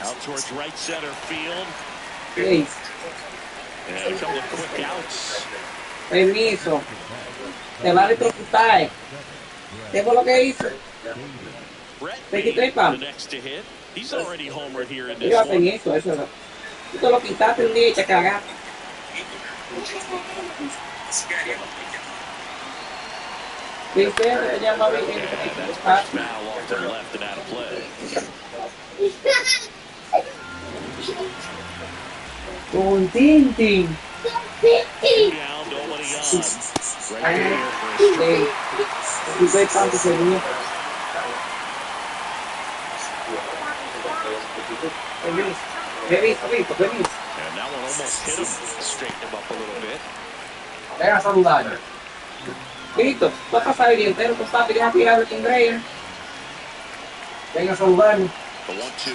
Out towards right center field. Hey. And a couple of quick outs. Permiso. Te va a electrocutar. ¿Qué fue lo que hizo? Te quitó el pan. The next to hit. He's already homered here in this Yo hacen one. eso no. Tú te lo quitaste un día y te cagaste. ¿Viste? Ella va bien. That's first foul off to the left and out of play. Con Tintin. Down, nobody on. Right there for a strike. Tanto sería. Feliz. And that one almost hit him. Straightened him up a little bit. Venga a saludar. Listo, tú estás ahí entero, tú estás pidiendo tirar de Grayer. Venga a saludarme. The 1-2.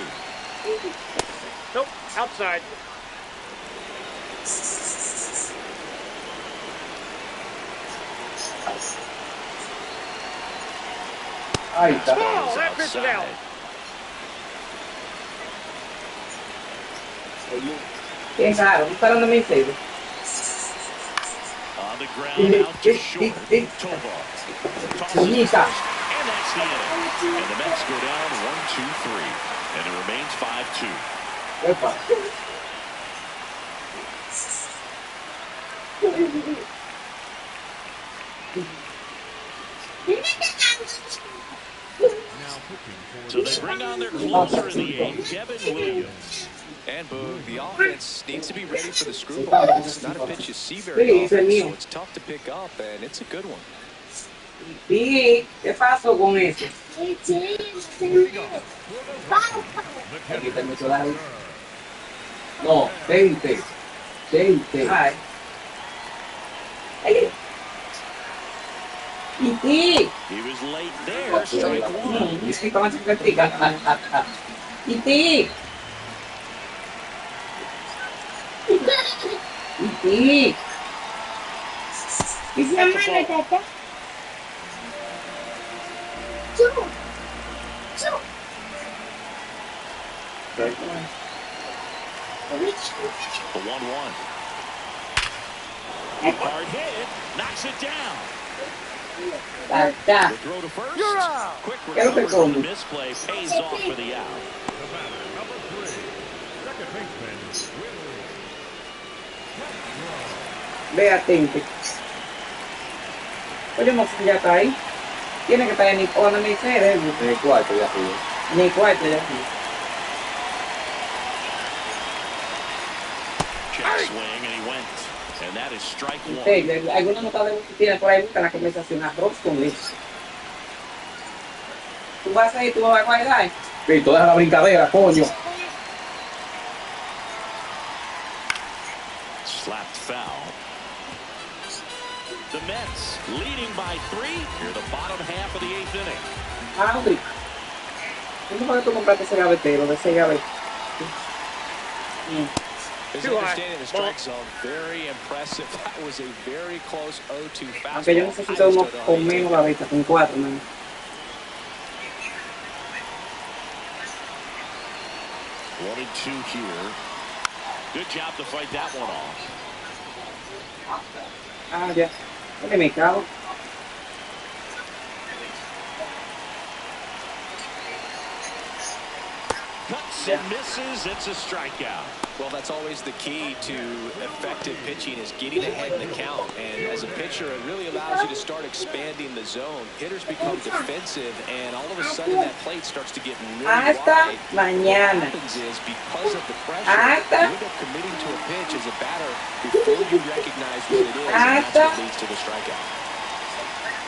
Nope, outside. Ahí está. Oh, that pitch is out. Qué raro, tú estás dando mi serio. On the ground, out to short. Tovar. Bonita. And that's the inning. And the Mets go down 1-2-3. And it remains 5-2. Epa. So they bring on their closer in the eighth, Kevin Williams. And Boog, the offense needs to be ready for the screwball. It's not a pitch you see very often, so it's tough to pick up, and it's a good one. Sí, ¿qué pasó con eso? No, 20. Ay. He was late there, strike one. The 1-1. Hard hit, knocks it down. The throw to first. You're out. Quick recovery on the misplay pays off for the out. The batter, number 3, second baseman, Ve atente. Oye, no ya está ahí. Tiene que estar en el cuarto ya arriba. En el cuarto ya arriba. Check swing and he went. And that is strike one. Sí, algunos notadores que tienen por ahí buscan la conversación arroz con eso. Tú vas a ir, tú vas a guardar. Pito, deja la brincadera, coño. Slapped foul. The Mets leading by 3 near the bottom half of the 8th inning. Audi, ¿cómo fue que tú compraste ese gavetero de ese gavetero? His understanding of the strike zone, very impressive. That was a very close 0-2 fastball. Aunque yo necesito uno con menos gavetas, con 4, man. 1-2 here. Good job to fight that one off. Ah, ya. Oye, me cago. Cuts and misses. It's a strikeout. Well, that's always the key to effective pitching is getting ahead in the count. And as a pitcher, it really allows you to start expanding the zone. Hitters become defensive, and all of a sudden that plate starts to get really wide. Hasta mañana. What happens is because of the pressure, you end up committing to a pitch as a batter before you recognize what it is, and that's what leads to the strikeout.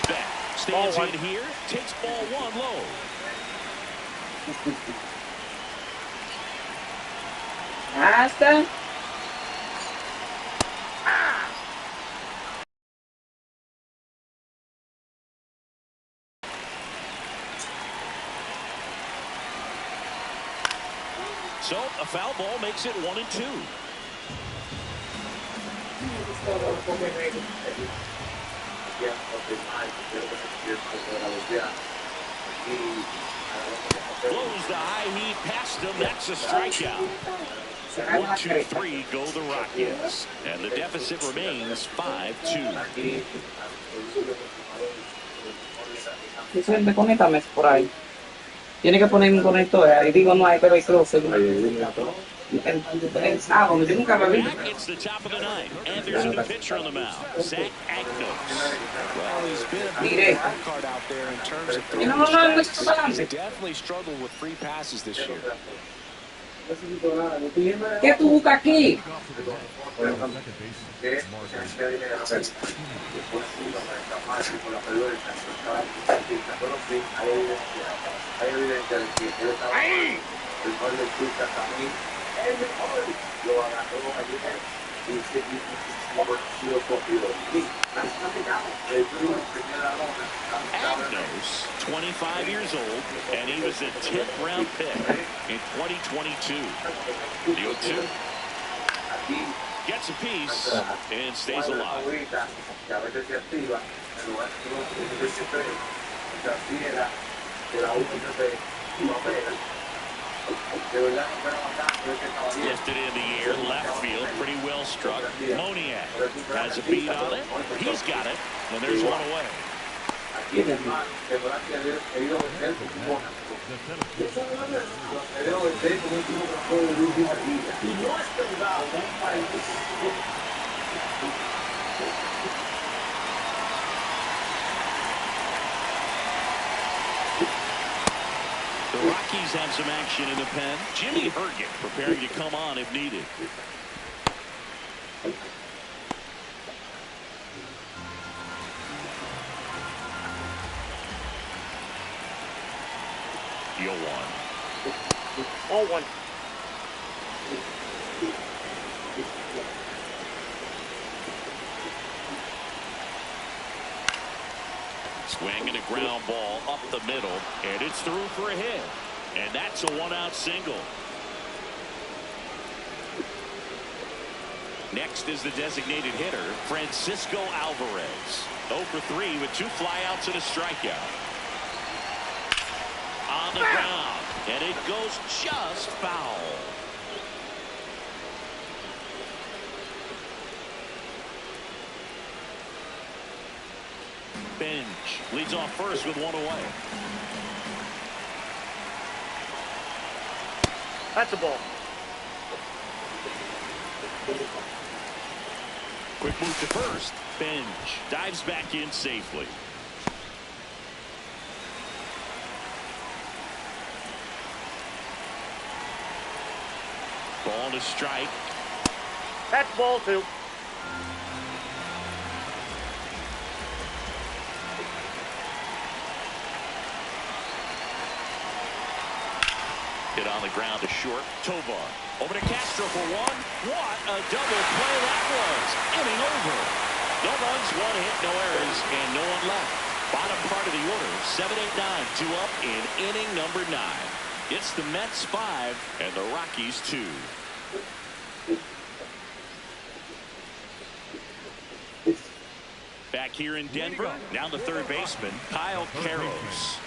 Beck stands in here, takes ball 1 low. Hasta. So a foul ball makes it 1-2. Blows the high heat past him. That's a strikeout. 1-2-3 go the Rockies. And the deficit remains 5-2. Desconéctame por ahí. Tiene que poner un conector ahí. Digo, no hay, pero hay closet. Ah, bueno, yo nunca me vi. It's the top of the 9th, and there's a new pitcher on the mound, Zach Agnos. Well, he's been a big card out there in terms of throwing strikes. He's definitely struggled with free passes this year. ¿Qué tú buscas aquí? ¡Ahí! Agnos, 25 years old, and he was a 10th round pick in 2022. The 0-2 gets a piece and stays alive. Lifted in the air, left field, pretty well struck. Moniak has a beat on it. He's got it, and there's one away. The Rockies have some action in the pen. Jimmy Herget preparing to come on if needed. The 0-1. 0-1. Swing and a ground ball up the middle, and it's through for a hit. And that's a one-out single. Next is the designated hitter, Francisco Alvarez. 0 for 3 with 2 flyouts and a strikeout. On the ground, and it goes just foul. Bench leads off first with 1 away. That's a ball. Quick move to first. Bench dives back in safely. Ball to strike. That's ball 2. Hit on the ground to short. Tovar over to Castro for 1. What a double play that was. Inning over. No runs, 1 hit, no errors, and no one left. Bottom part of the order, 7-8-9, 2 up in inning number 9. It's the Mets 5 and the Rockies 2. Back here in Denver, now the third baseman, Kyle Karros.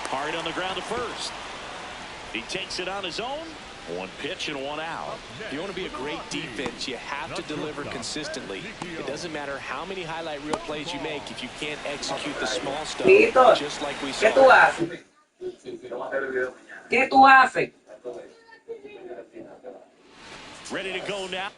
Hard on the ground to first. He takes it on his own. 1 pitch and 1 out. If you want to be a great defense, you have to deliver consistently. It doesn't matter how many highlight reel plays you make if you can't execute the small stuff, just like we saw. ¿Qué tú haces? ¿Qué tú haces? Ready to go now.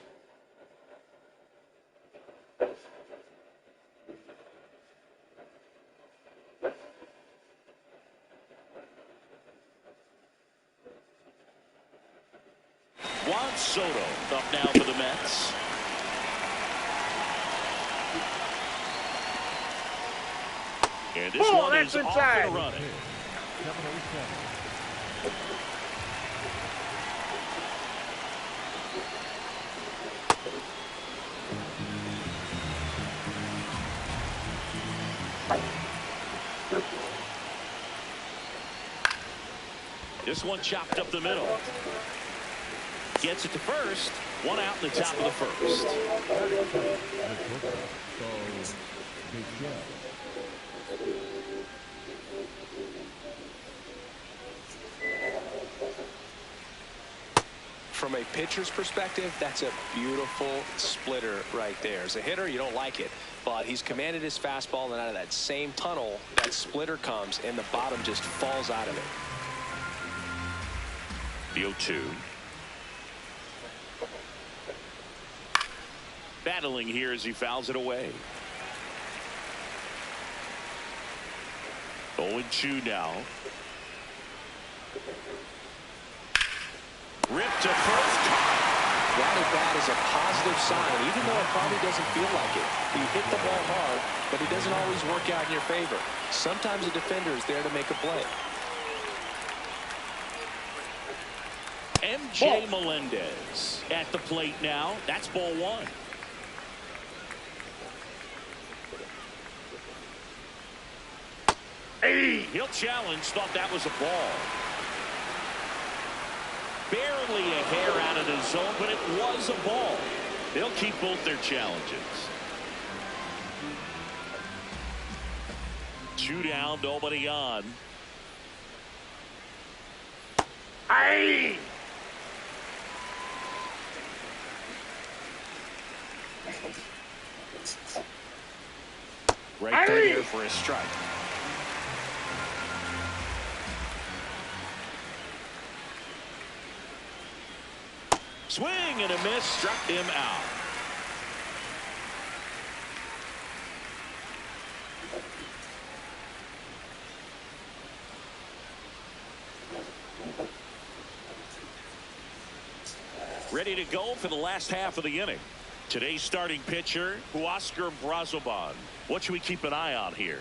Juan Soto up now for the Mets. And this one that's is inside. off and running. This one chopped up the middle. Gets it to first. 1 out in the top of the first. From a pitcher's perspective, that's a beautiful splitter right there. As a hitter, you don't like it, but he's commanded his fastball, and out of that same tunnel, that splitter comes, and the bottom just falls out of it. The 0-2. Battling here as he fouls it away. 0-2 now. Ripped to first. That at bat is a positive sign, even though it probably doesn't feel like it. You hit the ball hard, but it doesn't always work out in your favor. Sometimes a defender is there to make a play. MJ Melendez at the plate now. That's ball one. Hey, he'll challenge. Thought that was a ball. Barely a hair out of the zone, but it was a ball. They'll keep both their challenges. 2 down, nobody on. Hey! Right there for a strike. Swing and a miss, struck him out. Ready to go for the last half of the inning. Today's starting pitcher, Huascar Brazoban. What should we keep an eye on here?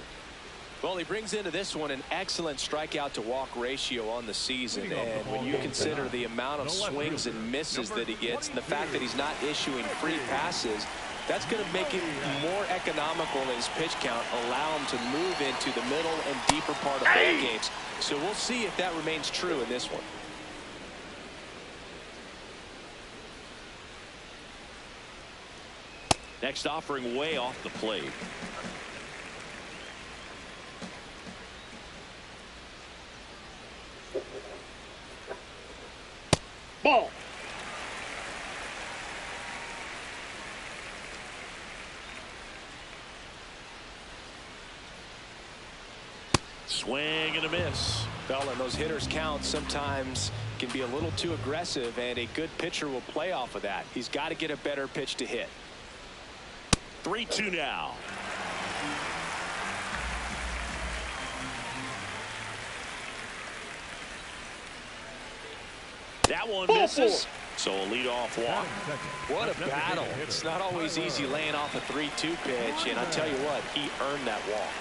Well, he brings into this one an excellent strikeout to walk ratio on the season, and when you consider the amount of swings and misses that he gets and the fact that he's not issuing free passes, that's going to make it more economical in his pitch count, allow him to move into the middle and deeper part of ball games. So we'll see if that remains true in this one. Next offering way off the plate. Ball. Swing and a miss. Well, and those hitters' counts sometimes can be a little too aggressive, and a good pitcher will play off of that. He's got to get a better pitch to hit. 3-2 now. That one misses. So a leadoff walk. What a battle. It's not always easy laying off a 3-2 pitch, and I'll tell you what, he earned that walk.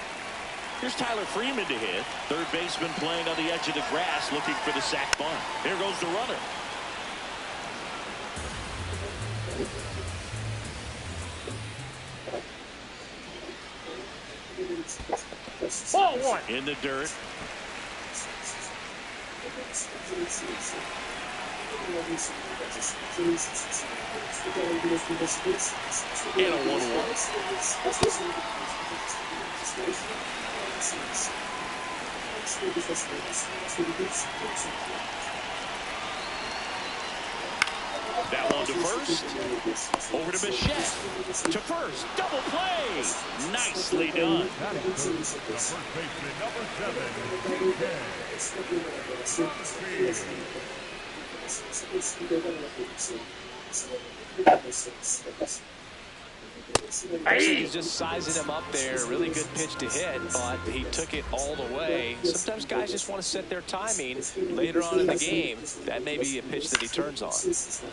Here's Tyler Freeman to hit. Third baseman playing on the edge of the grass looking for the sac bunt. There goes the runner. Ball one. In the dirt. And a 1-1. That one to first. Over to Bichette. To first. Double play. Nicely done. First baseman, number 7. He's just sizing him up there. Really good pitch to hit, but he took it all the way. Sometimes guys just want to set their timing later on in the game. That may be a pitch that he turns on.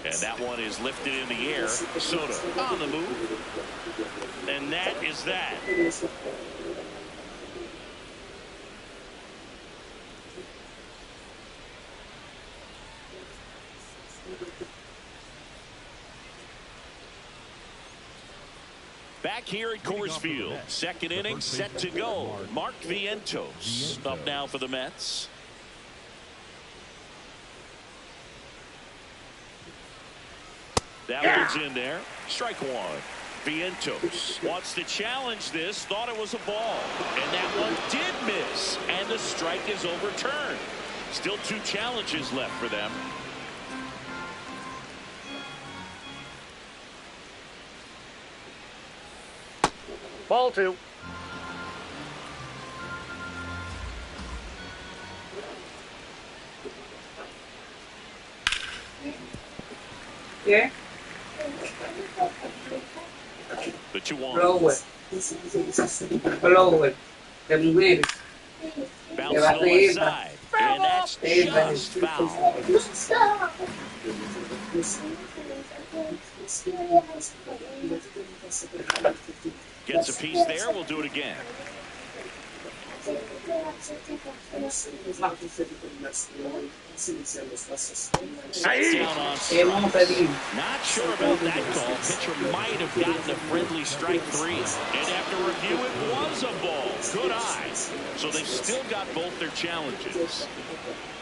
And that one is lifted in the air. Soto on the move. And that is that. Back here at Coors Field, second inning set to go. Mark Vientos up now for the Mets. That one's in there. Strike one. Vientos wants to challenge this, thought it was a ball. And that one did miss, and the strike is overturned. Still 2 challenges left for them. Ball two. Yeah. The 2-1. Blower. Blower. De mujeres. Bounce to the left side. And that's just foul. Gets a piece there. We'll do it again. Not sure about that call. Pitcher might have gotten a friendly strike 3. And after review, it was a ball. Good eye. So they've still got both their challenges.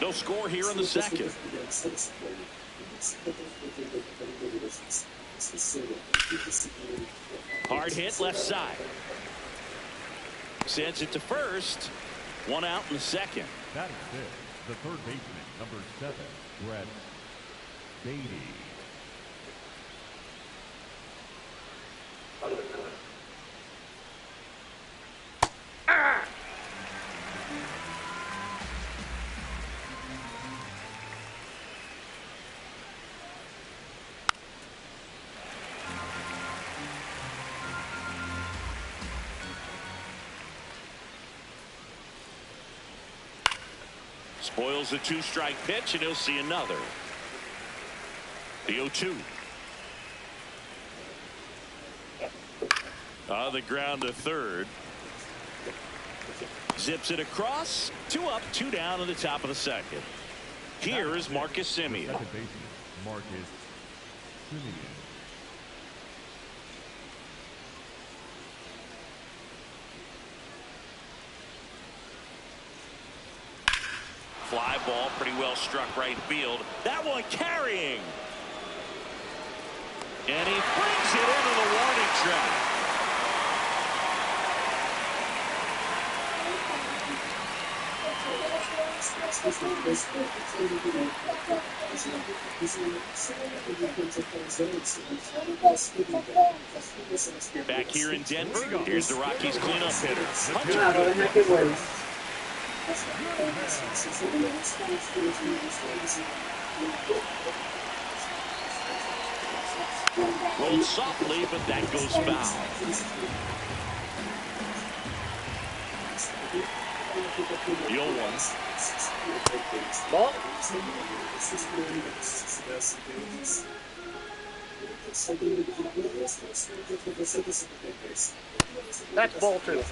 No score here in the second. Hard hit left side. Sends it to first. 1 out in the second. That is it. The third baseman, number 7, Brett Beatty. Spoils the 2-strike pitch, and he'll see another. The 0-2. On the ground to third. Zips it across. 2 up, 2 down in the top of the second. Here is Marcus Semien. Second baseman, Marcus Semien. Fly ball, pretty well struck right field. That one carrying. And he brings it into the warning track. Back here in Denver, here's the Rockies cleanup hitter. Rolled softly, but that goes foul. The 0-1. Ball. That's ball 2.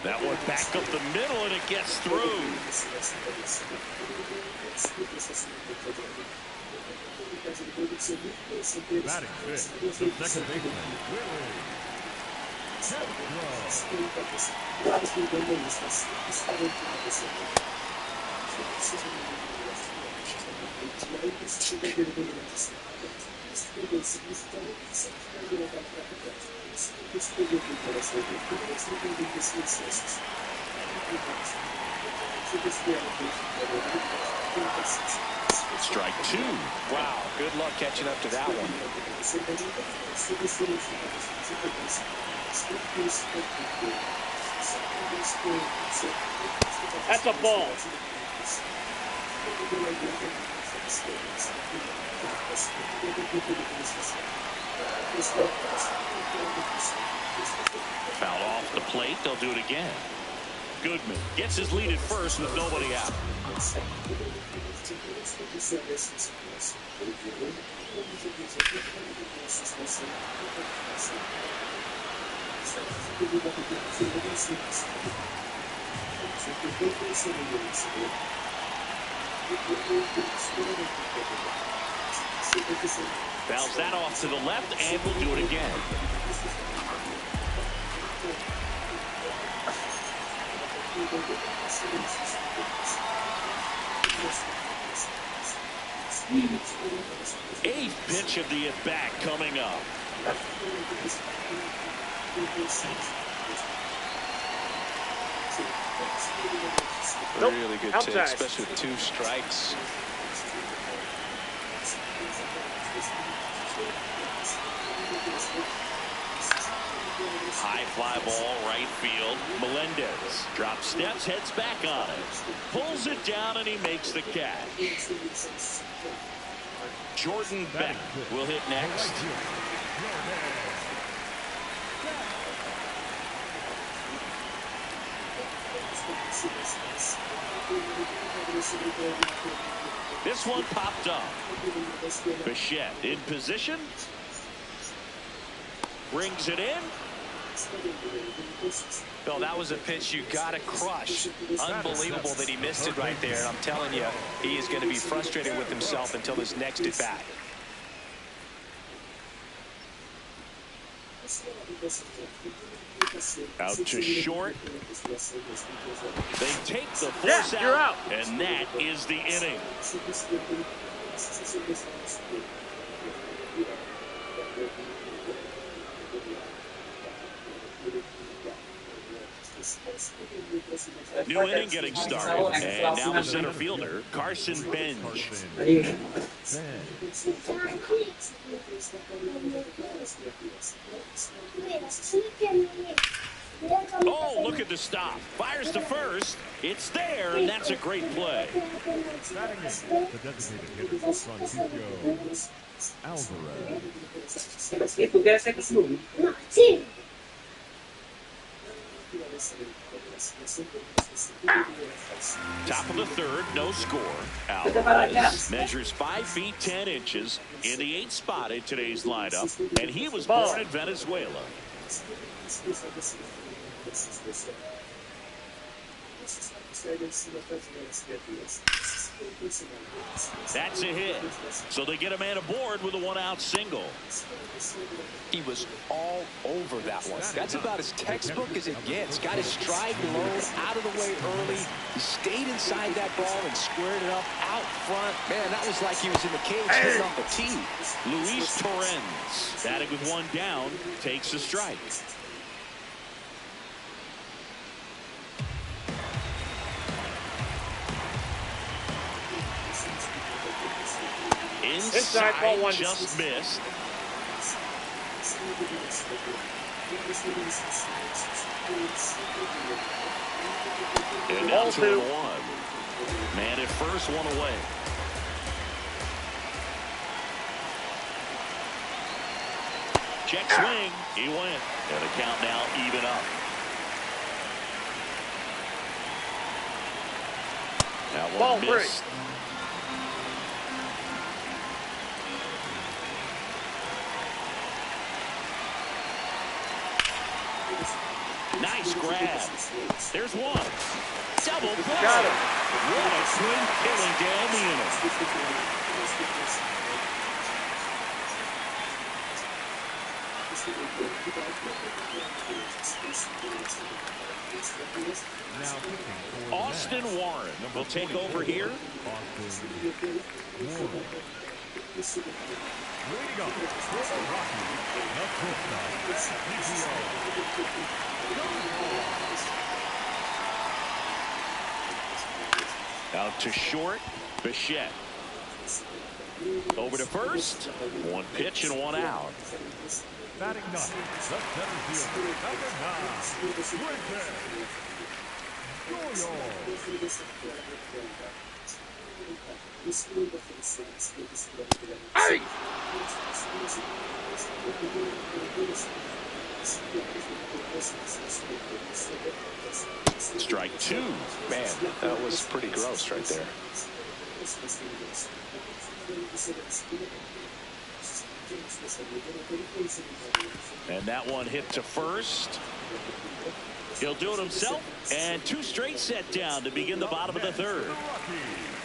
That one back up the middle, and it gets through. Batting fifth, the second baseman, Strike 2. Wow, good luck catching up to that one. That's a ball. Foul off the plate. They'll do it again. Goodman gets his lead at first with nobody out. Fouls that off to the left, and we'll do it again. Eighth pitch of the at-bat coming up. Really good Outside. take, especially with 2 strikes. High fly ball, right field. Melendez drops steps, heads back on it. Pulls it down, and he makes the catch. Jordan Beck will hit next. This one popped up. Bichette in position. Brings it in. Bill, that was a pitch you got to crush. Unbelievable that he missed it right there. And I'm telling you, he is going to be frustrated with himself until his next at bat. Out to short. They take the force out, and that is the inning. New inning getting started, and now the center fielder, Carson Bench. Oh, look at the stop. Fires to first. It's there, and that's a great play. The designated hitter, Francisco Alvarez. Top of the third, no score. Alvarez measures 5 feet 10 inches in the 8th spot in today's lineup, and he was born in Venezuela. That's a hit. So they get a man aboard with a 1-out single. He was all over that one. That's about as textbook as it gets. Got his stride low, out of the way early. He stayed inside that ball and squared it up out front. Man, that was like he was in the cage hitting off a tee. Luis Torrens, batting with 1 down, takes a strike. Inside, ball one. Just missed. And now 2-1. Man at first, 1 away. Check swing. He went. And the count now even up. That one missed. Nice grab. There's one. Double play. Got it. What a swing killing down the inning. Austin Warren will take over here. Out to short, Bichette. Over to first. 1 pitch and 1 out. Batting 9, the center fielder, number 9, Bullpen. Strike 2. Man, that was pretty gross right there. And that one hit to first. He'll do it himself, and 2 straight set down to begin the bottom of the 3rd.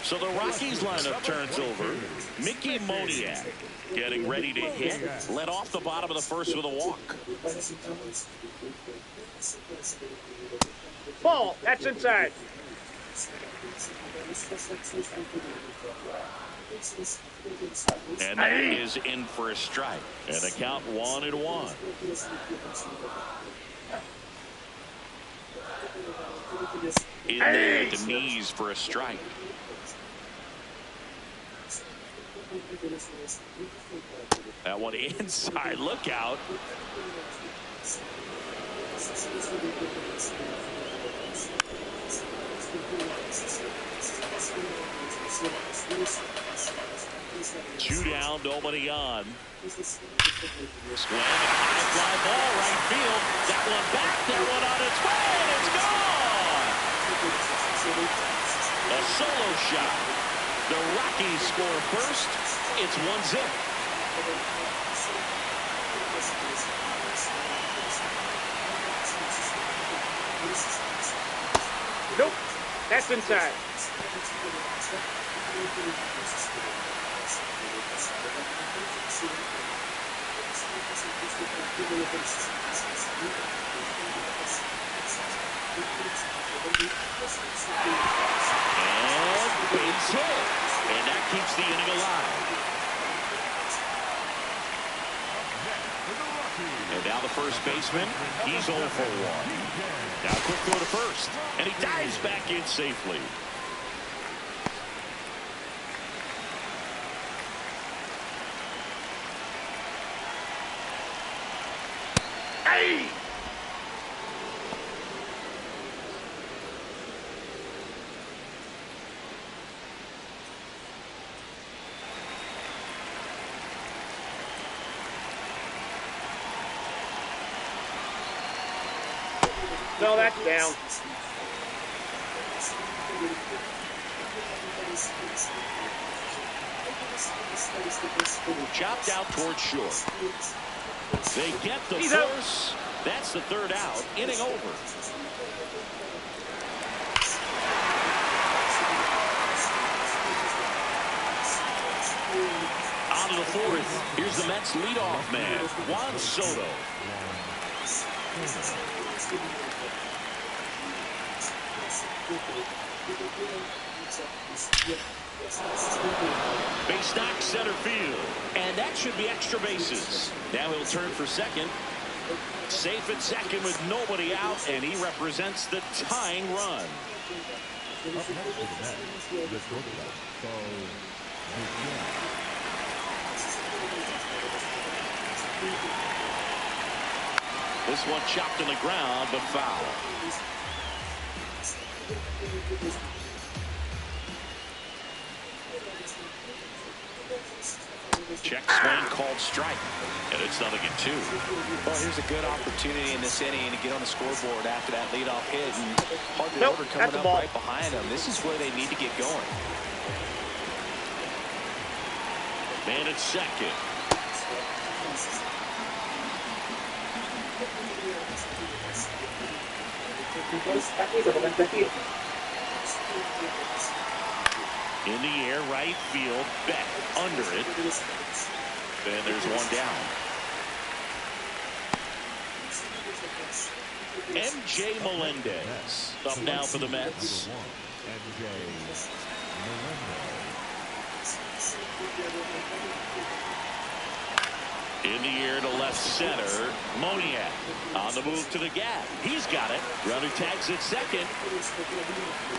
So the Rockies lineup turns over. Mickey Moniak getting ready to hit. Led off the bottom of the 1st with a walk. Ball. That's inside. And that is in for a strike. And the count 1-1. In there at the knees for a strike. That one inside. Look out. Two down, nobody on. Swing, high fly ball, right field. That one back, that one on its way, and it's gone! A solo shot. The Rockies score first. It's 1-0. Nope. That's inside. And base hit. And that keeps the inning alive. And now the first baseman, he's 0 for 1. Now quick throw to first. And he dives back in safely. Hey! No, that's down. Chopped out towards short. They get the He's force. That's the third out. Inning over. On to the fourth. Here's the Mets leadoff man, Juan Soto. Base knock center field. And that should be extra bases. Now he'll turn for second. Safe at second with nobody out, and he represents the tying run. This one chopped on the ground, but foul. Check swing called strike, and it's 0-2. Well, here's a good opportunity in this inning to get on the scoreboard after that leadoff hit, and hardly Nope, order coming that's a up ball. right behind them. This is where they need to get going. Man at second. In the air, right field, back under it. And there's one down. MJ Melendez up now for the Mets. In the air to left center, Moniak on the move to the gap. He's got it. Runner tags at second.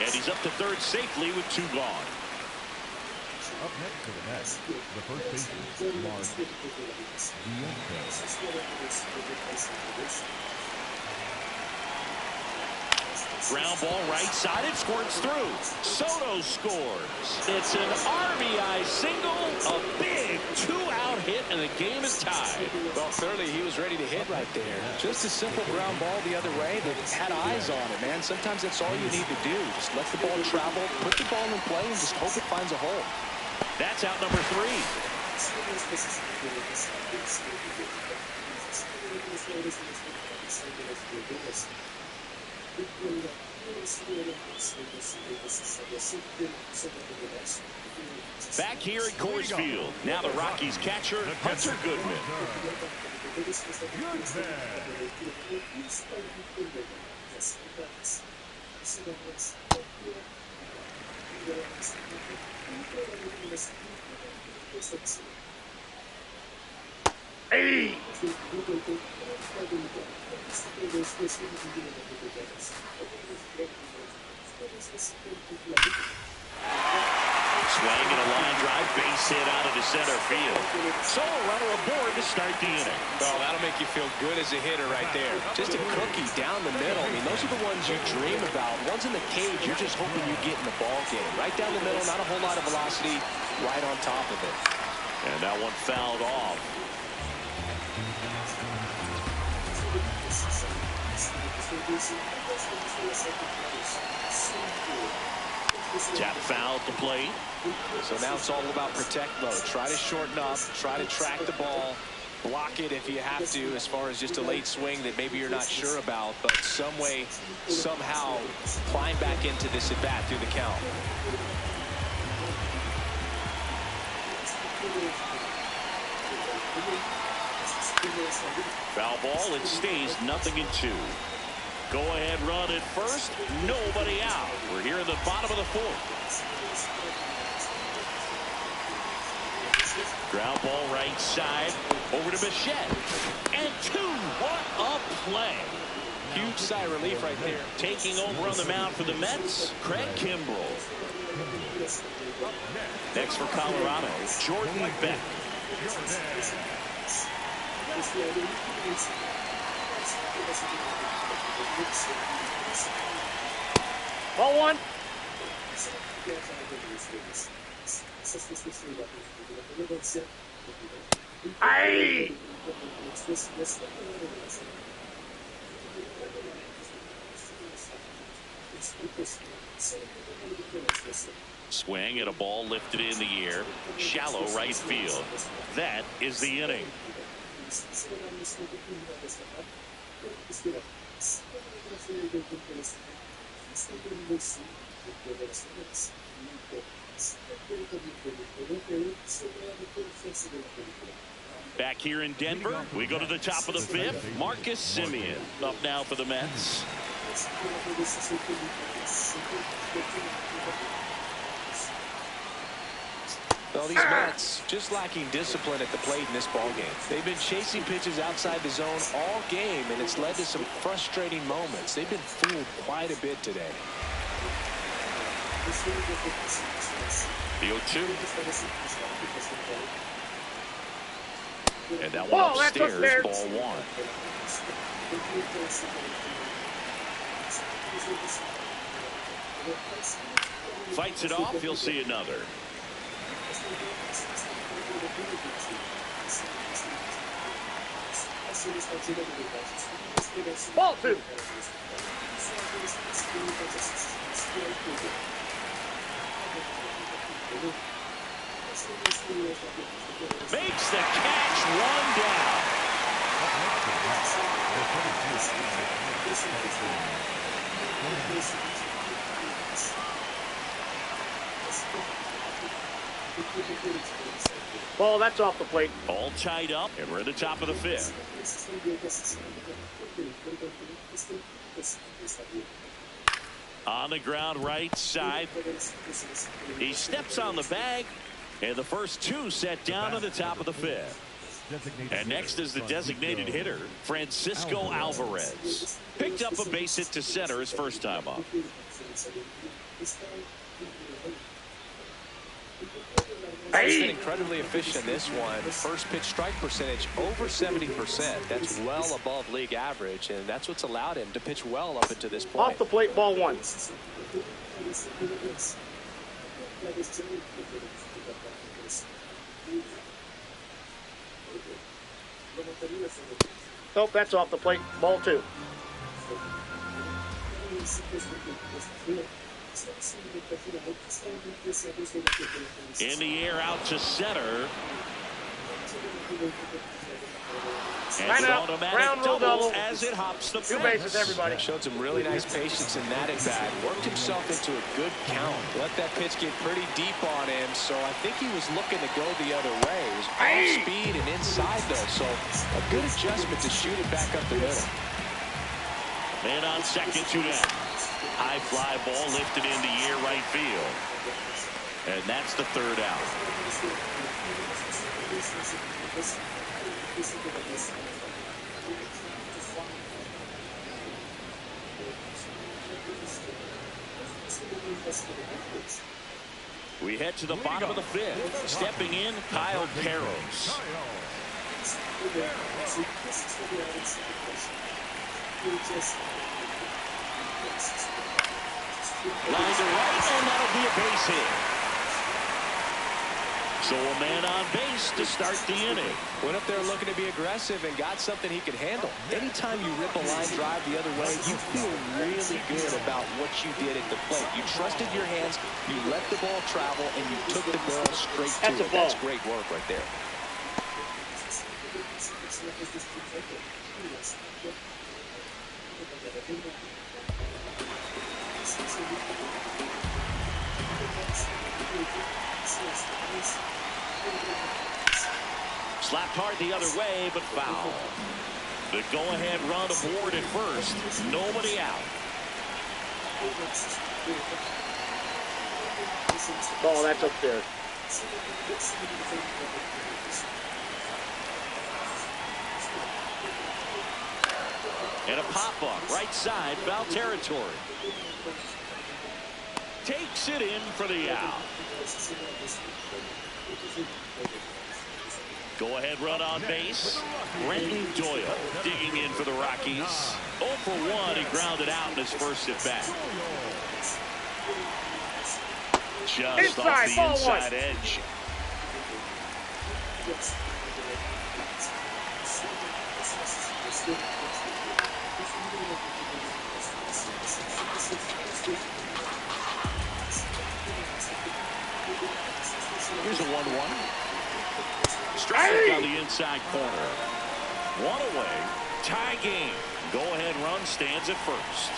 And he's up to third safely with 2 gone. Up next for the Mets, the first baseman, Ground ball right side, it squirts through. Soto scores. It's an RBI single, a big 2-out hit, and the game is tied. Well, clearly he was ready to hit right there. Just a simple ground ball the other way that had eyes on it, man. Sometimes that's all you need to do. Just let the ball travel, put the ball in play, and just hope it finds a hole. That's out number 3. Back here at Coors Field. Now the Rockies catcher, Hunter Goodman. Hey! Swing and a line drive, base hit out of the center field. So a runner aboard to start the inning. Oh, that'll make you feel good as a hitter right there. Just a cookie down the middle. I mean, those are the ones you dream about. Ones in the cage, you're just hoping you get in the ball game. Right down the middle, not a whole lot of velocity, right on top of it. And that one fouled off. Tap foul to plate. So now it's all about protect mode. Try to shorten up, try to track the ball, block it if you have to, as far as just a late swing that maybe you're not sure about, but some way, somehow climb back into this at bat through the count. Foul ball, it stays 0-2. Go ahead run at first, nobody out. We're here in the bottom of the fourth. Ground ball right side over to Bichette. And 2. What a play. Huge sigh of relief right there. Taking over on the mound for the Mets, Craig Kimbrell. Next for Colorado, Jordan Beck. Ball 1. Aye. Swing and a ball lifted in the air. Shallow right field. That is the inning. Back here in Denver, we go to the top of the fifth. Marcus Semien up now for the Mets. Well, these Mets just lacking discipline at the plate in this ball game. They've been chasing pitches outside the zone all game, and it's led to some frustrating moments. They've been fooled quite a bit today. The 0-2. And that one upstairs, ball 1. Fights it off, you'll see another. Ball 2. Makes the catch, 1 down. Ball, that's off the plate. All tied up, and we're at the top of the fifth. On the ground right side. He steps on the bag, and the first 2 set down to the top of the fifth. And next is the designated hitter, Francisco Alvarez. Picked up a base hit to center his first time up. He's been incredibly efficient in this one. First pitch strike percentage over 70%. That's well above league average, and that's what's allowed him to pitch well up into this point. Off the plate, ball 1. Nope, that's off the plate, ball 2. In the air out to center. And an automatic double as it hops the 2 bases, everybody. Showed some really nice patience in that at bat. Worked himself into a good count. Let that pitch get pretty deep on him, so I think he was looking to go the other way. It was off speed and inside, though, so a good adjustment to shoot it back up the middle. Man on second, 2 down. High fly ball lifted in the air right field. And that's the 3rd out. We head to the bottom of the fifth. Stepping in, Kyle Peros. Line to right, and that'll be a base hit. So a man on base to start the inning. Went up there looking to be aggressive and got something he could handle. Anytime you rip a line drive the other way, you feel really good about what you did at the plate. You trusted your hands, you let the ball travel, and you took the barrel straight to it. That's great work right there. Slapped hard the other way, but foul. The go-ahead run aboard at first. Nobody out. Oh, that's up there. And a pop-up, right side, foul territory. Takes it in for the out. Go-ahead run on base. Brenton Doyle digging in for the Rockies. 0 for 1, he grounded out in his first at-bat. Just off the inside edge. Here's a 1-1. Strike on the inside corner. One away. Tie game. Go-ahead run stands at first.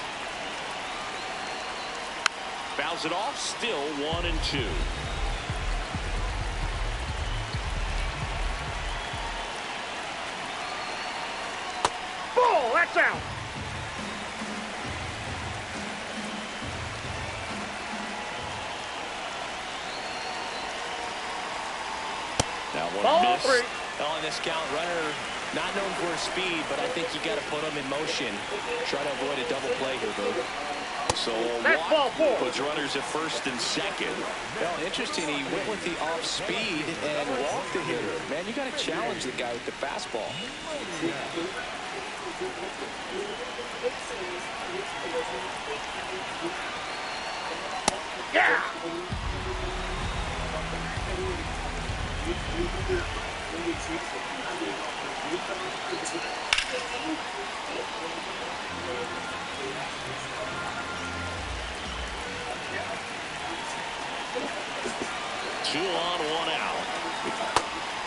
Fouls it off. Still 1-2. Ball, that's out. Now one Ball miss. 3. On this count, runner not known for his speed, but I think you got to put him in motion. Try to avoid a double play here, Boo. So a That's ball walk 4. puts runners at first and second. Well, interesting. He went with the off speed and walked the hitter. Man, you got to challenge the guy with the fastball. Yeah. Two on, one out.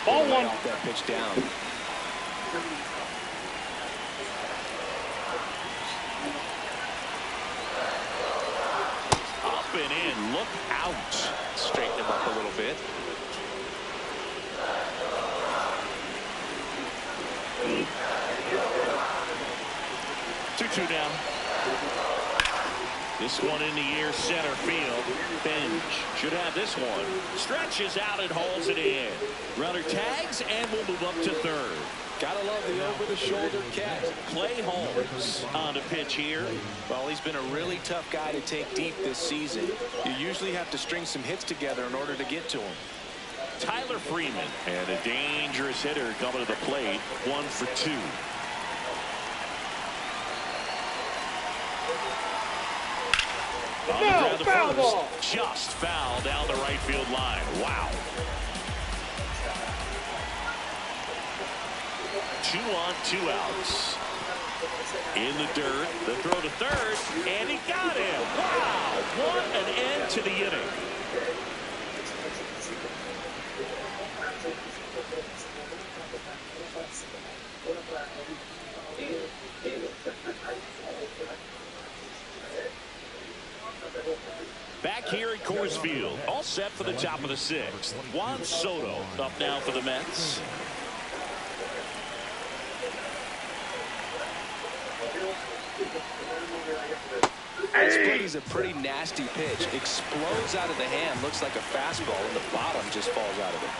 Ball 1. Off that pitch down. Up and in. Look out. Straighten him up a little bit. Two down. This one in the air, center field. Bench should have this one. Stretches out and hauls it in. Runner tags and will move up to third. Gotta love the over-the-shoulder catch. Clay Holmes on the pitch here. Well, he's been a really tough guy to take deep this season. You usually have to string some hits together in order to get to him. Tyler Freeman, and a dangerous hitter coming to the plate. 1 for 2. No, foul ball. Just foul down the right field line. Wow. 2 on, 2 outs. In the dirt, the throw to third, and he got him. Wow. What an end to the inning. Back here at Coors Field, all set for the top of the 6th. Juan Soto up now for the Mets. This play is a pretty nasty pitch. Explodes out of the hand. Looks like a fastball, and the bottom just falls out of it.